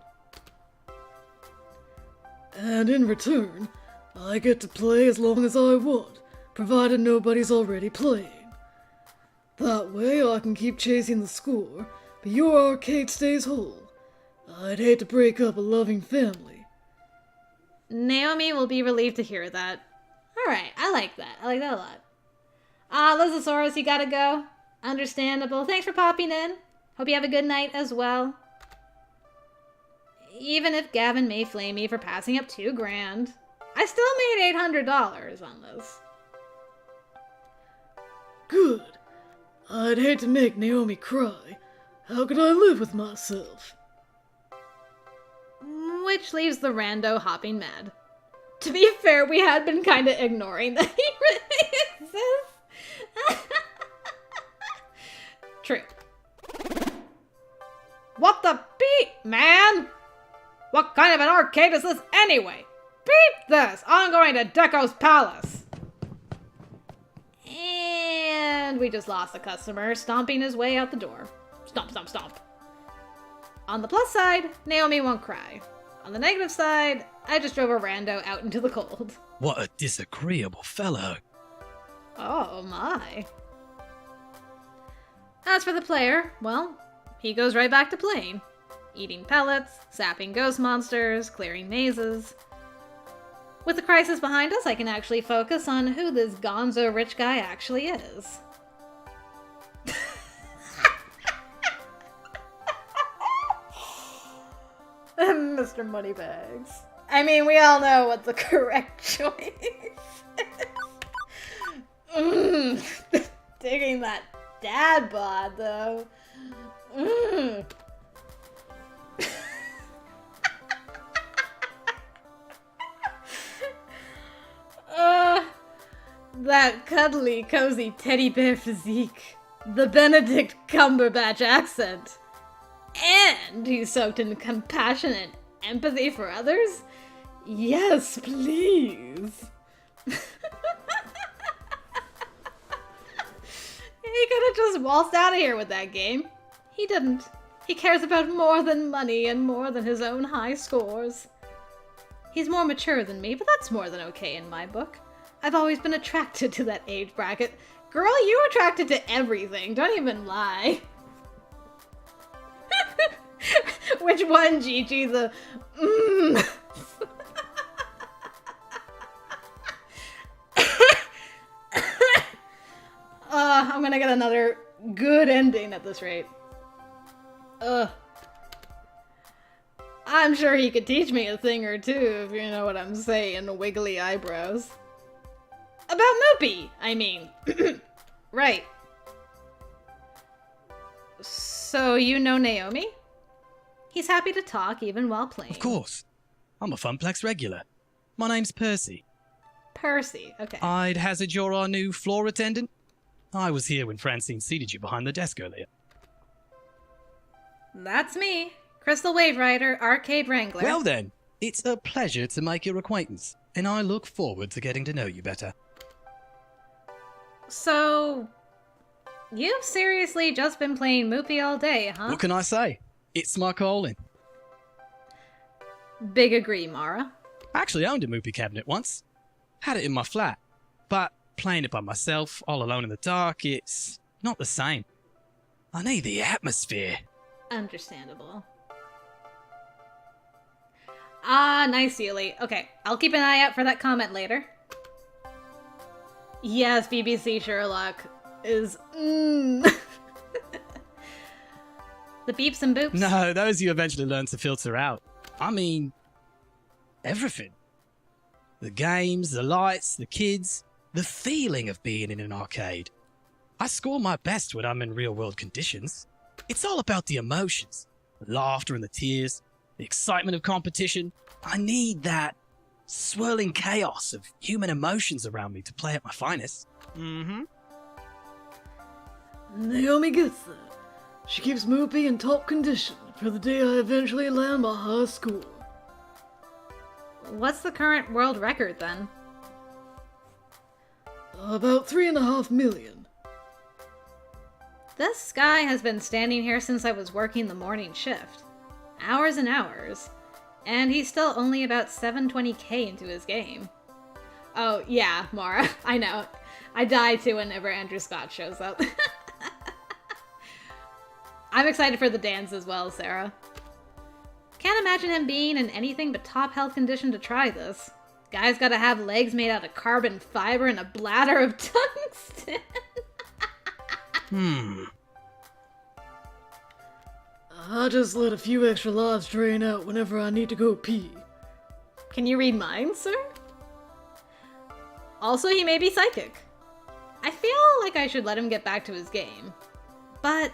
And in return, I get to play as long as I want, provided nobody's already playing. That way I can keep chasing the score, but your arcade stays whole. I'd hate to break up a loving family. Naomi will be relieved to hear that. Alright, I like that. I like that a lot. Lizosaurus, you gotta go. Understandable. Thanks for popping in. Hope you have a good night as well. Even if Gavin may flame me for passing up $2,000, I still made $800 on this. Good. I'd hate to make Naomi cry. How could I live with myself? Which leaves the rando hopping mad. To be fair, we had been kind of ignoring that he really exists. True. What the beep, man? What kind of an arcade is this anyway? Beep this! I'm going to Deco's Palace! And we just lost a customer, stomping his way out the door. Stomp, stomp, stomp. On the plus side, Naomi won't cry. On the negative side, I just drove a rando out into the cold. What a disagreeable fellow. Oh my. As for the player, well, he goes right back to playing. Eating pellets, sapping ghost monsters, clearing mazes. With the crisis behind us, I can actually focus on who this gonzo rich guy actually is. Mr. Moneybags. I mean, we all know what the correct choice is. Digging that dad bod, though. That cuddly, cozy teddy bear physique. The Benedict Cumberbatch accent. And he's soaked in compassion and empathy for others? Yes, please. He could have just waltzed out of here with that game. He didn't. He cares about more than money and more than his own high scores. He's more mature than me, but that's more than okay in my book. I've always been attracted to that age bracket. Girl, you're attracted to everything. Don't even lie. Which one, Gigi? The I'm gonna get another good ending at this rate. I'm sure he could teach me a thing or two, if you know what I'm saying, wiggly eyebrows. About Moopy, I mean. Right. So you know Naomi? He's happy to talk even while playing. Of course. I'm a Funplex regular. My name's Percy. Percy, okay. I'd hazard you're our new floor attendant. I was here when Francine seated you behind the desk earlier. That's me. Crystal Wave Rider, Arcade Wrangler. Well then, it's a pleasure to make your acquaintance, and I look forward to getting to know you better. So, you've seriously just been playing Moopy all day, huh? What can I say? It's my calling. Big agree, Mara. I actually owned a Moopy cabinet once. Had it in my flat. But playing it by myself, all alone in the dark, it's not the same. I need the atmosphere. Understandable. Ah, nice, Yuli. Okay, I'll keep an eye out for that comment later. Yes, BBC Sherlock is The beeps and boops? No, those you eventually learn to filter out. I mean, everything. The games, the lights, the kids, the feeling of being in an arcade. I score my best when I'm in real-world conditions. It's all about the emotions, the laughter and the tears, the excitement of competition. I need that swirling chaos of human emotions around me to play at my finest. Mm-hmm. Naomi gets that. She keeps Moopy in top condition for the day I eventually land my high score. What's the current world record, then? About 3.5 million. This guy has been standing here since I was working the morning shift. Hours and hours. And he's still only about 720k into his game. Oh, yeah, Mara. I know. I die too whenever Andrew Scott shows up. I'm excited for the dance as well, Sarah. Can't imagine him being in anything but top health condition to try this. Guy's gotta have legs made out of carbon fiber and a bladder of tungsten. I just let a few extra lives drain out whenever I need to go pee. Can you read minds, sir? Also, he may be psychic. I feel like I should let him get back to his game. But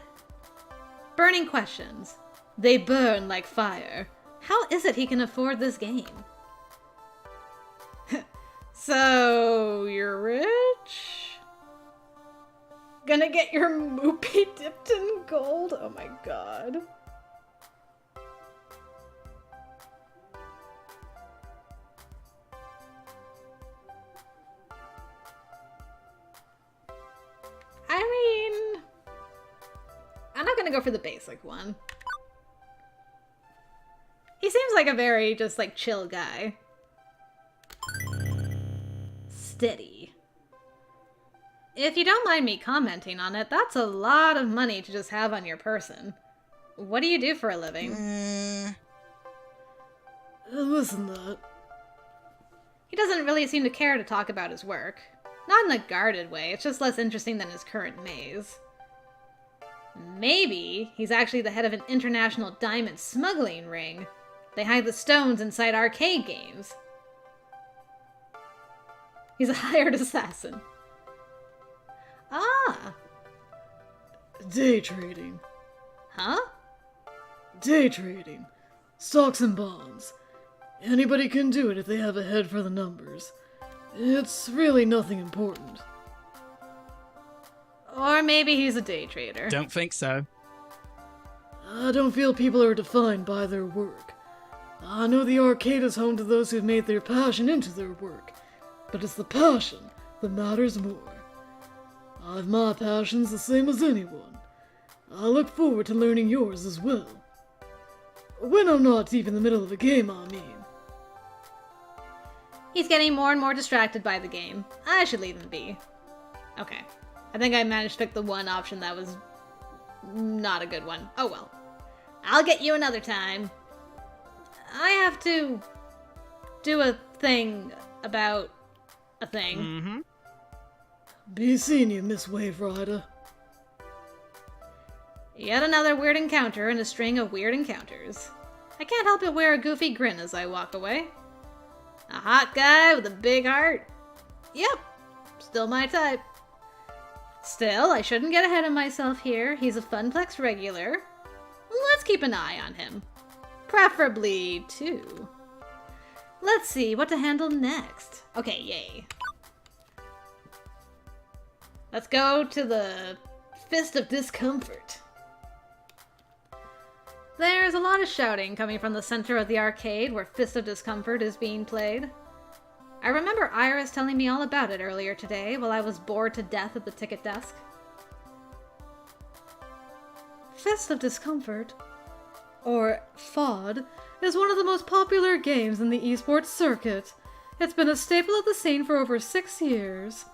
burning questions. They burn like fire. How is it he can afford this game? So, you're rich? Gonna get your Moopy dipped in gold? Oh my god. I mean, I'm not gonna go for the basic one. He seems like a very just like chill guy. Steady. If you don't mind me commenting on it, that's a lot of money to just have on your person. What do you do for a living? Listen that. He doesn't really seem to care to talk about his work. Not in a guarded way, it's just less interesting than his current maze. Maybe he's actually the head of an international diamond smuggling ring. They hide the stones inside arcade games. He's a hired assassin. Ah. Day trading. Huh? Day trading. Stocks and bonds. Anybody can do it if they have a head for the numbers. It's really nothing important. Or maybe he's a day trader. Don't think so. I don't feel people are defined by their work. I know the arcade is home to those who've made their passion into their work, but it's the passion that matters more. I've my passions the same as anyone. I look forward to learning yours as well. When I'm not deep in the middle of a game, I mean. He's getting more and more distracted by the game. I should leave him be. Okay. I think I managed to pick the one option that was not a good one. Oh well. I'll get you another time. I have to do a thing about a thing. Mm-hmm. Be seeing you, Miss Wave Rider. Yet another weird encounter in a string of weird encounters. I can't help but wear a goofy grin as I walk away. A hot guy with a big heart. Yep, still my type. Still, I shouldn't get ahead of myself here. He's a Funplex regular. Let's keep an eye on him. Preferably two. Let's see what to handle next. Okay, yay. Let's go to the Fist of Discomfort. There's a lot of shouting coming from the center of the arcade where Fist of Discomfort is being played. I remember Iris telling me all about it earlier today while I was bored to death at the ticket desk. Fist of Discomfort, or FOD, is one of the most popular games in the esports circuit. It's been a staple of the scene for over 6 years.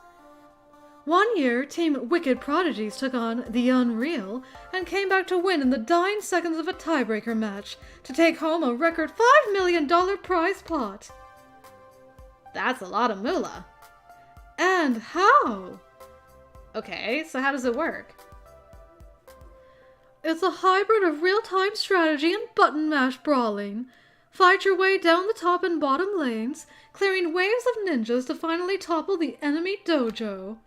One year, Team Wicked Prodigies took on The Unreal and came back to win in the dying seconds of a tiebreaker match to take home a record $5 million prize pot. That's a lot of moolah. And how? Okay, so how does it work? It's a hybrid of real-time strategy and button mash brawling. Fight your way down the top and bottom lanes, clearing waves of ninjas to finally topple the enemy dojo.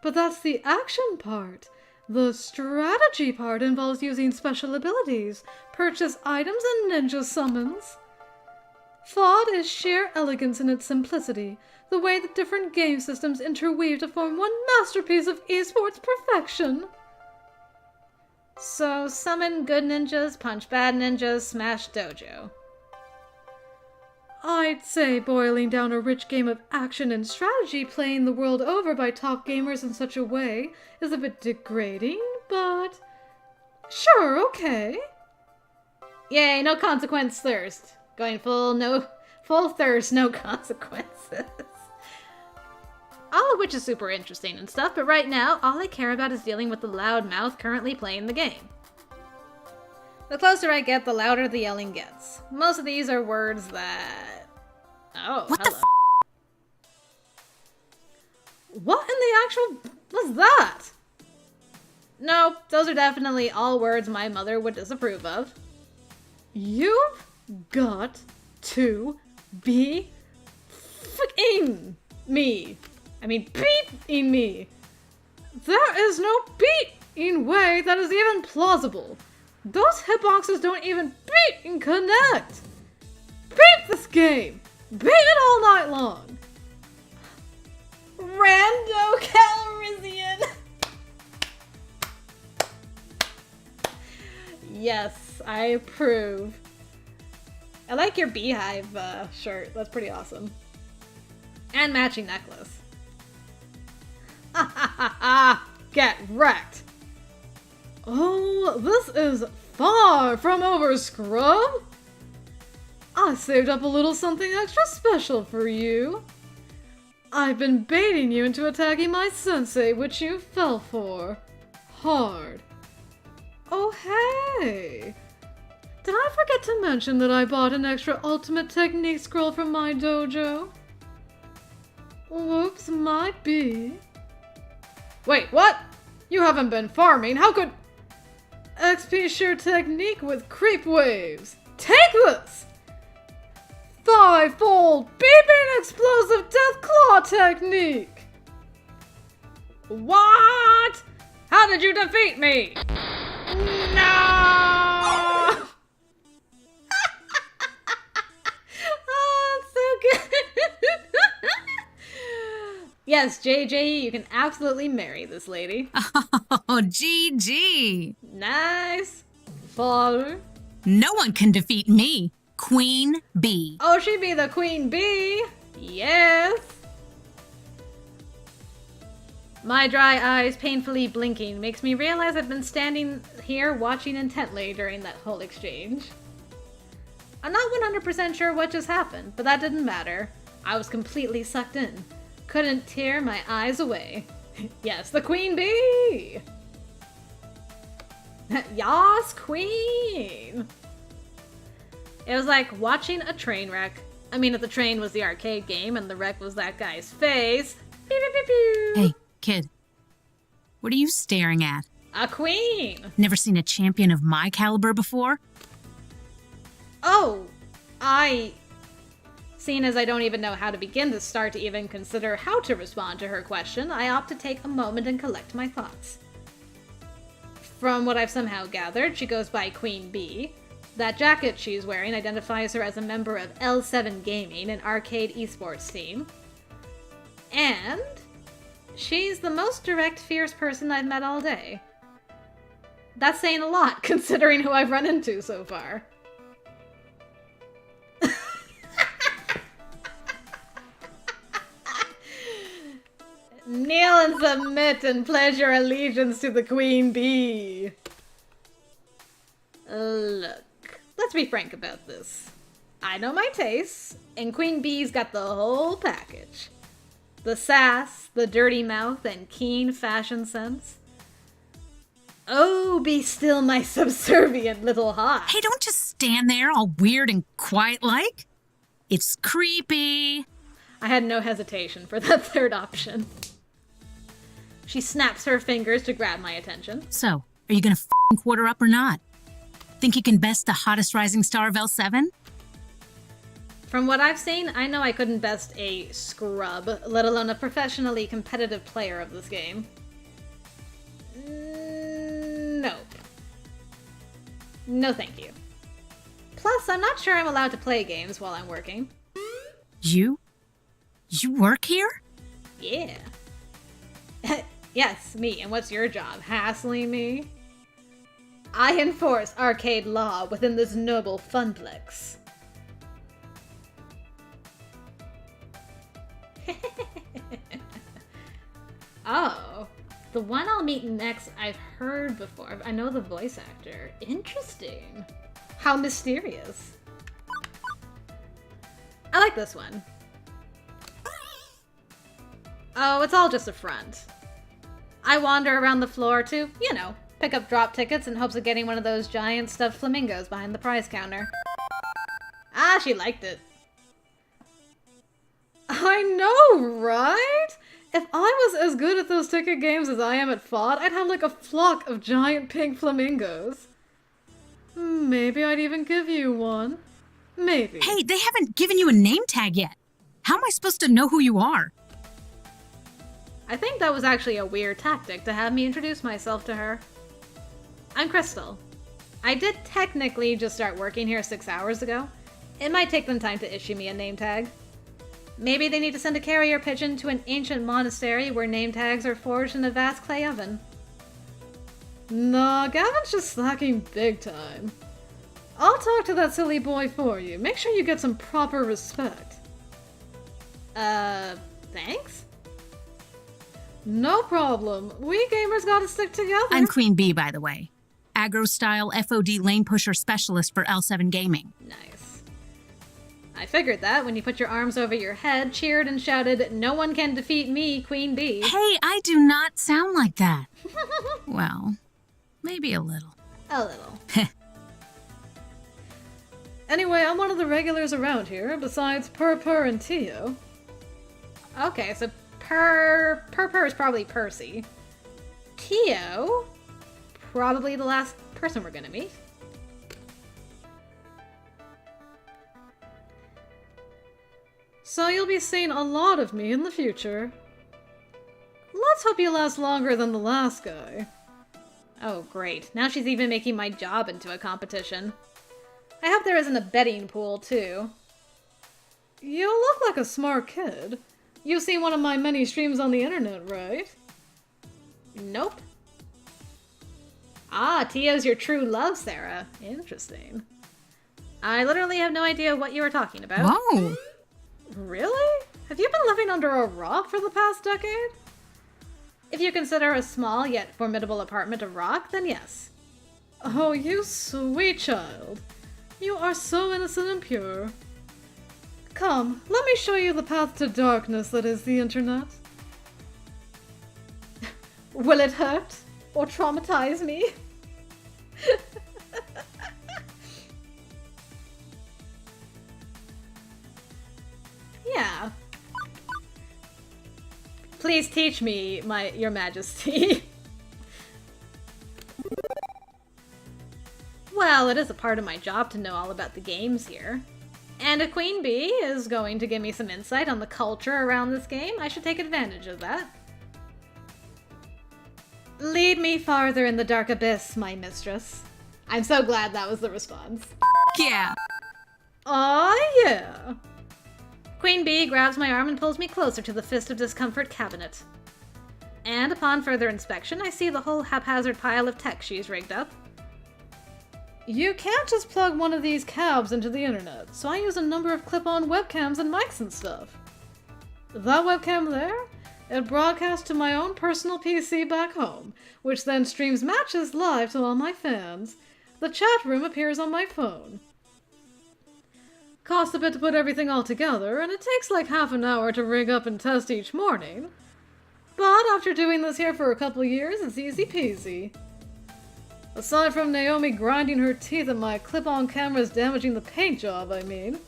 But that's the action part. The strategy part involves using special abilities, purchase items, and ninja summons. FOD is sheer elegance in its simplicity, the way that different game systems interweave to form one masterpiece of esports perfection. So, summon good ninjas, punch bad ninjas, smash dojo. I'd say boiling down a rich game of action and strategy playing the world over by top gamers in such a way is a bit degrading, but sure, okay. Yay, no consequence thirst. Going full thirst, no consequences. All of which is super interesting and stuff, but right now, all I care about is dealing with the loud mouth currently playing the game. The closer I get, the louder the yelling gets. Most of these are words that... Oh, What hello. What in the actual... was that? Nope, those are definitely all words my mother would disapprove of. You've got to be f***ing me. I mean, beating me. There is no beating way that is even plausible. Those hitboxes don't even beat and connect. Beat this game. Beat it all night long. Rando Calrissian! Yes, I approve. I like your beehive shirt. That's pretty awesome. And matching necklace. Ha ha ha ha! Get wrecked! Oh, this is far from over, scrub. I saved up a little something extra special for you. I've been baiting you into attacking my sensei, which you fell for. Hard. Oh, hey! Did I forget to mention that I bought an extra ultimate technique scroll from my dojo? Whoops, might be. Wait, what? You haven't been farming. How could... XP sheer technique with creep waves. Take this! 5-fold beeping explosive death claw technique! What? How did you defeat me? No! Oh, so good! Yes, JJ, you can absolutely marry this lady. Oh, GG. Nice. Father. No one can defeat me, Queen Bee. Oh, she be the queen bee. Yes. My dry eyes painfully blinking makes me realize I've been standing here watching intently during that whole exchange. I'm not 100% sure what just happened, but that didn't matter. I was completely sucked in. Couldn't tear my eyes away. Yes, the queen bee! Yas, queen! It was like watching a train wreck. I mean, if the train was the arcade game and the wreck was that guy's face. Pew, pew, pew, pew. Hey, kid. What are you staring at? A queen! Never seen a champion of my caliber before? Oh, Seeing as I don't even know how to begin to start to even consider how to respond to her question, I opt to take a moment and collect my thoughts. From what I've somehow gathered, she goes by Queen Bee, That jacket she's wearing identifies her as a member of L7 Gaming, an arcade esports team. And she's the most direct, fierce person I've met all day. That's saying a lot, considering who I've run into so far. Kneel and submit and pledge your allegiance to the Queen Bee. Look, let's be frank about this. I know my tastes, and Queen Bee's got the whole package. The sass, the dirty mouth, and keen fashion sense. Oh, be still my subservient little heart. Hey, don't just stand there all weird and quiet-like. It's creepy. I had no hesitation for that third option. She snaps her fingers to grab my attention. So, are you gonna f***ing quarter up or not? Think you can best the hottest rising star of L7? From what I've seen, I know I couldn't best a scrub, let alone a professionally competitive player of this game. Nope. No thank you. Plus, I'm not sure I'm allowed to play games while I'm working. You? You work here? Yeah. Yes, me. And what's your job? Hassling me? I enforce arcade law within this noble Funplex. Oh, the one I'll meet next I've heard before. I know the voice actor. Interesting. How mysterious. I like this one. Oh, it's all just a front. I wander around the floor to, you know, pick up drop tickets in hopes of getting one of those giant stuffed flamingos behind the prize counter. Ah, she liked it. I know, right? If I was as good at those ticket games as I am at FOD, I'd have like a flock of giant pink flamingos. Maybe I'd even give you one. Maybe. Hey, they haven't given you a name tag yet. How am I supposed to know who you are? I think that was actually a weird tactic to have me introduce myself to her. I'm Crystal. I did technically just start working here 6 hours ago. It might take them time to issue me a name tag. Maybe they need to send a carrier pigeon to an ancient monastery where name tags are forged in a vast clay oven. Nah, Gavin's just slacking big time. I'll talk to that silly boy for you. Make sure you get some proper respect. Thanks? No problem. We gamers gotta stick together. I'm Queen Bee, by the way. Aggro-style FOD lane pusher specialist for L7 Gaming. Nice. I figured that when you put your arms over your head, cheered and shouted, "No one can defeat me, Queen Bee." Hey, I do not sound like that. Well, maybe a little. A little. Anyway, I'm one of the regulars around here, besides Purr and Teo. Okay, so Purr is probably Percy. Teo? Probably the last person we're gonna meet. So you'll be seeing a lot of me in the future. Let's hope you last longer than the last guy. Oh, great. Now she's even making my job into a competition. I hope there isn't a betting pool, too. You look like a smart kid. You've seen one of my many streams on the internet, right? Nope. Ah, Teo's your true love, Sarah. Interesting. I literally have no idea what you were talking about. Whoa! Really? Have you been living under a rock for the past decade? If you consider a small yet formidable apartment a rock, then yes. Oh, you sweet child. You are so innocent and pure. Come, let me show you the path to darkness that is the internet. Will it hurt? Or traumatize me? Yeah. Please teach me, your majesty. Well, it is a part of my job to know all about the games here. And if Queen Bee is going to give me some insight on the culture around this game, I should take advantage of that. Lead me farther in the dark abyss, my mistress. I'm so glad that was the response. Yeah. Aw, yeah. Queen Bee grabs my arm and pulls me closer to the Fist of Discomfort cabinet. And upon further inspection, I see the whole haphazard pile of tech she's rigged up. You can't just plug one of these cabs into the internet, so I use a number of clip-on webcams and mics and stuff. That webcam there, it broadcasts to my own personal PC back home, which then streams matches live to all my fans. The chat room appears on my phone. Costs a bit to put everything all together, and it takes like half an hour to rig up and test each morning. But after doing this here for a couple years, it's easy peasy. Aside from Naomi grinding her teeth at my clip-on cameras damaging the paint job, I mean.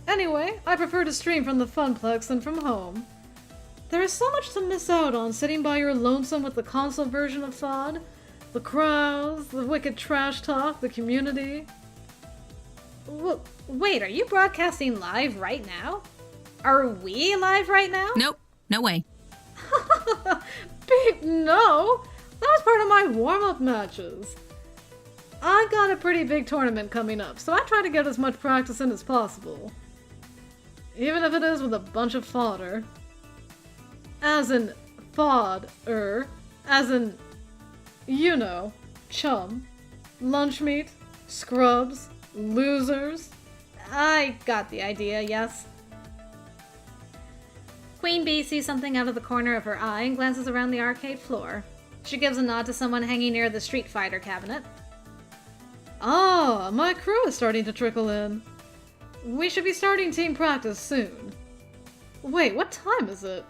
Anyway, I prefer to stream from the Funplex than from home. There is so much to miss out on sitting by your lonesome with the console version of FOD. The crowds, the wicked trash talk, the community. Wait, are you broadcasting live right now? Are we live right now? Nope. No way. Beep, no! That was part of my warm-up matches. I got a pretty big tournament coming up, so I try to get as much practice in as possible. Even if it is with a bunch of fodder. As in fodder. As in, you know, chum, lunch meat, scrubs, losers. I got the idea, yes. Queen Bee sees something out of the corner of her eye and glances around the arcade floor. She gives a nod to someone hanging near the Street Fighter cabinet. Ah, my crew is starting to trickle in. We should be starting team practice soon. Wait, what time is it?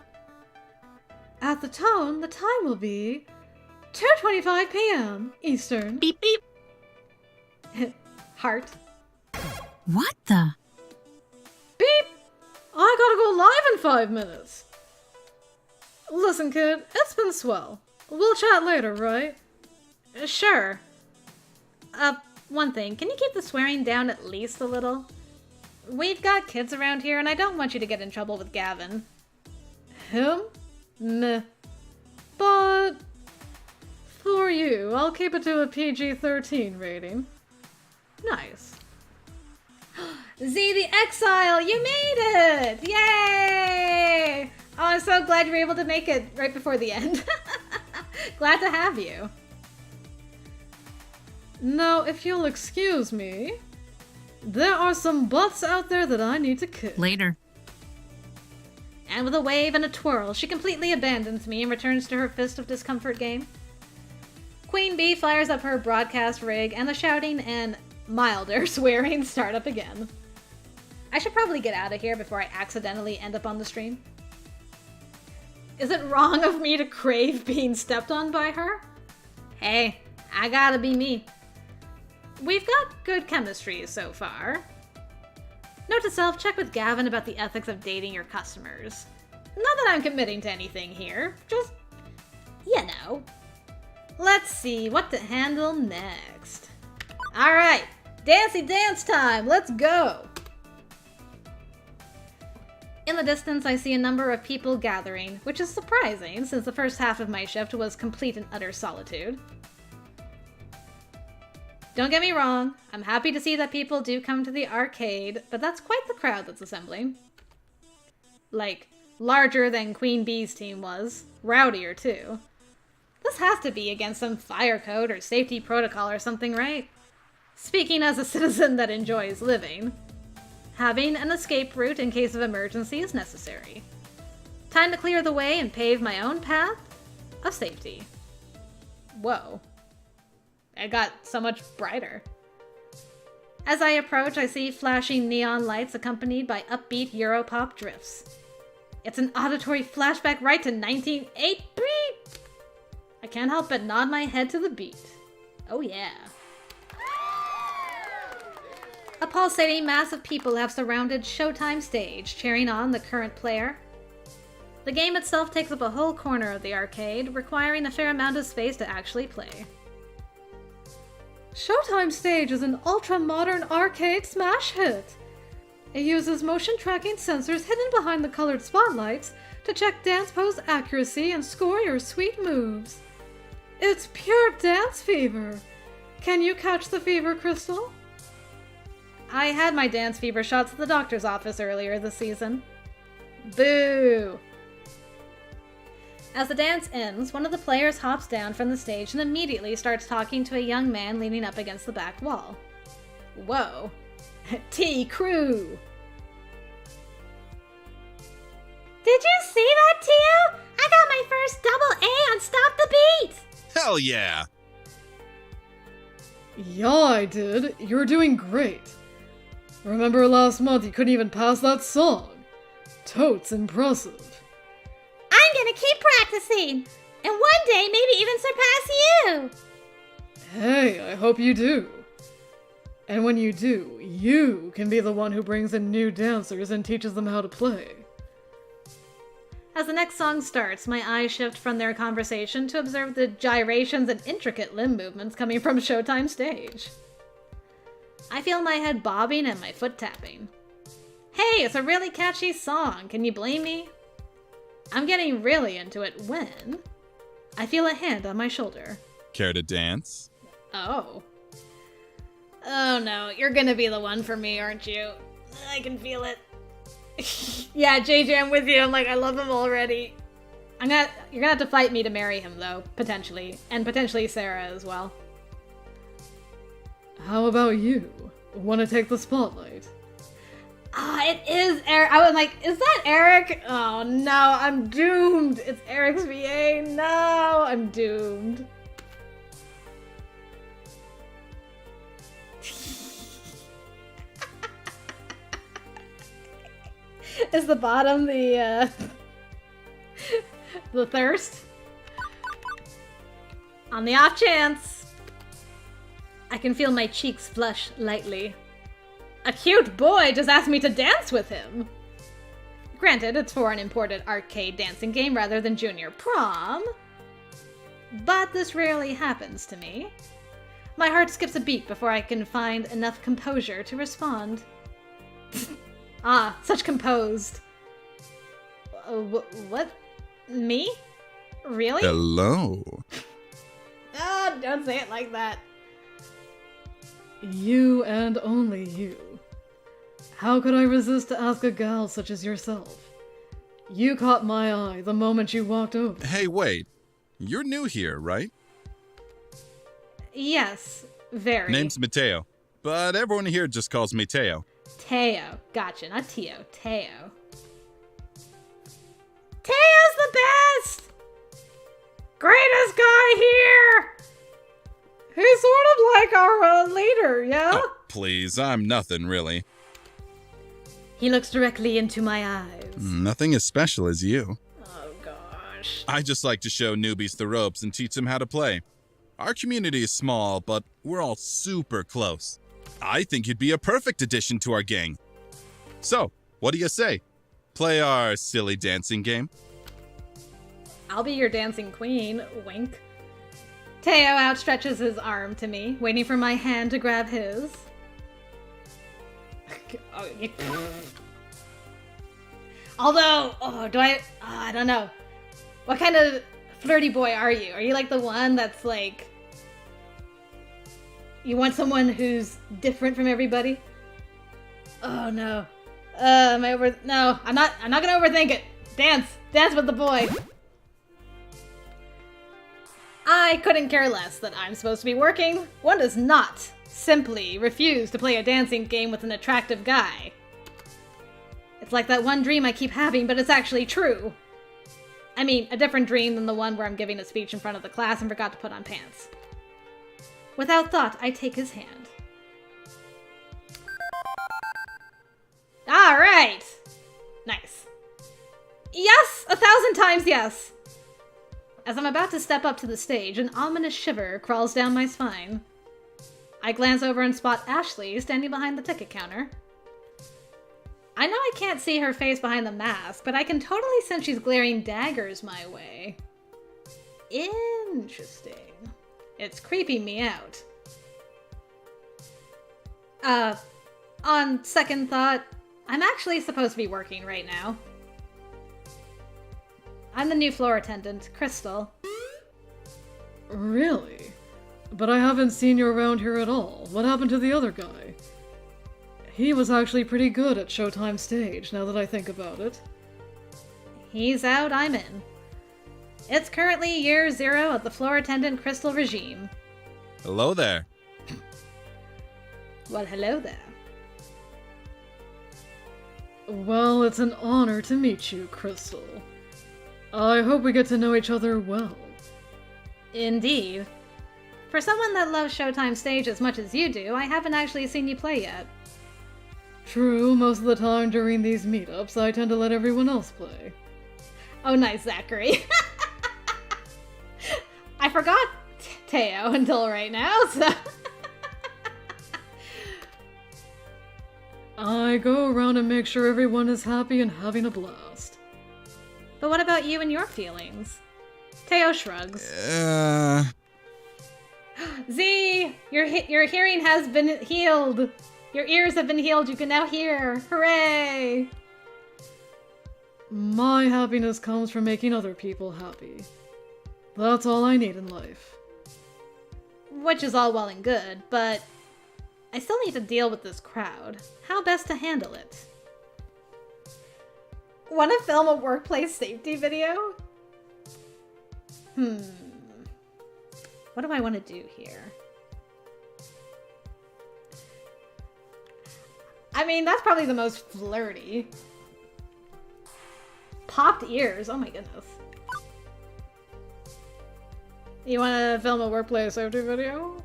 At the tone, the time will be 2:25 p.m. Eastern. Beep beep. Heart. What the? Beep! I gotta go live in 5 minutes. Listen, kid, it's been swell. We'll chat later, right? Sure. One thing, can you keep the swearing down at least a little? We've got kids around here, and I don't want you to get in trouble with Gavin. Him? Meh. But for you, I'll keep it to a PG-13 rating. Nice. Z the Exile, you made it! Yay! Oh, I'm so glad you were able to make it right before the end. Glad to have you. Now, if you'll excuse me, there are some butts out there that I need to kick. Later. And with a wave and a twirl, she completely abandons me and returns to her Fist of Discomfort game. Queen Bee fires up her broadcast rig, and the shouting and milder swearing start up again. I should probably get out of here before I accidentally end up on the stream. Is it wrong of me to crave being stepped on by her? Hey, I gotta be me. We've got good chemistry so far. Note to self, check with Gavin about the ethics of dating your customers. Not that I'm committing to anything here, just, you know. Let's see what to handle next. Alright, dancey dance time, let's go! In the distance, I see a number of people gathering, which is surprising since the first half of my shift was complete and utter solitude. Don't get me wrong, I'm happy to see that people do come to the arcade, but that's quite the crowd that's assembling. Like, larger than Queen Bee's team was, rowdier too. This has to be against some fire code or safety protocol or something, right? Speaking as a citizen that enjoys living. Having an escape route in case of emergency is necessary. Time to clear the way and pave my own path of safety. Whoa. It got so much brighter. As I approach, I see flashing neon lights accompanied by upbeat Europop drifts. It's an auditory flashback right to 1980. I can't help but nod my head to the beat. Oh yeah. A pulsating mass of people have surrounded Showtime stage, cheering on the current player. The game itself takes up a whole corner of the arcade, requiring a fair amount of space to actually play. Showtime Stage is an ultra-modern arcade smash hit. It uses motion tracking sensors hidden behind the colored spotlights to check dance pose accuracy and score your sweet moves. It's pure dance fever. Can you catch the fever, Crystal? I had my dance fever shots at the doctor's office earlier this season. Boo! As the dance ends, one of the players hops down from the stage and immediately starts talking to a young man leaning up against the back wall. Whoa. T-Crew! Did you see that, Teo? I got my first double A on Stop the Beat! Hell yeah! Yeah, I did. You're doing great. Remember last month you couldn't even pass that song? Totes impressive. I'm gonna keep practicing, and one day maybe even surpass you! Hey, I hope you do. And when you do, you can be the one who brings in new dancers and teaches them how to play. As the next song starts, my eyes shift from their conversation to observe the gyrations and intricate limb movements coming from Showtime stage. I feel my head bobbing and my foot tapping. Hey, it's a really catchy song, can you blame me? I'm getting really into it when I feel a hand on my shoulder. Care to dance? Oh. Oh no, you're gonna be the one for me, aren't you? I can feel it. Yeah, JJ, I'm with you. I'm like, I love him already. You're gonna have to fight me to marry him, though, potentially. And potentially Sarah as well. How about you? Want to take the spotlight? Ah, it is Eric. I was like, is that Eric? Oh no, I'm doomed. It's Eric's VA. No, I'm doomed. Is the bottom the thirst? On the off chance, I can feel my cheeks flush lightly. A cute boy just asked me to dance with him. Granted, it's for an imported arcade dancing game rather than junior prom. But this rarely happens to me. My heart skips a beat before I can find enough composure to respond. Ah, such composed. What? Me? Really? Hello. Ah, don't say it like that. You and only you. How could I resist to ask a gal such as yourself? You caught my eye the moment you walked over. Hey, wait. You're new here, right? Yes, very. Name's Mateo, but everyone here just calls me Teo. Teo. Gotcha, not Teo. Teo. Teo's the best! Greatest guy here! He's sort of like our leader, yeah? Oh, please, I'm nothing really. He looks directly into my eyes. Nothing as special as you. Oh gosh. I just like to show newbies the ropes and teach them how to play. Our community is small, but we're all super close. I think you'd be a perfect addition to our gang. So, what do you say? Play our silly dancing game? I'll be your dancing queen, wink. Teo outstretches his arm to me, waiting for my hand to grab his. Although, I don't know. What kind of flirty boy are you? Are you like the one that's like, you want someone who's different from everybody? Oh no. No, I'm not gonna overthink it. Dance with the boy. I couldn't care less that I'm supposed to be working. One does not simply refuse to play a dancing game with an attractive guy. It's like that one dream I keep having, but it's actually true. I mean, a different dream than the one where I'm giving a speech in front of the class and forgot to put on pants. Without thought, I take his hand. All right. Nice. Yes, 1,000 times yes. As I'm about to step up to the stage, an ominous shiver crawls down my spine. I glance over and spot Ashley standing behind the ticket counter. I know I can't see her face behind the mask, but I can totally sense she's glaring daggers my way. Interesting. It's creeping me out. On second thought, I'm actually supposed to be working right now. I'm the new floor attendant, Crystal. Really? But I haven't seen you around here at all. What happened to the other guy? He was actually pretty good at Showtime stage, now that I think about it. He's out, I'm in. It's currently year 0 of the floor attendant Crystal regime. Hello there. Well, hello there. Well, it's an honor to meet you, Crystal. I hope we get to know each other well. Indeed. For someone that loves Showtime stage as much as you do, I haven't actually seen you play yet. True, most of the time during these meetups, I tend to let everyone else play. Oh, nice, Zachary. I forgot Teo until right now, so... I go around and make sure everyone is happy and having a blast. But what about you and your feelings? Teo shrugs. Z, your hearing has been healed. Your ears have been healed. You can now hear. Hooray! My happiness comes from making other people happy. That's all I need in life. Which is all well and good, but I still need to deal with this crowd. How best to handle it? Want to film a workplace safety video? What do I want to do here? I mean, that's probably the most flirty. Popped ears, oh my goodness. You want to film a workplace safety video?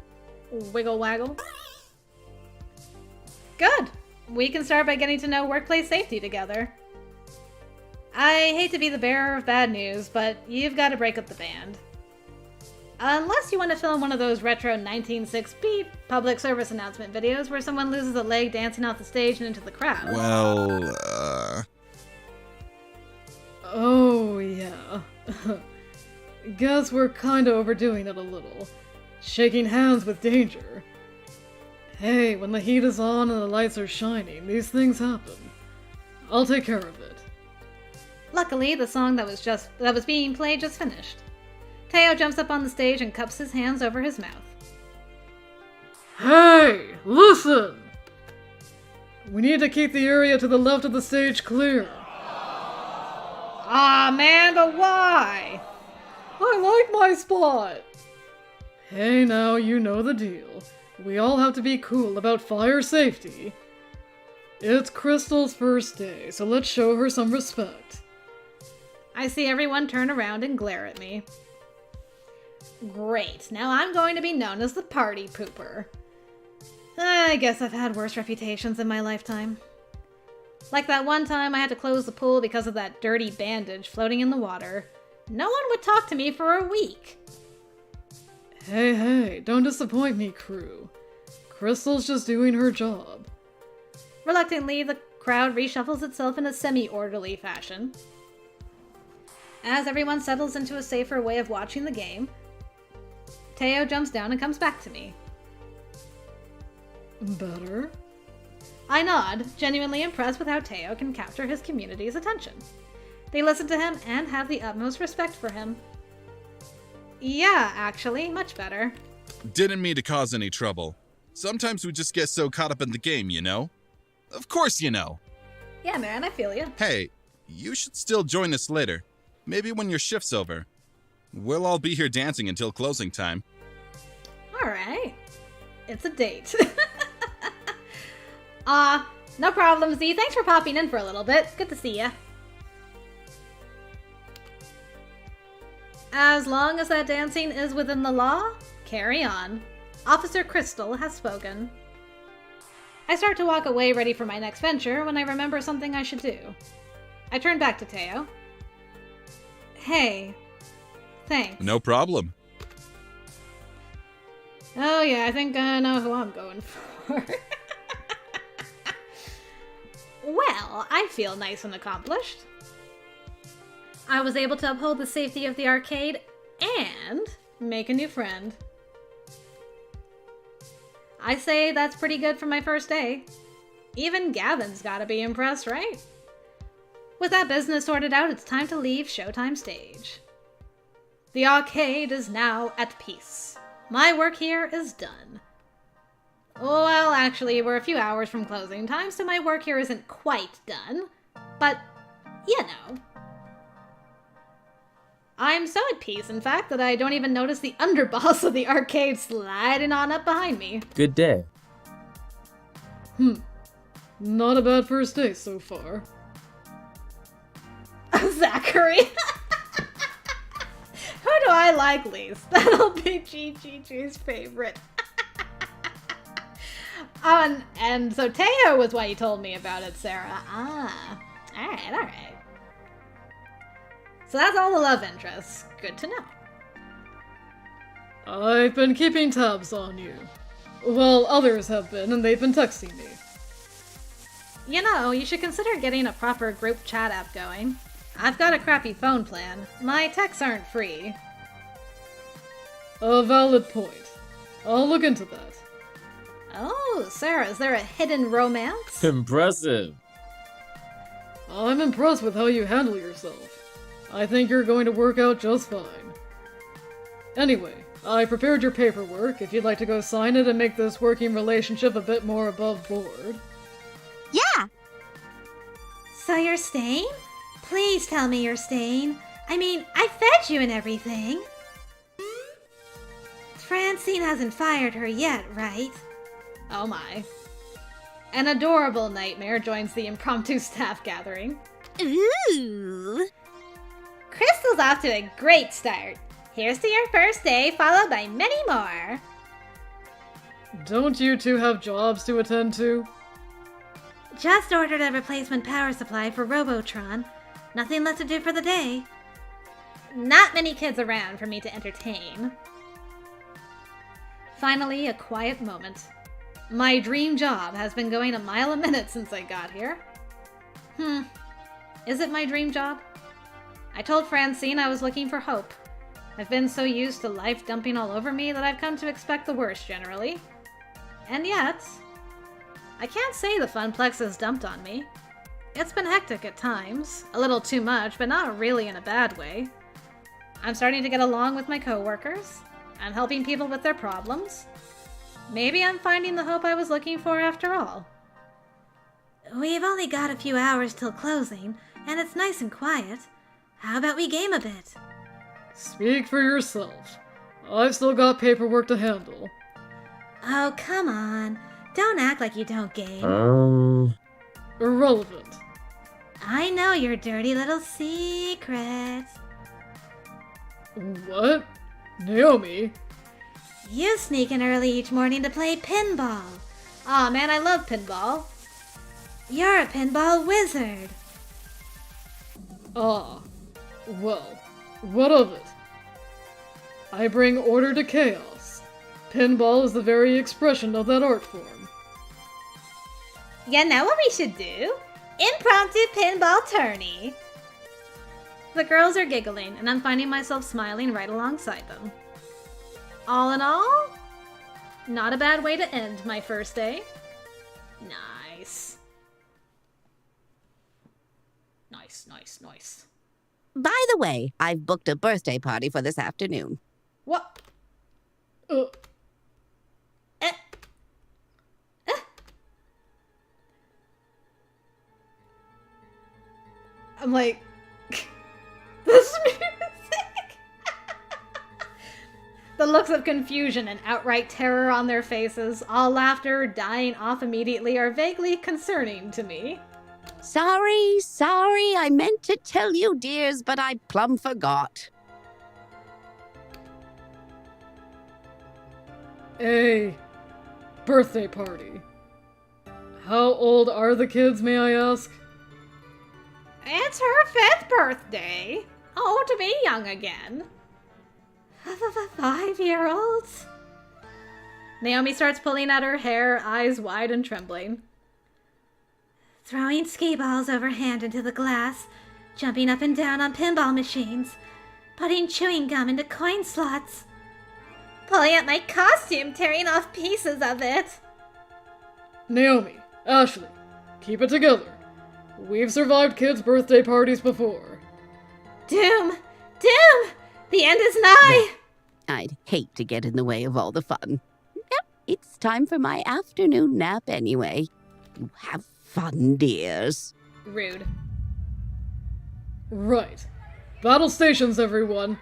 Wiggle waggle? Good! We can start by getting to know workplace safety together. I hate to be the bearer of bad news, but you've got to break up the band. Unless you want to film one of those retro 1906 beat public service announcement videos where someone loses a leg dancing off the stage and into the crowd. Well, Oh, yeah. Guess we're kinda overdoing it a little. Shaking hands with danger. Hey, when the heat is on and the lights are shining, these things happen. I'll take care of it. Luckily, the song that was being played just finished. Teo jumps up on the stage and cups his hands over his mouth. Hey, listen! We need to keep the area to the left of the stage clear. Aw, man, but why? I like my spot. Hey now, you know the deal. We all have to be cool about fire safety. It's Crystal's first day, so let's show her some respect. I see everyone turn around and glare at me. Great, now I'm going to be known as the party pooper. I guess I've had worse reputations in my lifetime. Like that one time I had to close the pool because of that dirty bandage floating in the water. No one would talk to me for a week. Hey, don't disappoint me, crew. Crystal's just doing her job. Reluctantly, the crowd reshuffles itself in a semi-orderly fashion. As everyone settles into a safer way of watching the game, Teo jumps down and comes back to me. Better? I nod, genuinely impressed with how Teo can capture his community's attention. They listen to him and have the utmost respect for him. Yeah, actually, much better. didn't mean to cause any trouble. Sometimes we just get so caught up in the game, you know? Of course you know. Yeah, man, I feel you. Hey, you should still join us later. Maybe when your shift's over. We'll all be here dancing until closing time. Alright. It's a date. No problem, Z. Thanks for popping in for a little bit. Good to see ya. As long as that dancing is within the law, carry on. Officer Crystal has spoken. I start to walk away ready for my next venture when I remember something I should do. I turn back to Teo. Hey. Thanks. No problem. Oh yeah, I think I know who I'm going for. Well, I feel nice and accomplished. I was able to uphold the safety of the arcade and make a new friend. I say that's pretty good for my first day. Even Gavin's gotta be impressed, right? With that business sorted out, it's time to leave Showtime stage. The arcade is now at peace. My work here is done. Well, actually, we're a few hours from closing time, so my work here isn't quite done. But, you know. I'm so at peace, in fact, that I don't even notice the underboss of the arcade sliding on up behind me. Good day. Not a bad first day so far. Zachary! Who do I like least? That'll be G's favorite. Oh, and so Teo was why you told me about it, Sarah. Ah. Alright. So that's all the love interests. Good to know. I've been keeping tabs on you. Well, others have been, and they've been texting me. You know, you should consider getting a proper group chat app going. I've got a crappy phone plan. My texts aren't free. A valid point. I'll look into that. Oh, Sarah, is there a hidden romance? Impressive. I'm impressed with how you handle yourself. I think you're going to work out just fine. Anyway, I prepared your paperwork if you'd like to go sign it and make this working relationship a bit more above board. Yeah. So you're staying? Please tell me you're staying. I mean, I fed you and everything. Francine hasn't fired her yet, right? Oh my. An adorable nightmare joins the impromptu staff gathering. Ooh. Crystal's off to a great start. Here's to your first day, followed by many more. Don't you two have jobs to attend to? Just ordered a replacement power supply for Robotron. Nothing left to do for the day. Not many kids around for me to entertain. Finally, a quiet moment. My dream job has been going a mile a minute since I got here. Is it my dream job? I told Francine I was looking for hope. I've been so used to life dumping all over me that I've come to expect the worst generally. And yet, I can't say the Funplex has dumped on me. It's been hectic at times, a little too much, but not really in a bad way. I'm starting to get along with my coworkers. I'm helping people with their problems. Maybe I'm finding the hope I was looking for after all. We've only got a few hours till closing, and it's nice and quiet. How about we game a bit? Speak for yourself. I've still got paperwork to handle. Oh, come on. Don't act like you don't game. Irrelevant. I know your dirty little secret. What? Naomi? You sneak in early each morning to play pinball. Aw, man, I love pinball. You're a pinball wizard. Ah. Well, what of it? I bring order to chaos. Pinball is the very expression of that art form. You know what we should do? Impromptu pinball tourney. The girls are giggling, and I'm finding myself smiling right alongside them. All in all, not a bad way to end my first day. Nice. Nice. By the way, I've booked a birthday party for this afternoon. What? I'm like, this music. The looks of confusion and outright terror on their faces, all laughter dying off immediately, are vaguely concerning to me. Sorry, I meant to tell you, dears, but I plumb forgot. A birthday party. How old are the kids, may I ask? It's her 5th birthday. Oh, to be young again. 5-year-olds? Naomi starts pulling at her hair, eyes wide and trembling. Throwing ski balls overhand into the glass, jumping up and down on pinball machines, putting chewing gum into coin slots, pulling at my costume, tearing off pieces of it. Naomi, Ashley, keep it together. We've survived kids' birthday parties before. Doom! The end is nigh! I'd hate to get in the way of all the fun. Yep, it's time for my afternoon nap anyway. You have fun, dears. Rude. Right. Battle stations, everyone.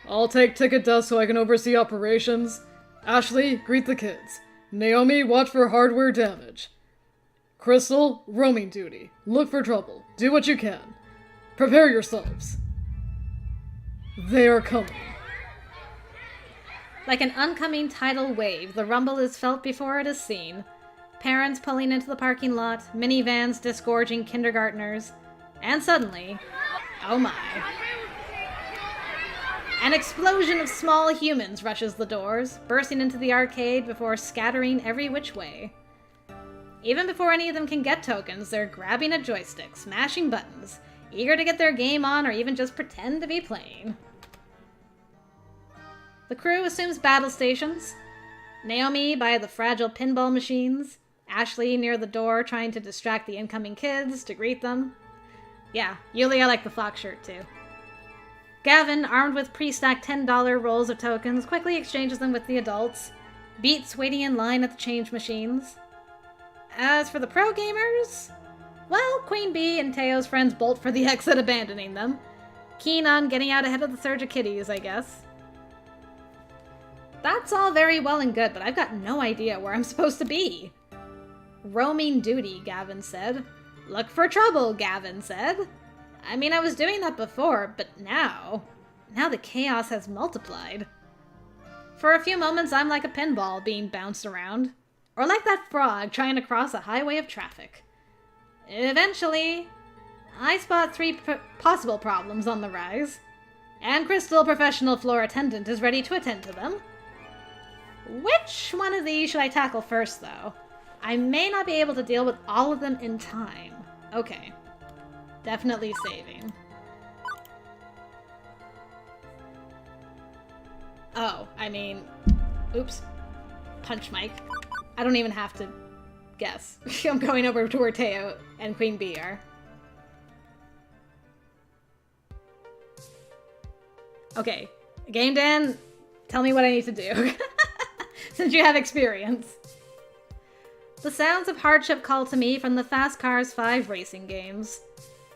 I'll take ticket desk so I can oversee operations. Ashley, greet the kids. Naomi, watch for hardware damage. Crystal, roaming duty. Look for trouble. Do what you can. Prepare yourselves. They are coming. Like an oncoming tidal wave, the rumble is felt before it is seen. Parents pulling into the parking lot, minivans disgorging kindergartners, and suddenly, oh my. An explosion of small humans rushes the doors, bursting into the arcade before scattering every which way. Even before any of them can get tokens, they're grabbing a joystick, smashing buttons, eager to get their game on or even just pretend to be playing. The crew assumes battle stations. Naomi by the fragile pinball machines. Ashley near the door trying to distract the incoming kids to greet them. Yeah, Yulia liked the fox shirt too. Gavin, armed with pre-stacked $10 rolls of tokens, quickly exchanges them with the adults. Beats waiting in line at the change machines. As for the pro gamers, well, Queen Bee and Teo's friends bolt for the exit, abandoning them. Keen on getting out ahead of the surge of kitties, I guess. That's all very well and good, but I've got no idea where I'm supposed to be. Roaming duty, Gavin said. Look for trouble, Gavin said. I mean, I was doing that before, but now the chaos has multiplied. For a few moments, I'm like a pinball being bounced around. Or like that frog trying to cross a highway of traffic. Eventually, I spot three possible problems on the rise. And Crystal, professional floor attendant, is ready to attend to them. Which one of these should I tackle first, though? I may not be able to deal with all of them in time. Okay. Definitely saving. Oh, I mean... Oops. Punch Mike. I don't even have to guess. I'm going over to where Teo and Queen Bee are. Okay. Game Dan, tell me what I need to do. Since you have experience. The sounds of hardship call to me from the Fast Cars 5 racing games.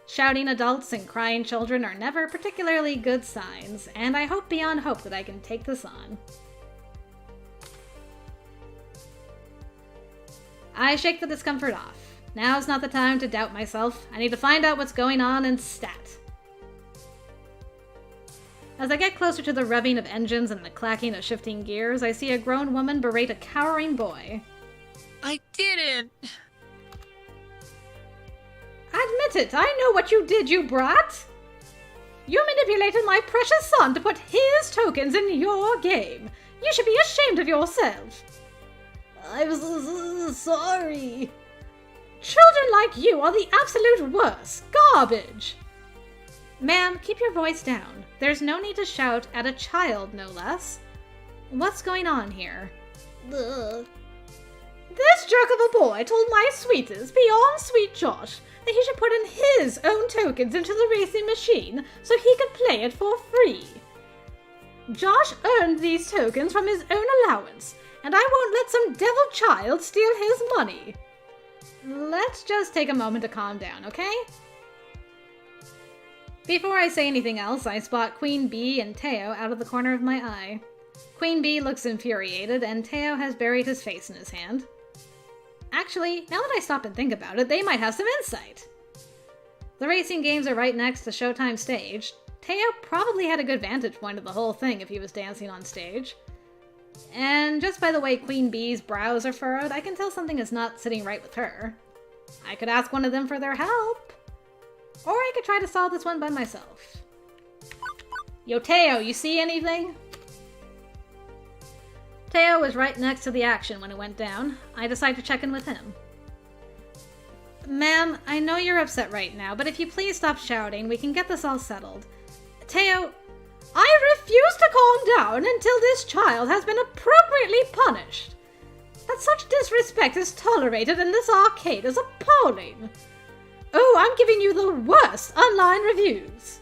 Shouting adults and crying children are never particularly good signs, and I hope beyond hope that I can take this on. I shake the discomfort off. Now's not the time to doubt myself. I need to find out what's going on and stat. As I get closer to the revving of engines and the clacking of shifting gears, I see a grown woman berate a cowering boy. I didn't! Admit it, I know what you did, you brat! You manipulated my precious son to put his tokens in your game. You should be ashamed of yourself. I'm sorry. Children like you are the absolute worst. Garbage. Ma'am, keep your voice down. There's no need to shout at a child, no less. What's going on here? This jerk of a boy told my sweetest, beyond sweet Josh, that he should put in his own tokens into the racing machine so he could play it for free. Josh earned these tokens from his own allowance, and I won't let some devil child steal his money. Let's just take a moment to calm down, okay? Before I say anything else, I spot Queen Bee and Teo out of the corner of my eye. Queen Bee looks infuriated, and Teo has buried his face in his hand. Actually, now that I stop and think about it, they might have some insight. The racing games are right next to Showtime stage. Teo probably had a good vantage point of the whole thing if he was dancing on stage. And just by the way Queen Bee's brows are furrowed, I can tell something is not sitting right with her. I could ask one of them for their help. Or I could try to solve this one by myself. Yo, Teo, you see anything? Teo was right next to the action when it went down. I decided to check in with him. Ma'am, I know you're upset right now, but if you please stop shouting, we can get this all settled. Teo, I refuse to calm down until this child has been appropriately punished. That such disrespect is tolerated in this arcade is appalling. Oh, I'm giving you the worst online reviews.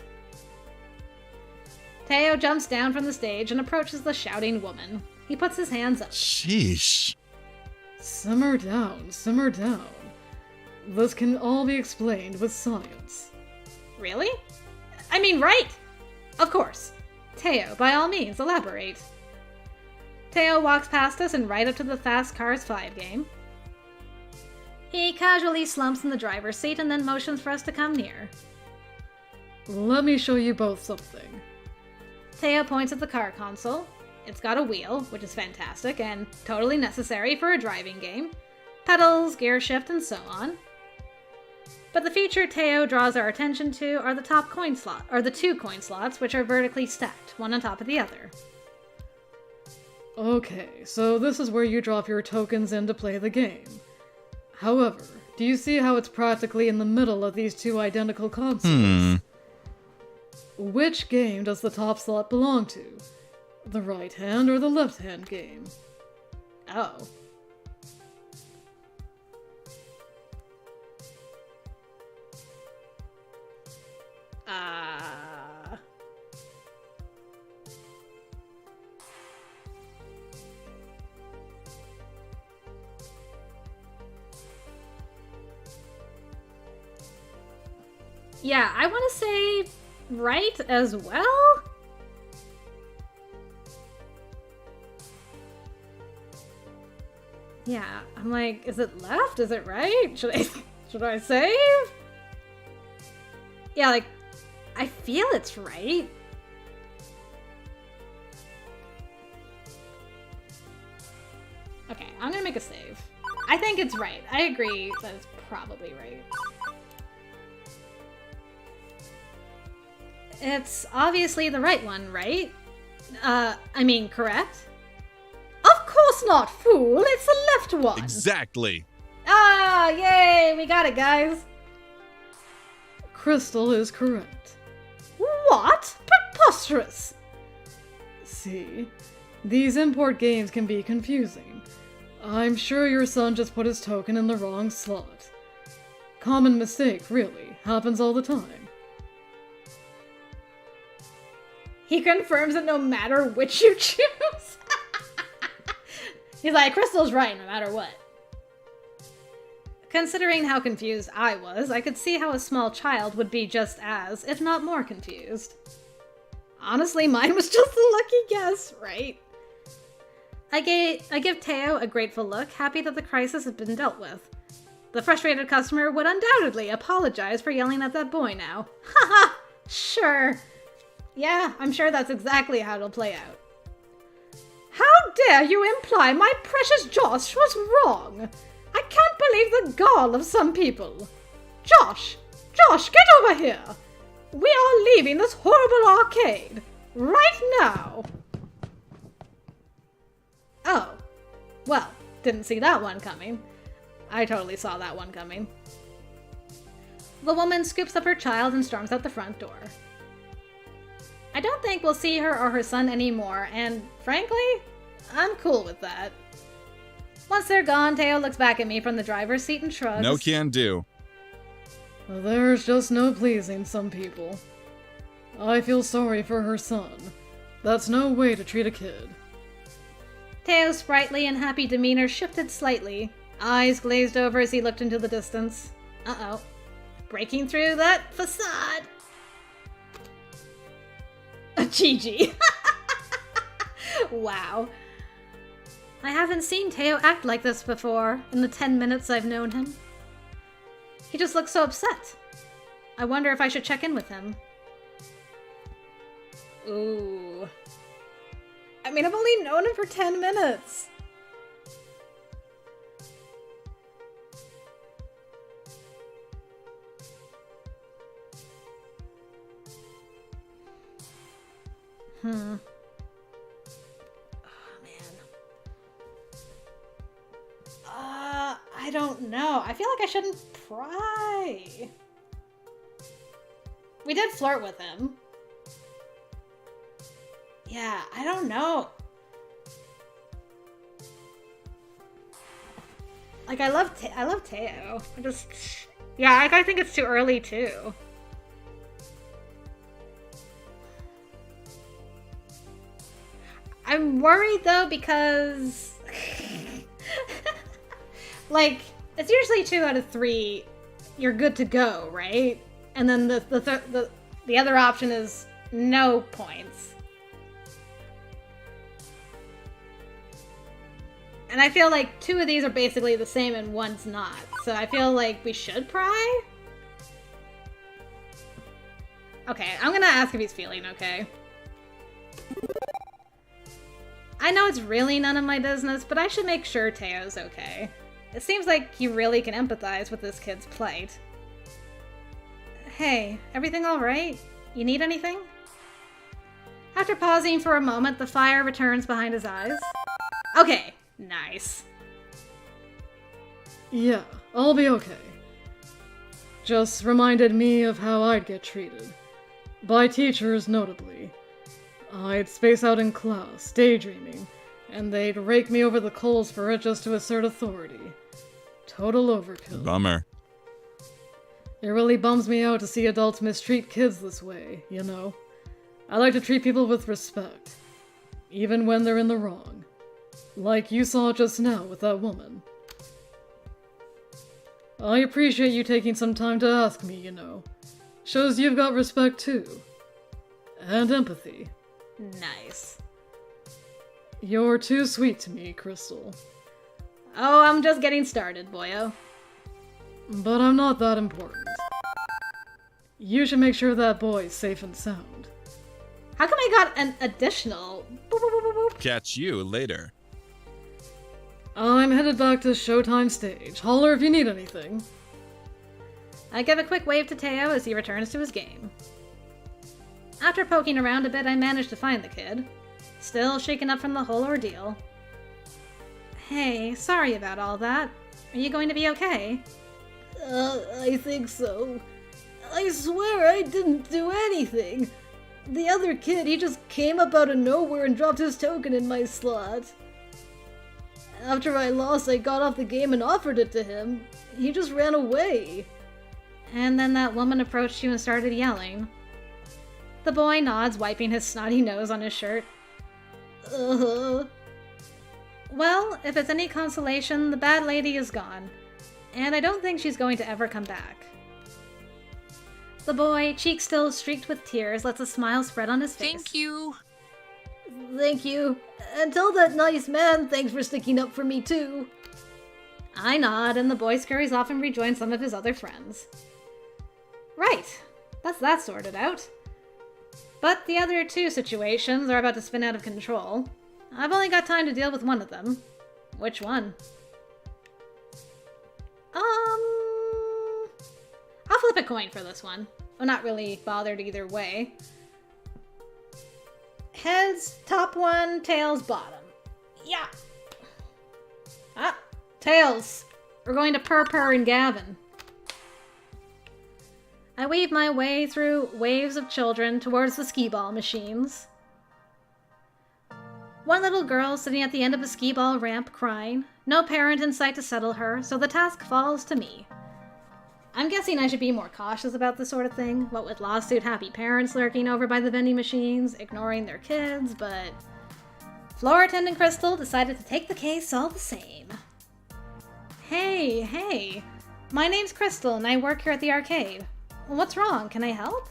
Teo jumps down from the stage and approaches the shouting woman. He puts his hands up. Sheesh. Simmer down, simmer down. This can all be explained with science. Really? I mean, right! Of course. Teo, by all means, elaborate. Teo walks past us and right up to the Fast Cars 5 game. He casually slumps in the driver's seat and then motions for us to come near. Let me show you both something. Teo points at the car console. It's got a wheel, which is fantastic and totally necessary for a driving game. Pedals, gear shift, and so on. But the feature Teo draws our attention to are the top coin slot, or the 2 coin slots, which are vertically stacked, one on top of the other. Okay, so this is where you drop your tokens in to play the game. However, do you see how it's practically in the middle of these 2 identical consoles? Which game does the top slot belong to? The right hand or the left hand game? Oh. Yeah, I want to say right as well. Yeah, I'm like, is it left? Is it right? Should I save? Yeah, like, I feel it's right. Okay, I'm gonna make a save. I think it's right. I agree that it's probably right. It's obviously the right one, right? I mean, correct? Of course not, fool! It's the left one! Exactly. Ah, yay! We got it, guys! Crystal is correct. What? Preposterous! See, these import games can be confusing. I'm sure your son just put his token in the wrong slot. Common mistake, really. Happens all the time. He confirms that no matter which you choose. He's like, Crystal's right no matter what. Considering how confused I was, I could see how a small child would be just as, if not more, confused. Honestly, mine was just a lucky guess, right? I give Teo a grateful look, happy that the crisis has been dealt with. The frustrated customer would undoubtedly apologize for yelling at that boy now. Haha, sure. Yeah, I'm sure that's exactly how it'll play out. How dare you imply my precious Josh was wrong? I can't believe the gall of some people. Josh, get over here. We are leaving this horrible arcade. Right now. Oh. Well, didn't see that one coming. I totally saw that one coming. The woman scoops up her child and storms out the front door. I don't think we'll see her or her son anymore, and frankly, I'm cool with that. Once they're gone, Teo looks back at me from the driver's seat and shrugs. No can do. There's just no pleasing some people. I feel sorry for her son. That's no way to treat a kid. Teo's sprightly and happy demeanor shifted slightly. Eyes glazed over as he looked into the distance. Uh-oh. Breaking through that facade. GG. Wow. I haven't seen Teo act like this before in the 10 minutes I've known him. He just looks so upset. I wonder if I should check in with him. Ooh. I mean, I've only known him for 10 minutes. Oh, man. I don't know. I feel like I shouldn't pry. We did flirt with him. Yeah, I don't know. Like, I love Teo. Yeah, I think it's too early, too. I'm worried though because like it's usually 2 out of 3 you're good to go, right? And then the other option is no points. And I feel like 2 of these are basically the same and one's not. So I feel like we should pry? Okay, I'm gonna ask if he's feeling okay. I know it's really none of my business, but I should make sure Teo's okay. It seems like you really can empathize with this kid's plight. Hey, everything alright? You need anything? After pausing for a moment, the fire returns behind his eyes. Okay, nice. Yeah, I'll be okay. Just reminded me of how I'd get treated. By teachers, notably. I'd space out in class, daydreaming, and they'd rake me over the coals for it just to assert authority. Total overkill. Bummer. It really bums me out to see adults mistreat kids this way, you know? I like to treat people with respect, even when they're in the wrong. Like you saw just now with that woman. I appreciate you taking some time to ask me, you know. Shows you've got respect too. And empathy. Nice. You're too sweet to me, Crystal. Oh, I'm just getting started, boyo. But I'm not that important. You should make sure that boy's safe and sound. How come I got an additional? Boop, boop, boop, boop, boop. Catch you later. I'm headed back to Showtime stage. Holler if you need anything. I give a quick wave to Teo as he returns to his game. After poking around a bit, I managed to find the kid. Still shaken up from the whole ordeal. Hey, sorry about all that. Are you going to be okay? I think so. I swear I didn't do anything. The other kid, he just came up out of nowhere and dropped his token in my slot. After I lost, I got off the game and offered it to him. He just ran away. And then that woman approached you and started yelling. The boy nods, wiping his snotty nose on his shirt. Well, if it's any consolation, the bad lady is gone. And I don't think she's going to ever come back. The boy, cheek still streaked with tears, lets a smile spread on his face. Thank you. Thank you. And tell that nice man thanks for sticking up for me too. I nod, and the boy scurries off and rejoins some of his other friends. Right, that's that sorted out. But the other 2 situations are about to spin out of control. I've only got time to deal with one of them. Which one? I'll flip a coin for this one. I'm not really bothered either way. Heads, top one, tails, bottom. Yeah. Ah, tails. We're going to Purr and Gavin. I weave my way through waves of children towards the skee-ball machines. One little girl sitting at the end of a skee-ball ramp crying. No parent in sight to settle her, so the task falls to me. I'm guessing I should be more cautious about this sort of thing, what with lawsuit-happy parents lurking over by the vending machines, ignoring their kids, but floor attendant Crystal decided to take the case all the same. Hey, my name's Crystal and I work here at the arcade. What's wrong? Can I help?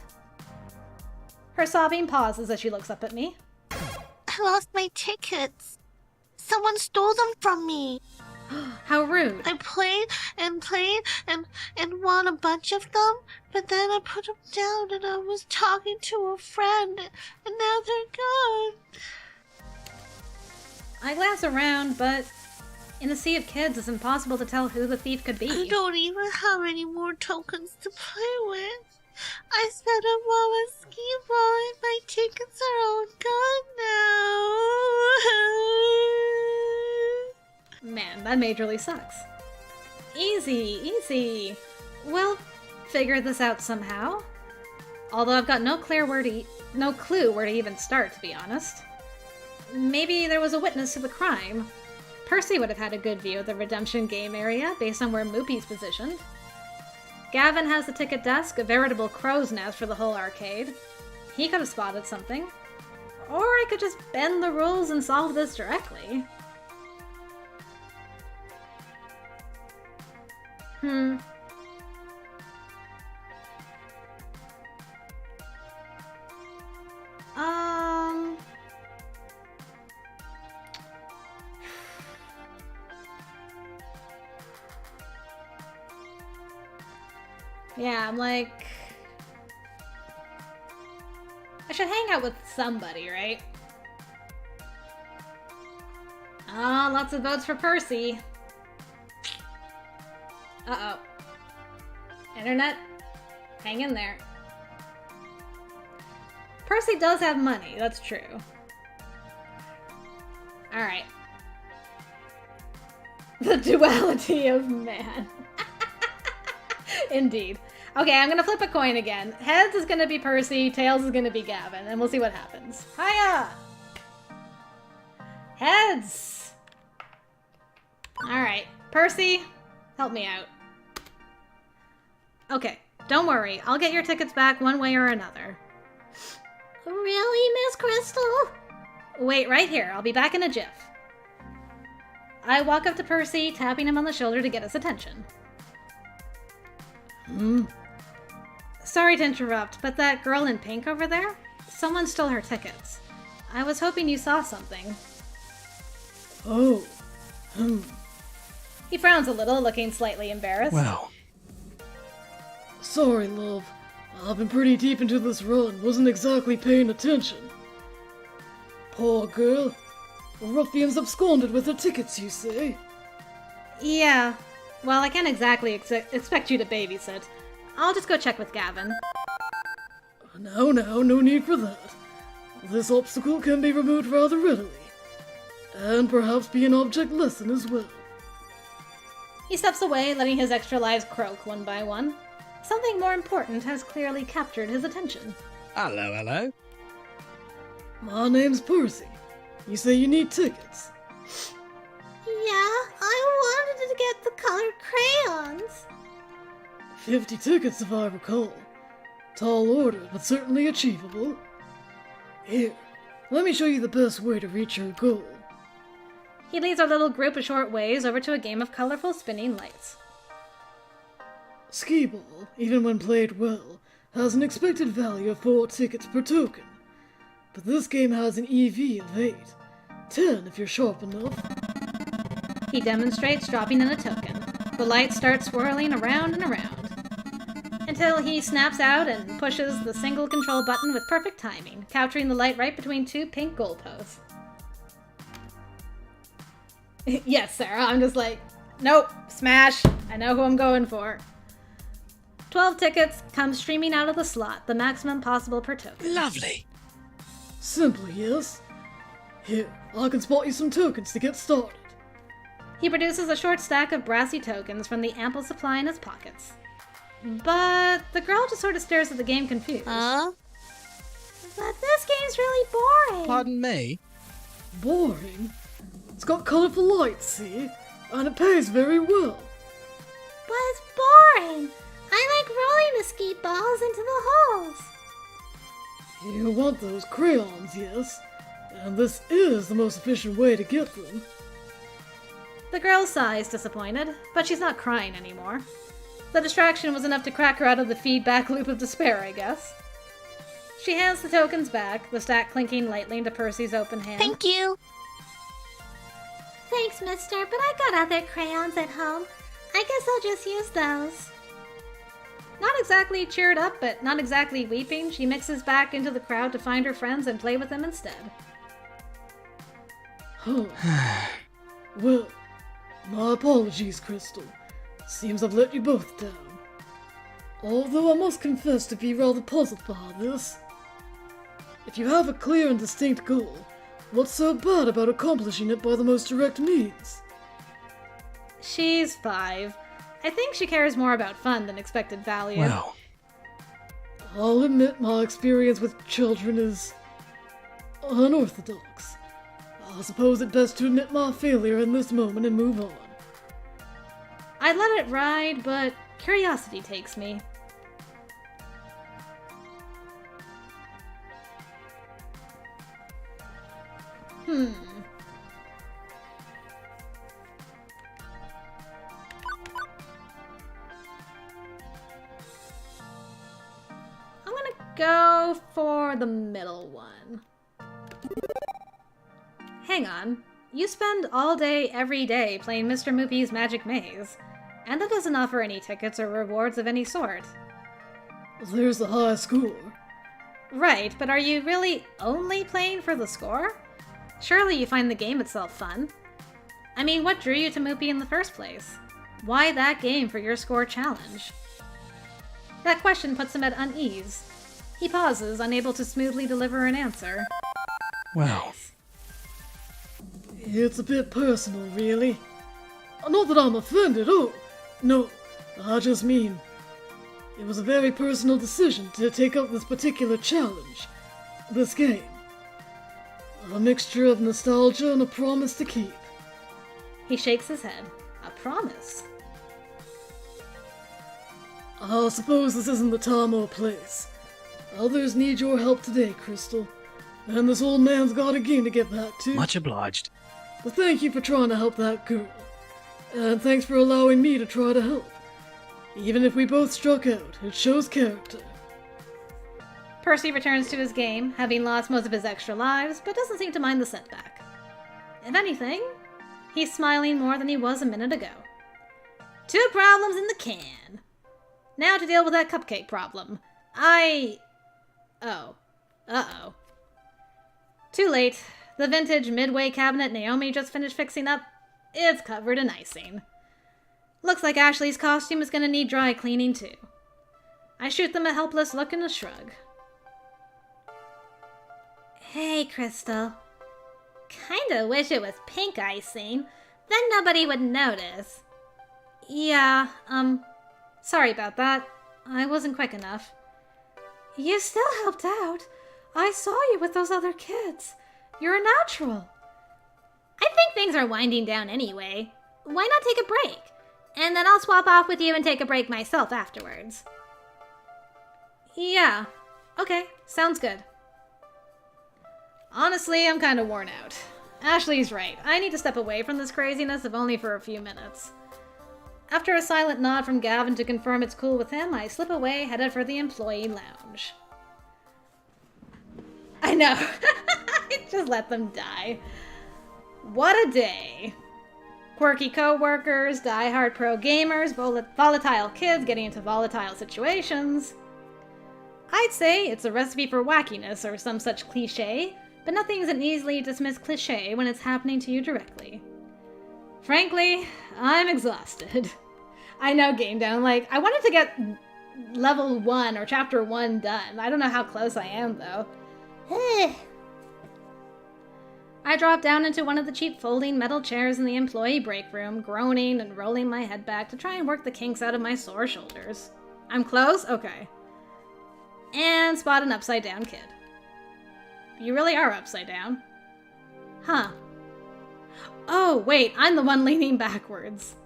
Her sobbing pauses as she looks up at me. I lost my tickets. Someone stole them from me. How rude. I played and won a bunch of them, but then I put them down and I was talking to a friend, and now they're gone. I glance around, but in a sea of kids, it's impossible to tell who the thief could be. I don't even have any more tokens to play with. I spent them all on skee-ball and my tickets are all gone now. Man, that majorly sucks. Easy. We'll figure this out somehow. Although I've got no clue where to even start, to be honest. Maybe there was a witness to the crime. Percy would have had a good view of the redemption game area based on where Moopy's positioned. Gavin has the ticket desk, a veritable crow's nest for the whole arcade. He could have spotted something. Or I could just bend the rules and solve this directly. Yeah, I'm like... I should hang out with somebody, right? Ah, lots of votes for Percy. Uh-oh. Internet, hang in there. Percy does have money, that's true. Alright. The duality of man. Indeed. Okay, I'm gonna flip a coin again. Heads is gonna be Percy, tails is gonna be Gavin, and we'll see what happens. Hiya! Heads! Alright, Percy, help me out. Okay, don't worry. I'll get your tickets back one way or another. Really, Miss Crystal? Wait right here. I'll be back in a jiff. I walk up to Percy, tapping him on the shoulder to get his attention. Sorry to interrupt, but that girl in pink over there? Someone stole her tickets. I was hoping you saw something. Oh. He frowns a little, looking slightly embarrassed. Well, Sorry, love. I've been pretty deep into this run, wasn't exactly paying attention. Poor girl. The ruffians absconded with her tickets, you say? Yeah. Well, I can't exactly expect you to babysit. I'll just go check with Gavin. Now, no need for that. This obstacle can be removed rather readily. And perhaps be an object lesson as well. He steps away, letting his extra lives croak one by one. Something more important has clearly captured his attention. hello. My name's Percy. You say you need tickets. Yeah, I wanted to get the colored crayons. 50 tickets if I recall. Tall order, but certainly achievable. Here, let me show you the best way to reach your goal. He leads our little group a short ways over to a game of colorful spinning lights. Skee-ball, even when played well, has an expected value of 4 tickets per token. But this game has an EV of 8. 10 if you're sharp enough. He demonstrates dropping in a token. The lights start swirling around and around, until he snaps out and pushes the single control button with perfect timing, capturing the light right between 2 pink goalposts. Yes, Sarah, I'm just like, nope, smash. I know who I'm going for. 12 tickets come streaming out of the slot, the maximum possible per token. Lovely. Simply, yes. Here, I can spot you some tokens to get started. He produces a short stack of brassy tokens from the ample supply in his pockets. But the girl just sort of stares at the game confused. But this game's really boring. Pardon me? Boring? It's got colorful lights, see? And it pays very well. But it's boring. I like rolling the ski balls into the holes. You want those crayons, yes? And this is the most efficient way to get them. The girl sighs, disappointed, but she's not crying anymore. The distraction was enough to crack her out of the feedback loop of despair, I guess. She hands the tokens back, the stack clinking lightly into Percy's open hand. Thank you. Thanks, mister, but I got other crayons at home. I guess I'll just use those. Not exactly cheered up, but not exactly weeping, she mixes back into the crowd to find her friends and play with them instead. Oh. Well, my apologies, Crystal. Seems I've let you both down. Although I must confess to be rather puzzled by this. If you have a clear and distinct goal, what's so bad about accomplishing it by the most direct means? She's 5. I think she cares more about fun than expected value. Well, I'll admit my experience with children is unorthodox. I suppose it best to admit my failure in this moment and move on. I'd let it ride, but curiosity takes me. I'm gonna go for the middle one. Hang on. You spend all day, every day playing Mr. Moopy's Magic Maze, and that doesn't offer any tickets or rewards of any sort. There's the high score. Right, but are you really only playing for the score? Surely you find the game itself fun. I mean, what drew you to Moopy in the first place? Why that game for your score challenge? That question puts him at unease. He pauses, unable to smoothly deliver an answer. Well, It's a bit personal, really. Not that I'm offended, oh! No, I just mean... It was a very personal decision to take up this particular challenge. This game. A mixture of nostalgia and a promise to keep. He shakes his head. A promise. I suppose this isn't the time or place. Others need your help today, Crystal. And this old man's got a game to get back to. much obliged. But thank you for trying to help that girl. And thanks for allowing me to try to help. Even if we both struck out, it shows character. Percy returns to his game, having lost most of his extra lives, but doesn't seem to mind the setback. If anything, he's smiling more than he was a minute ago. 2 problems in the can. Now to deal with that cupcake problem. Oh. Uh-oh. Too late. The vintage Midway cabinet Naomi just finished fixing up, it's covered in icing. Looks like Ashley's costume is gonna need dry cleaning too. I shoot them a helpless look and a shrug. Hey, Crystal. Kinda wish it was pink icing. Then nobody would notice. Yeah, sorry about that. I wasn't quick enough. You still helped out. I saw you with those other kids. You're a natural. I think things are winding down anyway. Why not take a break? And then I'll swap off with you and take a break myself afterwards. Yeah, okay, sounds good. Honestly, I'm kinda worn out. Ashley's right. I need to step away from this craziness, if only for a few minutes. After a silent nod from Gavin to confirm it's cool with him, I slip away, headed for the employee lounge. I know. Just let them die. What a day. Quirky co-workers, die-hard pro gamers, volatile kids getting into volatile situations. I'd say it's a recipe for wackiness or some such cliche, but nothing's an easily dismissed cliche when it's happening to you directly. Frankly, I'm exhausted. I know, Game Down, like, I wanted to get level 1 or chapter 1 done. I don't know how close I am, though. I drop down into one of the cheap folding metal chairs in the employee break room, groaning and rolling my head back to try and work the kinks out of my sore shoulders. I'm close? Okay. And spot an upside down kid. You really are upside down. Huh. Oh, wait, I'm the one leaning backwards.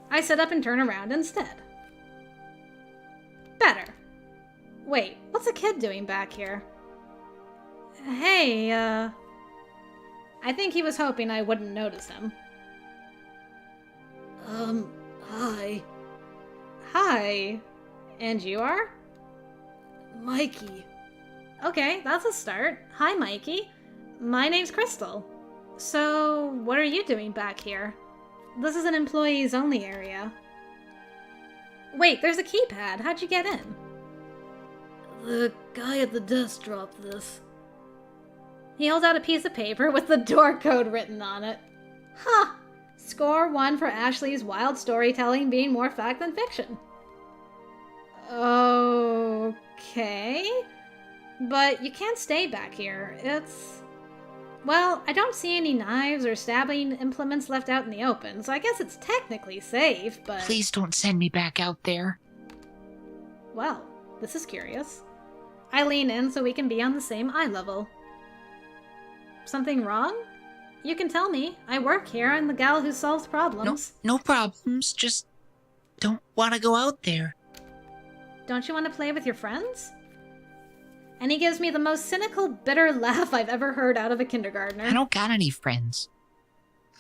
I sit up and turn around instead. Better. Wait, what's a kid doing back here? Hey, I think he was hoping I wouldn't notice him. Hi. Hi. And you are? Mikey. Okay, that's a start. Hi, Mikey. My name's Crystal. So, what are you doing back here? This is an employees only area. Wait, there's a keypad. How'd you get in? The guy at the desk dropped this. He holds out a piece of paper with the door code written on it. Huh. Score 1 for Ashley's wild storytelling being more fact than fiction. Okay. But you can't stay back here. It's... Well, I don't see any knives or stabbing implements left out in the open, so I guess it's technically safe, but... Please don't send me back out there. Well, this is curious. I lean in so we can be on the same eye level. Something wrong? You can tell me. I work here. I'm the gal who solves problems. No problems. Just don't want to go out there. Don't you want to play with your friends? And he gives me the most cynical, bitter laugh I've ever heard out of a kindergartner. I don't got any friends.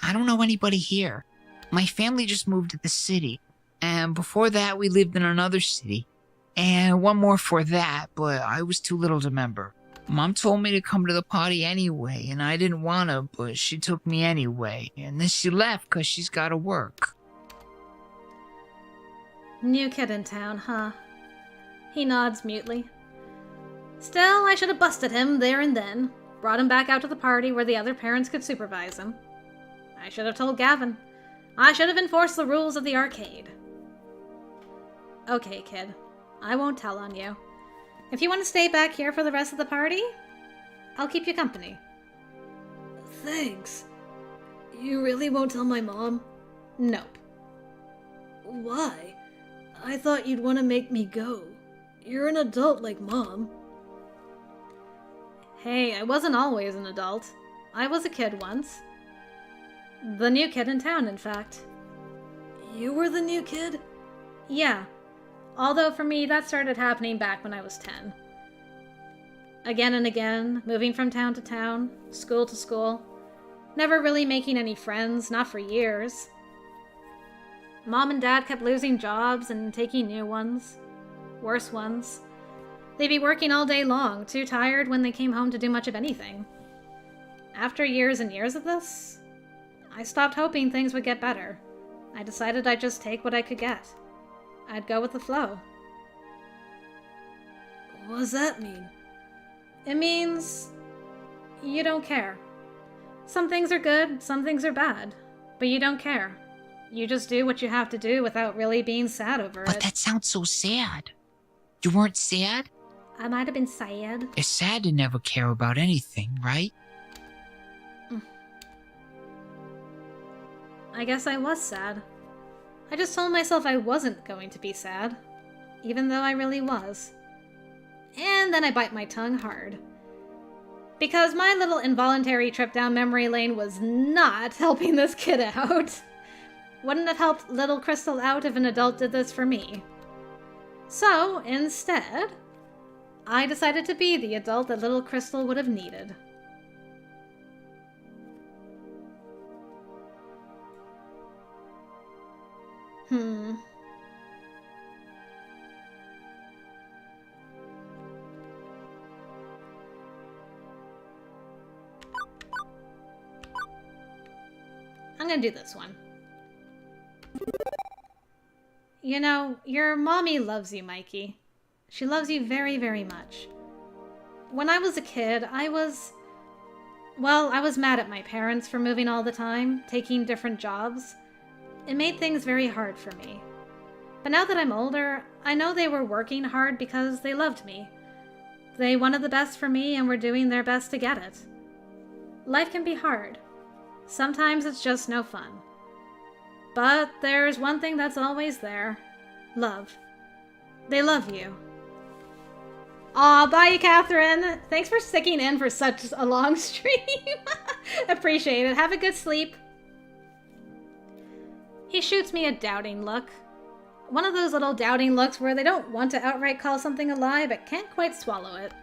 I don't know anybody here. My family just moved to the city. And before that, we lived in another city. And one more for that, but I was too little to remember. Mom told me to come to the party anyway, and I didn't want to, but she took me anyway. And then she left because she's got to work. New kid in town, huh? He nods mutely. Still, I should have busted him there and then. Brought him back out to the party where the other parents could supervise him. I should have told Gavin. I should have enforced the rules of the arcade. Okay, kid. I won't tell on you. If you want to stay back here for the rest of the party, I'll keep you company. Thanks. You really won't tell my mom? Nope. Why? I thought you'd want to make me go. You're an adult like Mom. Hey, I wasn't always an adult. I was a kid once. The new kid in town, in fact. You were the new kid? Yeah. Although for me, that started happening back when I was 10. Again and again, moving from town to town, school to school. Never really making any friends, not for years. Mom and Dad kept losing jobs and taking new ones. Worse ones. They'd be working all day long, too tired when they came home to do much of anything. After years and years of this, I stopped hoping things would get better. I decided I'd just take what I could get. I'd go with the flow. What does that mean? It means you don't care. Some things are good, some things are bad, but you don't care. You just do what you have to do without really being sad over it. But that sounds so sad. You weren't sad? I might have been sad. It's sad to never care about anything, right? I guess I was sad. I just told myself I wasn't going to be sad, even though I really was. And then I bite my tongue hard. Because my little involuntary trip down memory lane was not helping this kid out. Wouldn't have helped little Crystal out if an adult did this for me. So, instead, I decided to be the adult that little Crystal would have needed. I'm gonna do this one. You know, your mommy loves you, Mikey. She loves you very, very much. When I was a kid, I was mad at my parents for moving all the time, taking different jobs. It made things very hard for me. But now that I'm older, I know they were working hard because they loved me. They wanted the best for me and were doing their best to get it. Life can be hard. Sometimes it's just no fun. But there's one thing that's always there. Love. They love you. Aw, bye, Catherine. Thanks for sticking in for such a long stream. Appreciate it. Have a good sleep. He shoots me a doubting look. One of those little doubting looks where they don't want to outright call something a lie but can't quite swallow it.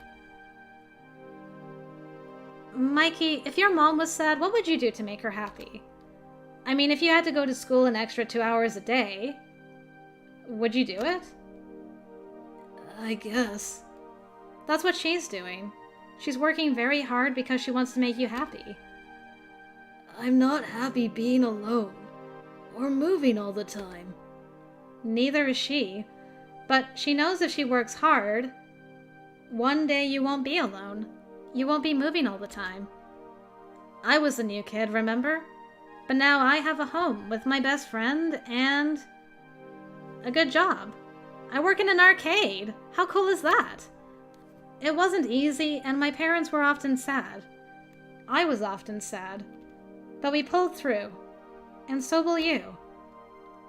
Mikey, if your mom was sad, what would you do to make her happy? I mean, if you had to go to school an extra 2 hours a day, would you do it? I guess. That's what she's doing. She's working very hard because she wants to make you happy. I'm not happy being alone. Or moving all the time. Neither is she. But she knows if she works hard, one day you won't be alone. You won't be moving all the time. I was the new kid, remember? But now I have a home with my best friend and a good job. I work in an arcade. How cool is that? It wasn't easy, and my parents were often sad. I was often sad. But we pulled through. And so will you.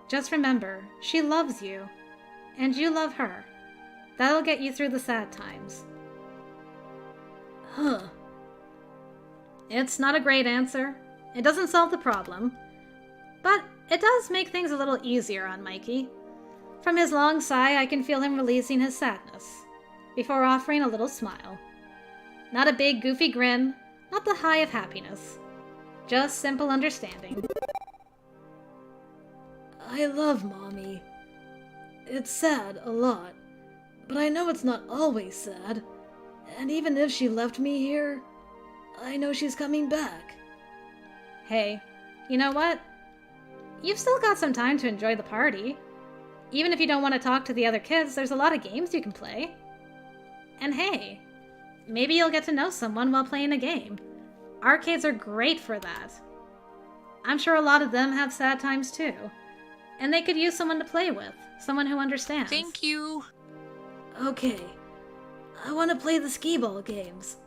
Just remember, she loves you. And you love her. That'll get you through the sad times. Huh. It's not a great answer. It doesn't solve the problem. But it does make things a little easier on Mikey. From his long sigh, I can feel him releasing his sadness. before offering a little smile. Not a big, goofy grin, not the high of happiness. Just simple understanding. I love Mommy. It's sad, a lot. But I know it's not always sad. And even if she left me here, I know she's coming back. Hey, you know what? You've still got some time to enjoy the party. Even if you don't want to talk to the other kids, there's a lot of games you can play. And hey, maybe you'll get to know someone while playing a game. Arcades are great for that. I'm sure a lot of them have sad times too. And they could use someone to play with, someone who understands. Thank you. Okay. I want to play the skee ball games.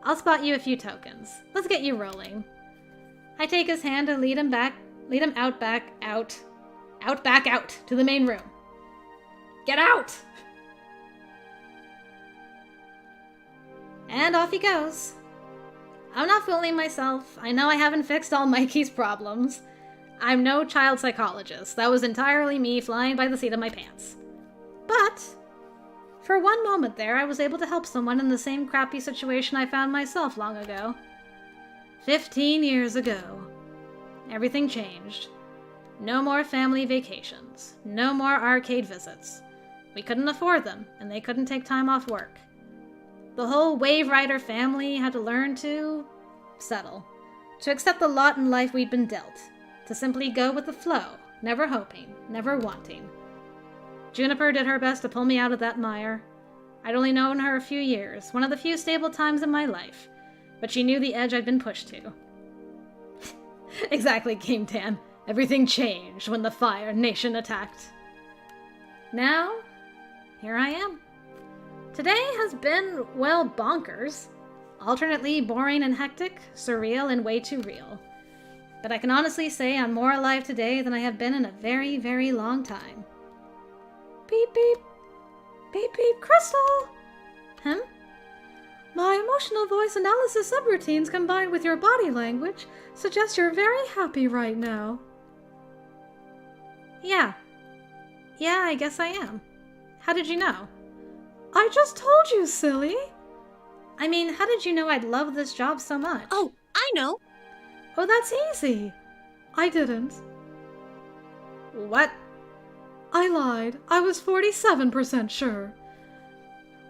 I'll spot you a few tokens. Let's get you rolling. I take his hand and lead him out to the main room. Get out! And off he goes. I'm not fooling myself. I know I haven't fixed all Mikey's problems. I'm no child psychologist. That was entirely me flying by the seat of my pants. But for one moment there, I was able to help someone in the same crappy situation I found myself long ago. 15 years ago. Everything changed. No more family vacations. No more arcade visits. We couldn't afford them, and they couldn't take time off work. The whole Wave Rider family had to learn to settle. To accept the lot in life we'd been dealt. To simply go with the flow, never hoping, never wanting. Juniper did her best to pull me out of that mire. I'd only known her a few years, one of the few stable times in my life, but she knew the edge I'd been pushed to. Exactly, Game Tan. Everything changed when the Fire Nation attacked. Now, here I am. Today has been, well, bonkers. Alternately boring and hectic, surreal and way too real. But I can honestly say I'm more alive today than I have been in a very, very long time. Beep beep. Beep beep, Crystal! Hmm? My emotional voice analysis subroutines combined with your body language suggest you're very happy right now. Yeah. Yeah, I guess I am. How did you know? I just told you, silly! I mean, how did you know I'd love this job so much? Oh, I know! Oh, that's easy. I didn't. What? I lied. I was 47% sure.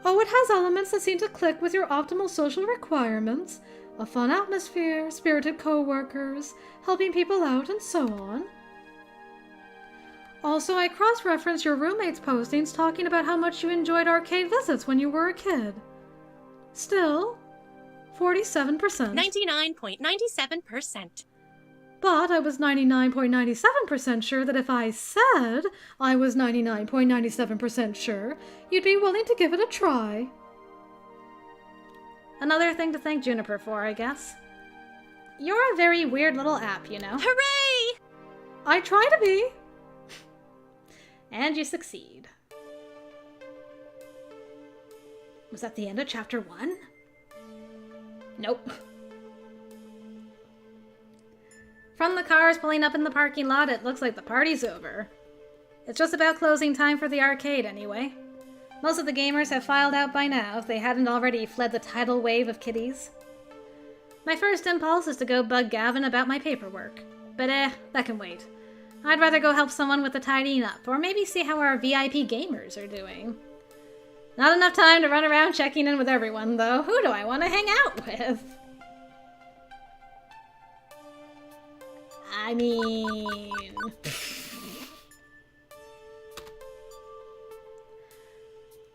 Oh, it has elements that seem to click with your optimal social requirements. A fun atmosphere, spirited co-workers, helping people out, and so on. Also, I cross-referenced your roommate's postings talking about how much you enjoyed arcade visits when you were a kid. Still, 47%. 99.97%. But I was 99.97% sure that if I said I was 99.97% sure, you'd be willing to give it a try. Another thing to thank Juniper for, I guess. You're a very weird little app, you know. Hooray! I try to be. And you succeed. Was that the end of chapter 1? Nope. From the cars pulling up in the parking lot, it looks like the party's over. It's just about closing time for the arcade anyway. Most of the gamers have filed out by now if they hadn't already fled the tidal wave of kiddies. My first impulse is to go bug Gavin about my paperwork. But that can wait. I'd rather go help someone with the tidying up, or maybe see how our VIP gamers are doing. Not enough time to run around checking in with everyone, though. Who do I want to hang out with? I mean...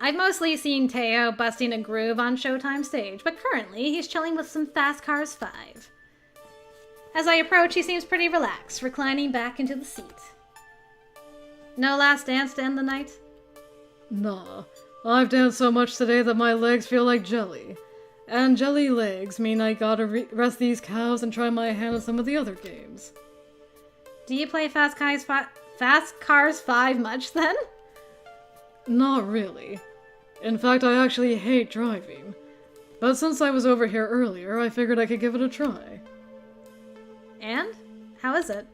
I've mostly seen Teo busting a groove on Showtime stage, but currently he's chilling with some Fast Cars 5. As I approach, he seems pretty relaxed, reclining back into the seat. No last dance to end the night? Nah, I've danced so much today that my legs feel like jelly. And jelly legs mean I gotta rest these cows and try my hand at some of the other games. Do you play Fast Cars 5 much, then? Not really. In fact, I actually hate driving. But since I was over here earlier, I figured I could give it a try. And? How is it?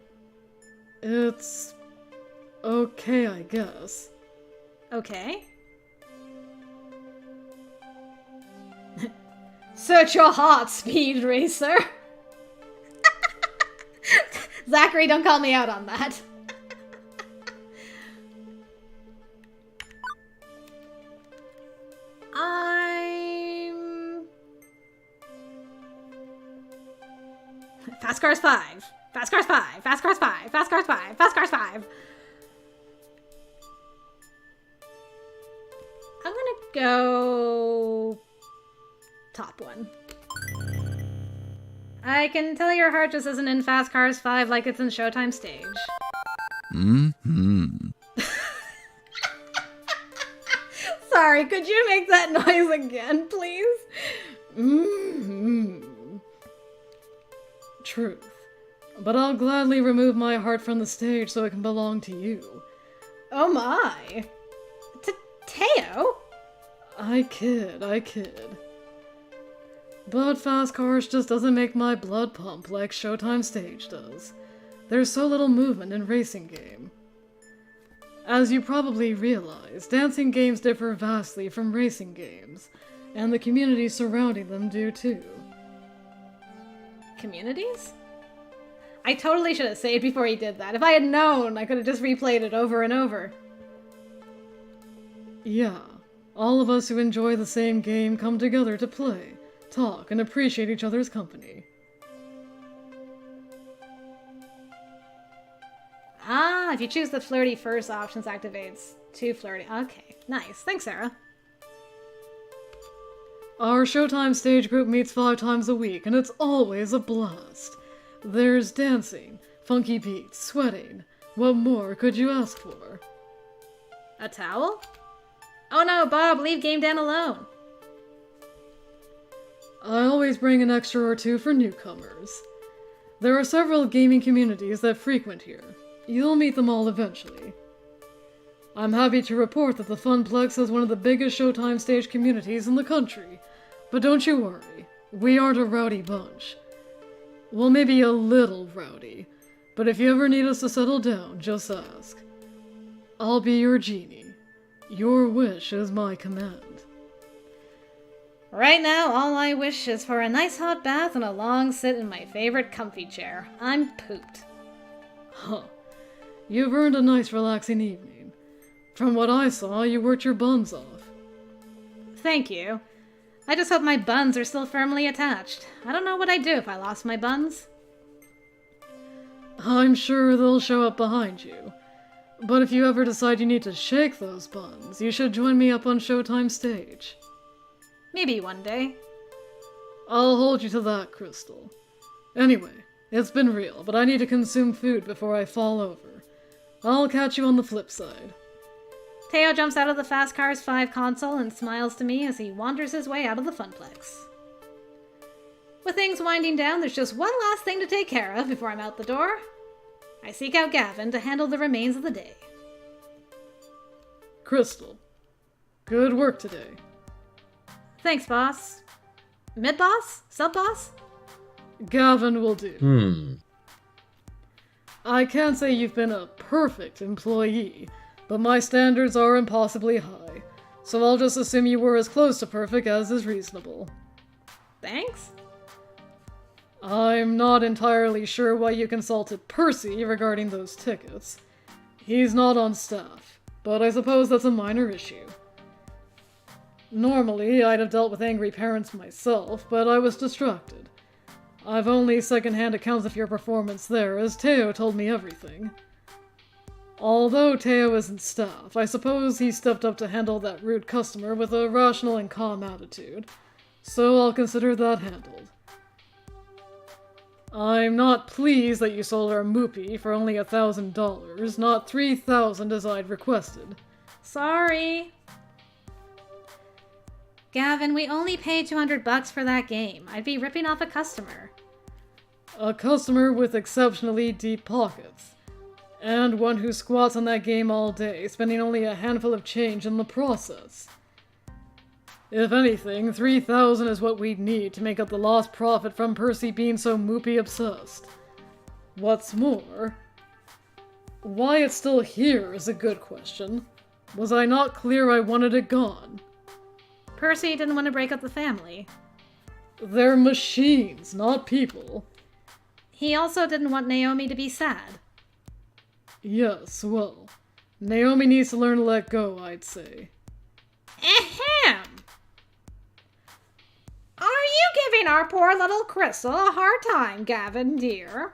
It's... okay, I guess. Okay. Such a hot speed racer. Zachary, don't call me out on that. Fast Cars 5. Fast Cars 5. Fast Cars 5. Fast Cars 5. Fast Cars 5. I'm gonna go top one. I can tell your heart just isn't in Fast Cars 5 like it's in Showtime stage. Mm-hmm. Sorry, could you make that noise again, please? Mm-hmm. Truth. But I'll gladly remove my heart from the stage so it can belong to you. Oh my. Teo? I kid. But Fast Cars just doesn't make my blood pump like Showtime stage does. There's so little movement in racing game. As you probably realize, dancing games differ vastly from racing games, and the communities surrounding them do too. Communities? I totally should have saved before he did that. If I had known, I could have just replayed it over and over. Yeah, all of us who enjoy the same game come together to play, talk, and appreciate each other's company. Ah, if you choose the flirty first, options activates. Too flirty. Okay, nice. Thanks, Sarah. Our Showtime stage group meets 5 times a week, and it's always a blast. There's dancing, funky beats, sweating. What more could you ask for? A towel? Oh no, Bob, leave Game Dan alone. I always bring an extra or two for newcomers. There are several gaming communities that frequent here. You'll meet them all eventually. I'm happy to report that the Funplex is one of the biggest Showtime stage communities in the country. But don't you worry, we aren't a rowdy bunch. Well, maybe a little rowdy, but if you ever need us to settle down, just ask. I'll be your genie. Your wish is my command. Right now, all I wish is for a nice hot bath and a long sit in my favorite comfy chair. I'm pooped. Huh. You've earned a nice relaxing evening. From what I saw, you worked your buns off. Thank you. I just hope my buns are still firmly attached. I don't know what I'd do if I lost my buns. I'm sure they'll show up behind you. But if you ever decide you need to shake those buns, you should join me up on Showtime stage. Maybe one day. I'll hold you to that, Crystal. Anyway, it's been real, but I need to consume food before I fall over. I'll catch you on the flip side. Teo jumps out of the Fast Cars 5 console and smiles to me as he wanders his way out of the Funplex. With things winding down, there's just one last thing to take care of before I'm out the door. I seek out Gavin to handle the remains of the day. Crystal, good work today. Thanks, boss. Mid-boss? Sub-boss? Gavin will do. I can't say you've been a perfect employee, but my standards are impossibly high, so I'll just assume you were as close to perfect as is reasonable. Thanks? I'm not entirely sure why you consulted Percy regarding those tickets. He's not on staff, but I suppose that's a minor issue. Normally, I'd have dealt with angry parents myself, but I was distracted. I've only second-hand accounts of your performance there, as Teo told me everything. Although Teo isn't staff, I suppose he stepped up to handle that rude customer with a rational and calm attitude, so I'll consider that handled. I'm not pleased that you sold our Moopy for only $1,000, not $3,000 as I'd requested. Sorry. Gavin, we only paid $200 for that game. I'd be ripping off a customer. A customer with exceptionally deep pockets. And one who squats on that game all day, spending only a handful of change in the process. If anything, $3,000 is what we'd need to make up the lost profit from Percy being so Moopy obsessed. What's more, why it's still here is a good question. Was I not clear I wanted it gone? Percy didn't want to break up the family. They're machines, not people. He also didn't want Naomi to be sad. Yes, well, Naomi needs to learn to let go, I'd say. Ahem! Are you giving our poor little Crystal a hard time, Gavin, dear?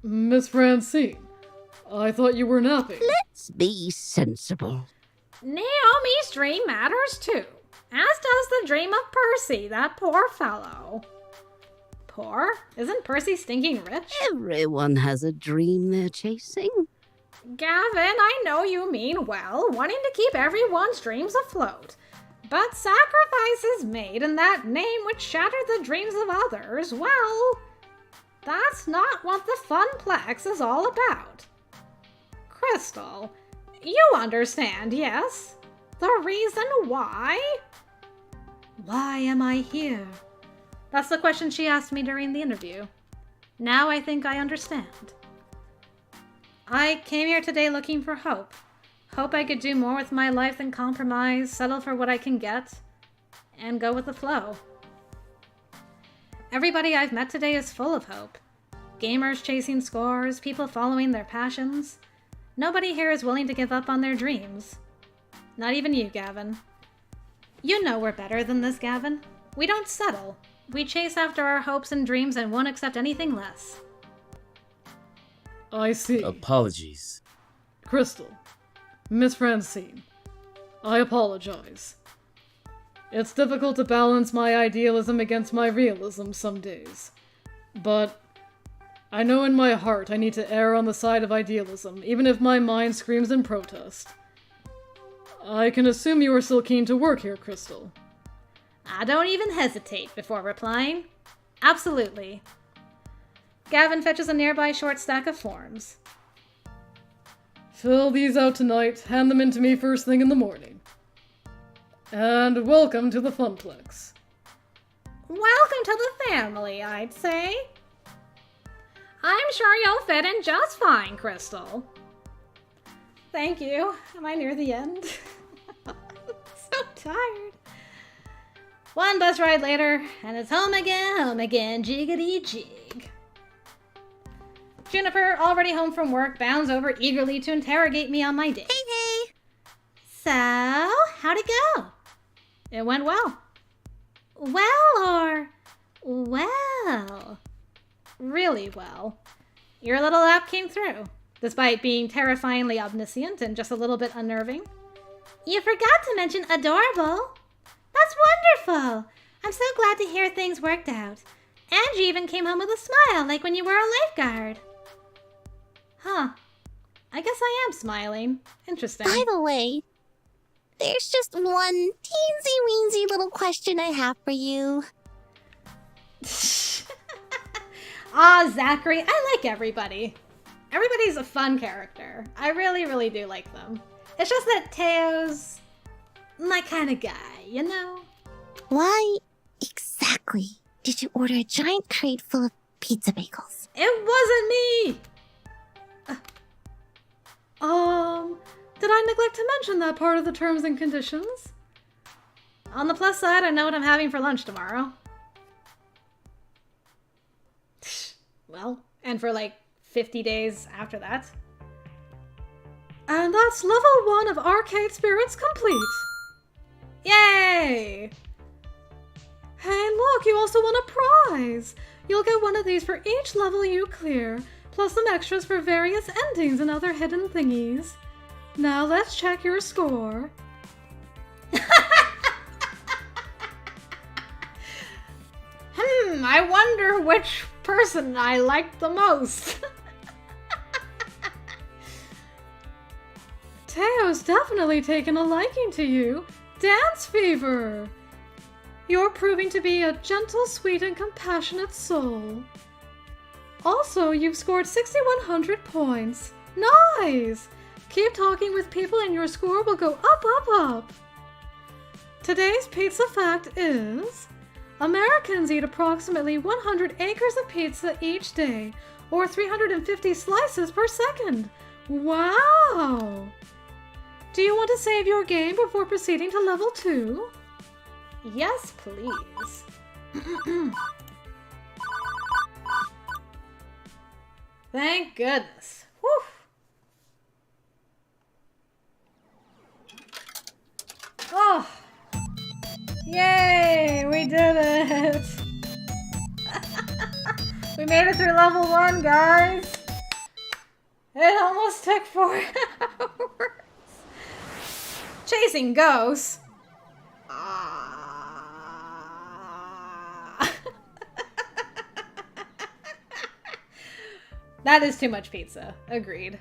Miss Francine, I thought you were napping. Let's be sensible. Naomi's dream matters too, as does the dream of Percy, that poor fellow. Poor? Isn't Percy stinking rich? Everyone has a dream they're chasing. Gavin, I know you mean well, wanting to keep everyone's dreams afloat. But sacrifices made in that name which shattered the dreams of others, well, that's not what the Funplex is all about. Crystal, you understand, yes? The reason why? Why am I here? That's the question she asked me during the interview. Now I think I understand. I came here today looking for hope. Hope I could do more with my life than compromise, settle for what I can get, and go with the flow. Everybody I've met today is full of hope. Gamers chasing scores, people following their passions. Nobody here is willing to give up on their dreams. Not even you, Gavin. You know we're better than this, Gavin. We don't settle. We chase after our hopes and dreams and won't accept anything less. I see. Apologies. Crystal, Miss Francine, I apologize. It's difficult to balance my idealism against my realism some days. But I know in my heart I need to err on the side of idealism, even if my mind screams in protest. I can assume you are still keen to work here, Crystal. I don't even hesitate before replying. Absolutely. Gavin fetches a nearby short stack of forms. Fill these out tonight, hand them in to me first thing in the morning. And welcome to the Funplex. Welcome to the family, I'd say. I'm sure you'll fit in just fine, Crystal. Thank you. Am I near the end? So tired. One bus ride later, and it's home again, jiggity jig. Juniper, already home from work, bounds over eagerly to interrogate me on my day. Hey! So, how'd it go? It went well. Well. Really well. Your little app came through, despite being terrifyingly omniscient and just a little bit unnerving. You forgot to mention adorable. That's wonderful. I'm so glad to hear things worked out. And you even came home with a smile, like when you were a lifeguard. Huh. I guess I am smiling. Interesting. By the way, there's just one teensy-weensy little question I have for you. Zachary, I like everybody. Everybody's a fun character. I really, really do like them. It's just that Teo's my kind of guy, you know? Why exactly did you order a giant crate full of pizza bagels? It wasn't me! Did I neglect to mention that part of the terms and conditions? On the plus side, I know what I'm having for lunch tomorrow. Well, and for like 50 days after that. And that's level 1 of Arcade Spirits complete. Yay! Hey, look, you also won a prize. You'll get one of these for each level you clear, plus some extras for various endings and other hidden thingies. Now let's check your score. I wonder which person I liked the most. Teo's definitely taken a liking to you. Dance fever! You're proving to be a gentle, sweet, and compassionate soul. Also, you've scored 6,100 points. Nice! Keep talking with people and your score will go up, up, up. Today's pizza fact is... Americans eat approximately 100 acres of pizza each day, or 350 slices per second. Wow! Do you want to save your game before proceeding to level 2? Yes, please. Thank goodness. Whew. Oh! Yay! We did it! We made it through level 1, guys! It almost took 4 hours! Chasing ghosts? That is too much pizza. Agreed.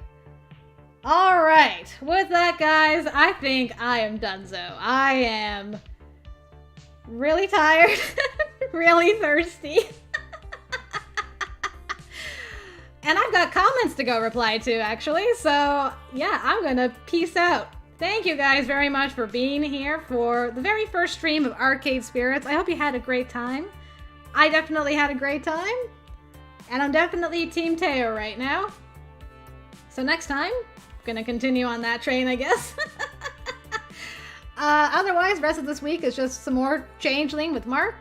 Alright, with that, guys, I think I am donezo. I am really tired, really thirsty. And I've got comments to go reply to, actually, so yeah, I'm gonna peace out. Thank you guys very much for being here for the very first stream of Arcade Spirits. I hope you had a great time. I definitely had a great time. And I'm definitely Team Teo right now. So next time, gonna continue on that train, I guess. Otherwise, rest of this week is just some more Changeling with Mark.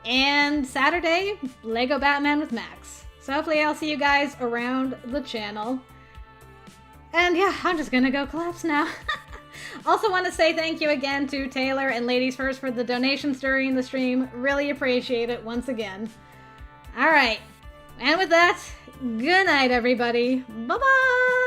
And Saturday, Lego Batman with Max. So hopefully I'll see you guys around the channel. And yeah, I'm just gonna go collapse now. Also want to say thank you again to Taylor and Ladies First for the donations during the stream. Really appreciate it once again. Alright. And with that, good night, everybody. Bye-bye!